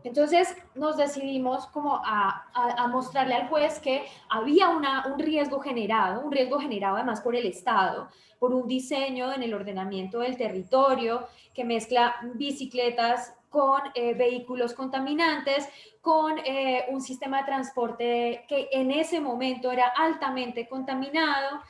entonces nos decidimos como a mostrarle al juez que había un riesgo generado además por el Estado, por un diseño en el ordenamiento del territorio que mezcla bicicletas con vehículos contaminantes, con un sistema de transporte que en ese momento era altamente contaminado,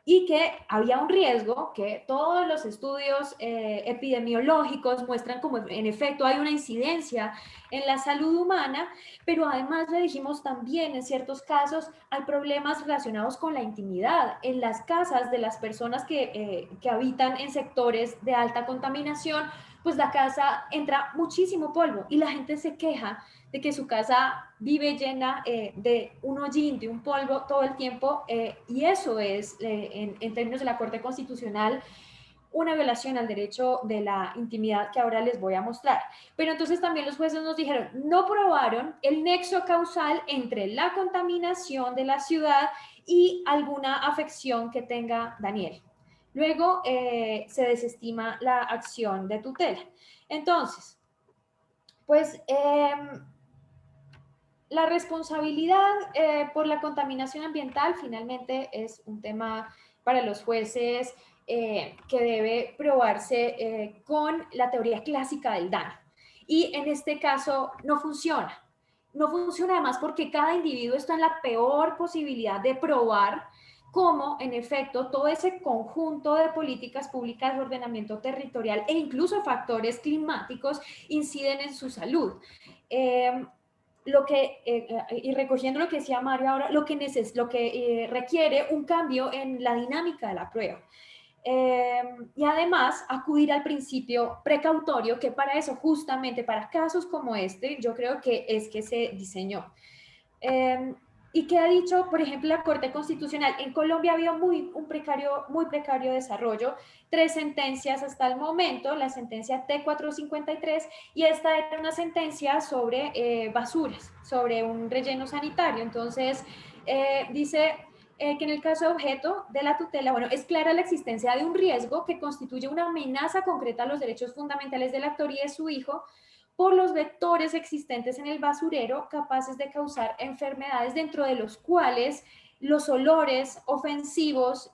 y que había un riesgo que todos los estudios epidemiológicos muestran como en efecto hay una incidencia en la salud humana, pero además le dijimos también en ciertos casos hay problemas relacionados con la intimidad en las casas de las personas que habitan en sectores de alta contaminación. Pues la casa entra muchísimo polvo y la gente se queja de que su casa vive llena de un hollín, de un polvo todo el tiempo, y eso es, en términos de la Corte Constitucional, una violación al derecho de la intimidad que ahora les voy a mostrar. Pero entonces también los jueces nos dijeron, no probaron el nexo causal entre la contaminación de la ciudad y alguna afección que tenga Daniel. Luego se desestima la acción de tutela. Entonces, pues la responsabilidad por la contaminación ambiental finalmente es un tema para los jueces que debe probarse con la teoría clásica del daño. Y en este caso no funciona. No funciona además porque cada individuo está en la peor posibilidad de probar cómo, en efecto, todo ese conjunto de políticas públicas de ordenamiento territorial e incluso factores climáticos inciden en su salud. Y recogiendo lo que decía Mario ahora, lo que requiere un cambio en la dinámica de la prueba. Y además acudir al principio precautorio, que para eso, justamente para casos como este, yo creo que es que se diseñó. ¿Y qué ha dicho, por ejemplo, la Corte Constitucional? En Colombia ha habido muy precario desarrollo, 3 sentencias hasta el momento, la sentencia T453, y esta era una sentencia sobre basuras, sobre un relleno sanitario. Entonces, dice que en el caso objeto de la tutela, bueno, es clara la existencia de un riesgo que constituye una amenaza concreta a los derechos fundamentales del actor y de su hijo, por los vectores existentes en el basurero capaces de causar enfermedades, dentro de los cuales los olores ofensivos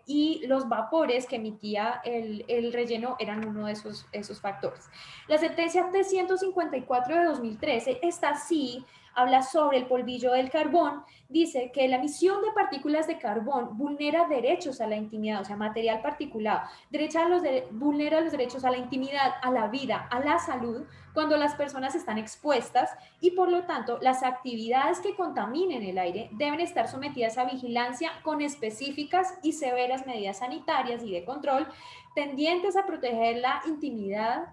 y los vapores que emitía el relleno eran uno de esos factores. La sentencia T154 de 2013, esta sí habla sobre el polvillo del carbón, dice que la emisión de partículas de carbón vulnera derechos a la intimidad, o sea, material particulado, vulnera los derechos a la intimidad, a la vida, a la salud, cuando las personas están expuestas, y por lo tanto las actividades que contaminen el aire deben estar sometidas a vigilancia con específicas y severas medidas sanitarias y de control tendientes a proteger la indemnidad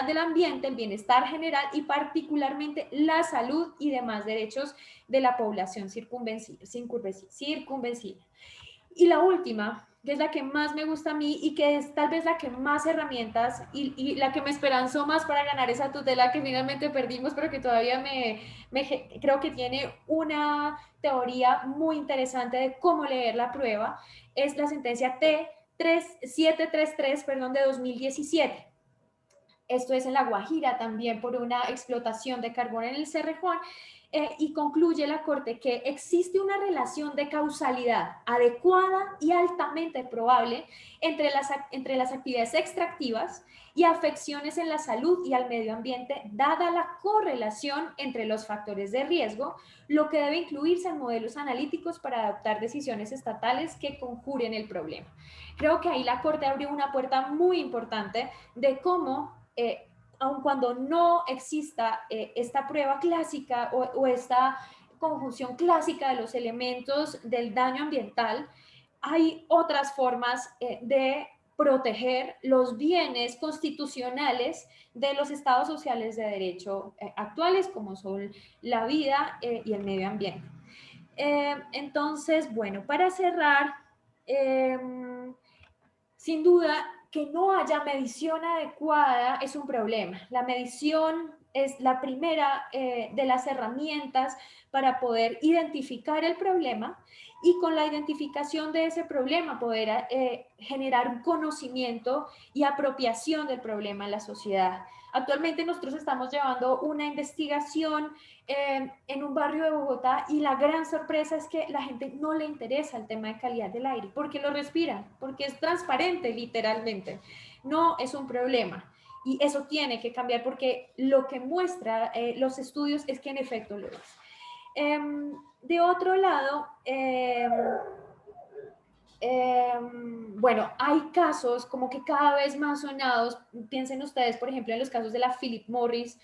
del ambiente, el bienestar general y particularmente la salud y demás derechos de la población circunvencina. Y la última, que es la que más me gusta a mí y que es tal vez la que más herramientas y la que me esperanzó más para ganar esa tutela que finalmente perdimos, pero que todavía creo que tiene una teoría muy interesante de cómo leer la prueba, es la sentencia T733 de 2017. Esto es en La Guajira también por una explotación de carbón en el Cerrejón. Y concluye la Corte que existe una relación de causalidad adecuada y altamente probable entre las actividades extractivas y afecciones en la salud y al medio ambiente, dada la correlación entre los factores de riesgo, lo que debe incluirse en modelos analíticos para adoptar decisiones estatales que conjuren el problema. Creo que ahí la Corte abrió una puerta muy importante de cómo aun cuando no exista esta prueba clásica o esta conjunción clásica de los elementos del daño ambiental, hay otras formas de proteger los bienes constitucionales de los estados sociales de derecho actuales, como son la vida y el medio ambiente. Entonces, bueno, para cerrar, sin duda, que no haya medición adecuada es un problema. La medición es la primera de las herramientas para poder identificar el problema y con la identificación de ese problema poder generar un conocimiento y apropiación del problema en la sociedad. Actualmente nosotros estamos llevando una investigación en un barrio de Bogotá y la gran sorpresa es que la gente no le interesa el tema de calidad del aire porque lo respiran, porque es transparente literalmente, no es un problema. y eso tiene que cambiar porque lo que muestra los estudios es que en efecto lo es. De otro lado, bueno, hay casos como que cada vez más sonados. Piensen ustedes, por ejemplo, en los casos de la Philip Morris,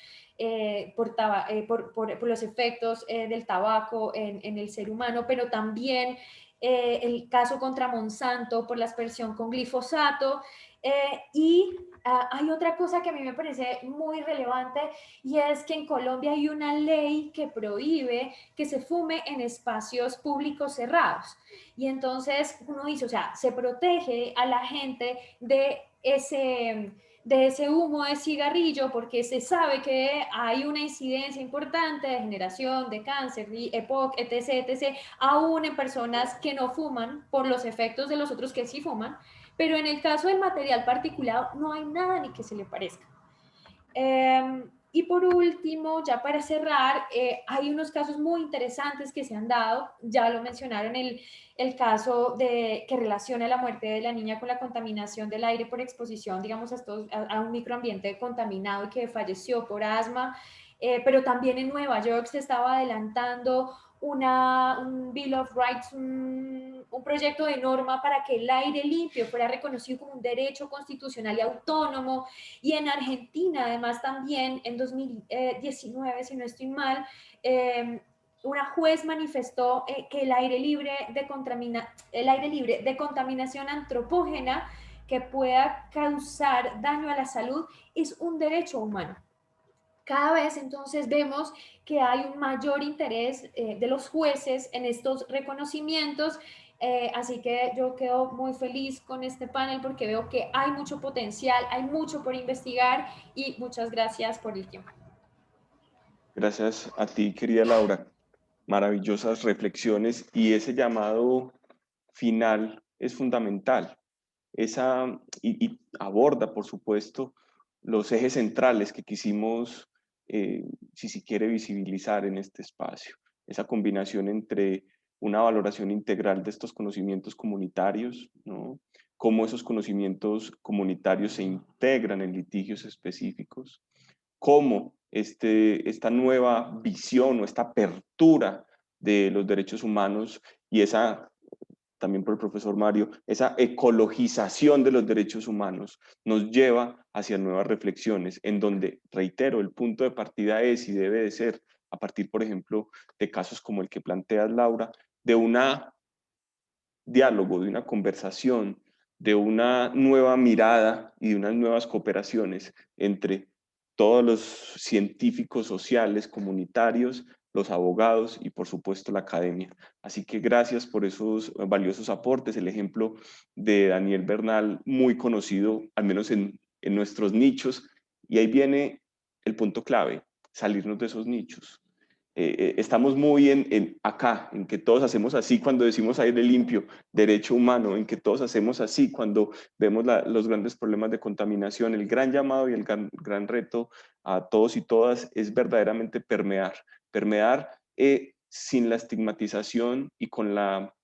por los efectos del tabaco en el ser humano, pero también el caso contra Monsanto por la aspersión con glifosato. Hay otra cosa que a mí me parece muy relevante, y es que en Colombia hay una ley que prohíbe que se fume en espacios públicos cerrados. Y entonces uno dice, o sea, se protege a la gente de ese humo de cigarrillo porque se sabe que hay una incidencia importante de generación de cáncer, EPOC, etc., etc., aún en personas que no fuman por los efectos de los otros que sí fuman, pero en el caso del material particulado no hay nada ni que se le parezca. Y por último, ya para cerrar, hay unos casos muy interesantes que se han dado, ya lo mencionaron, el caso que relaciona la muerte de la niña con la contaminación del aire por exposición, digamos, a un microambiente contaminado y que falleció por asma, pero también en Nueva York se estaba adelantando un Bill of Rights, un proyecto de norma para que el aire limpio fuera reconocido como un derecho constitucional y autónomo. Y en Argentina, además, también en 2019, si no estoy mal, una juez manifestó que el aire libre de contaminación antropógena que pueda causar daño a la salud es un derecho humano. Cada vez entonces vemos que hay un mayor interés de los jueces en estos reconocimientos, así que yo quedo muy feliz con este panel porque veo que hay mucho potencial, hay mucho por investigar, y muchas gracias por el tiempo. Gracias a ti, querida Laura. Maravillosas reflexiones, y ese llamado final es fundamental. Y aborda, por supuesto, los ejes centrales que quisimos, si se quiere, visibilizar en este espacio. Esa combinación entre una valoración integral de estos conocimientos comunitarios, ¿no? Cómo esos conocimientos comunitarios se integran en litigios específicos, cómo esta nueva visión o esta apertura de los derechos humanos y esa, también por el profesor Mario, esa ecologización de los derechos humanos nos lleva hacia nuevas reflexiones, en donde, reitero, el punto de partida es y debe de ser, a partir, por ejemplo, de casos como el que planteas, Laura, de un diálogo, de una conversación, de una nueva mirada y de unas nuevas cooperaciones entre todos los científicos sociales, comunitarios, los abogados y por supuesto la academia. Así que gracias por esos valiosos aportes. El ejemplo de Daniel Bernal, muy conocido, al menos en nuestros nichos, y ahí viene el punto clave, salirnos de esos nichos. Estamos muy acá, en que todos hacemos así cuando decimos aire limpio, derecho humano, en que todos hacemos así cuando vemos los grandes problemas de contaminación. El gran llamado y el gran reto a todos y todas es verdaderamente permear sin la estigmatización y con la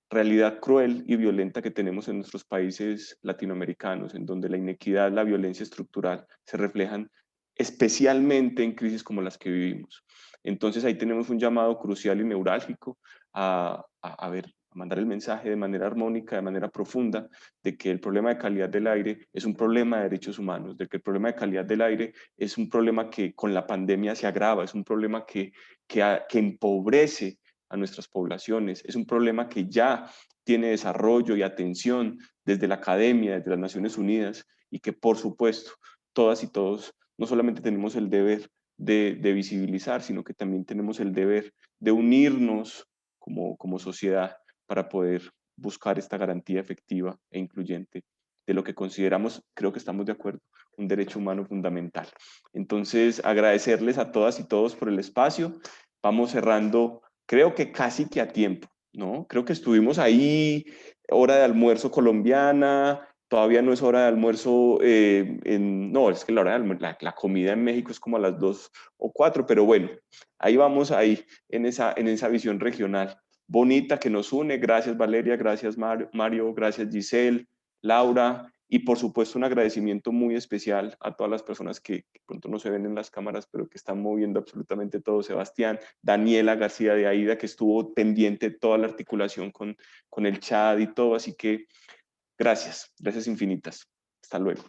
realidad cruel y violenta que tenemos en nuestros países latinoamericanos, en donde la inequidad, la violencia estructural se reflejan especialmente en crisis como las que vivimos. Entonces ahí tenemos un llamado crucial y neurálgico a mandar el mensaje de manera armónica, de manera profunda, de que el problema de calidad del aire es un problema de derechos humanos, de que el problema de calidad del aire es un problema que con la pandemia se agrava, es un problema que empobrece a nuestras poblaciones, es un problema que ya tiene desarrollo y atención desde la academia, desde las Naciones Unidas, y que por supuesto todas y todos no solamente tenemos el deber de visibilizar, sino que también tenemos el deber de unirnos como sociedad para poder buscar esta garantía efectiva e incluyente de lo que consideramos, creo que estamos de acuerdo, un derecho humano fundamental. Entonces, agradecerles a todas y todos por el espacio. Vamos cerrando, creo que casi que a tiempo, ¿no? Creo que estuvimos ahí, hora de almuerzo colombiana, todavía no es hora de almuerzo, no, es que la hora de almuerzo, la comida en México es como a las 2 o 4, pero bueno, ahí vamos ahí en esa visión regional bonita que nos une. Gracias Valeria, gracias Mario, gracias Giselle, Laura Y por supuesto un agradecimiento muy especial a todas las personas que pronto no se ven en las cámaras, pero que están moviendo absolutamente todo. Sebastián, Daniela García de AIDA, que estuvo pendiente de toda la articulación con el chat y todo. Así que gracias, gracias infinitas. Hasta luego.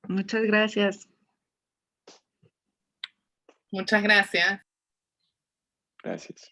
Muchas gracias. Muchas gracias. Gracias.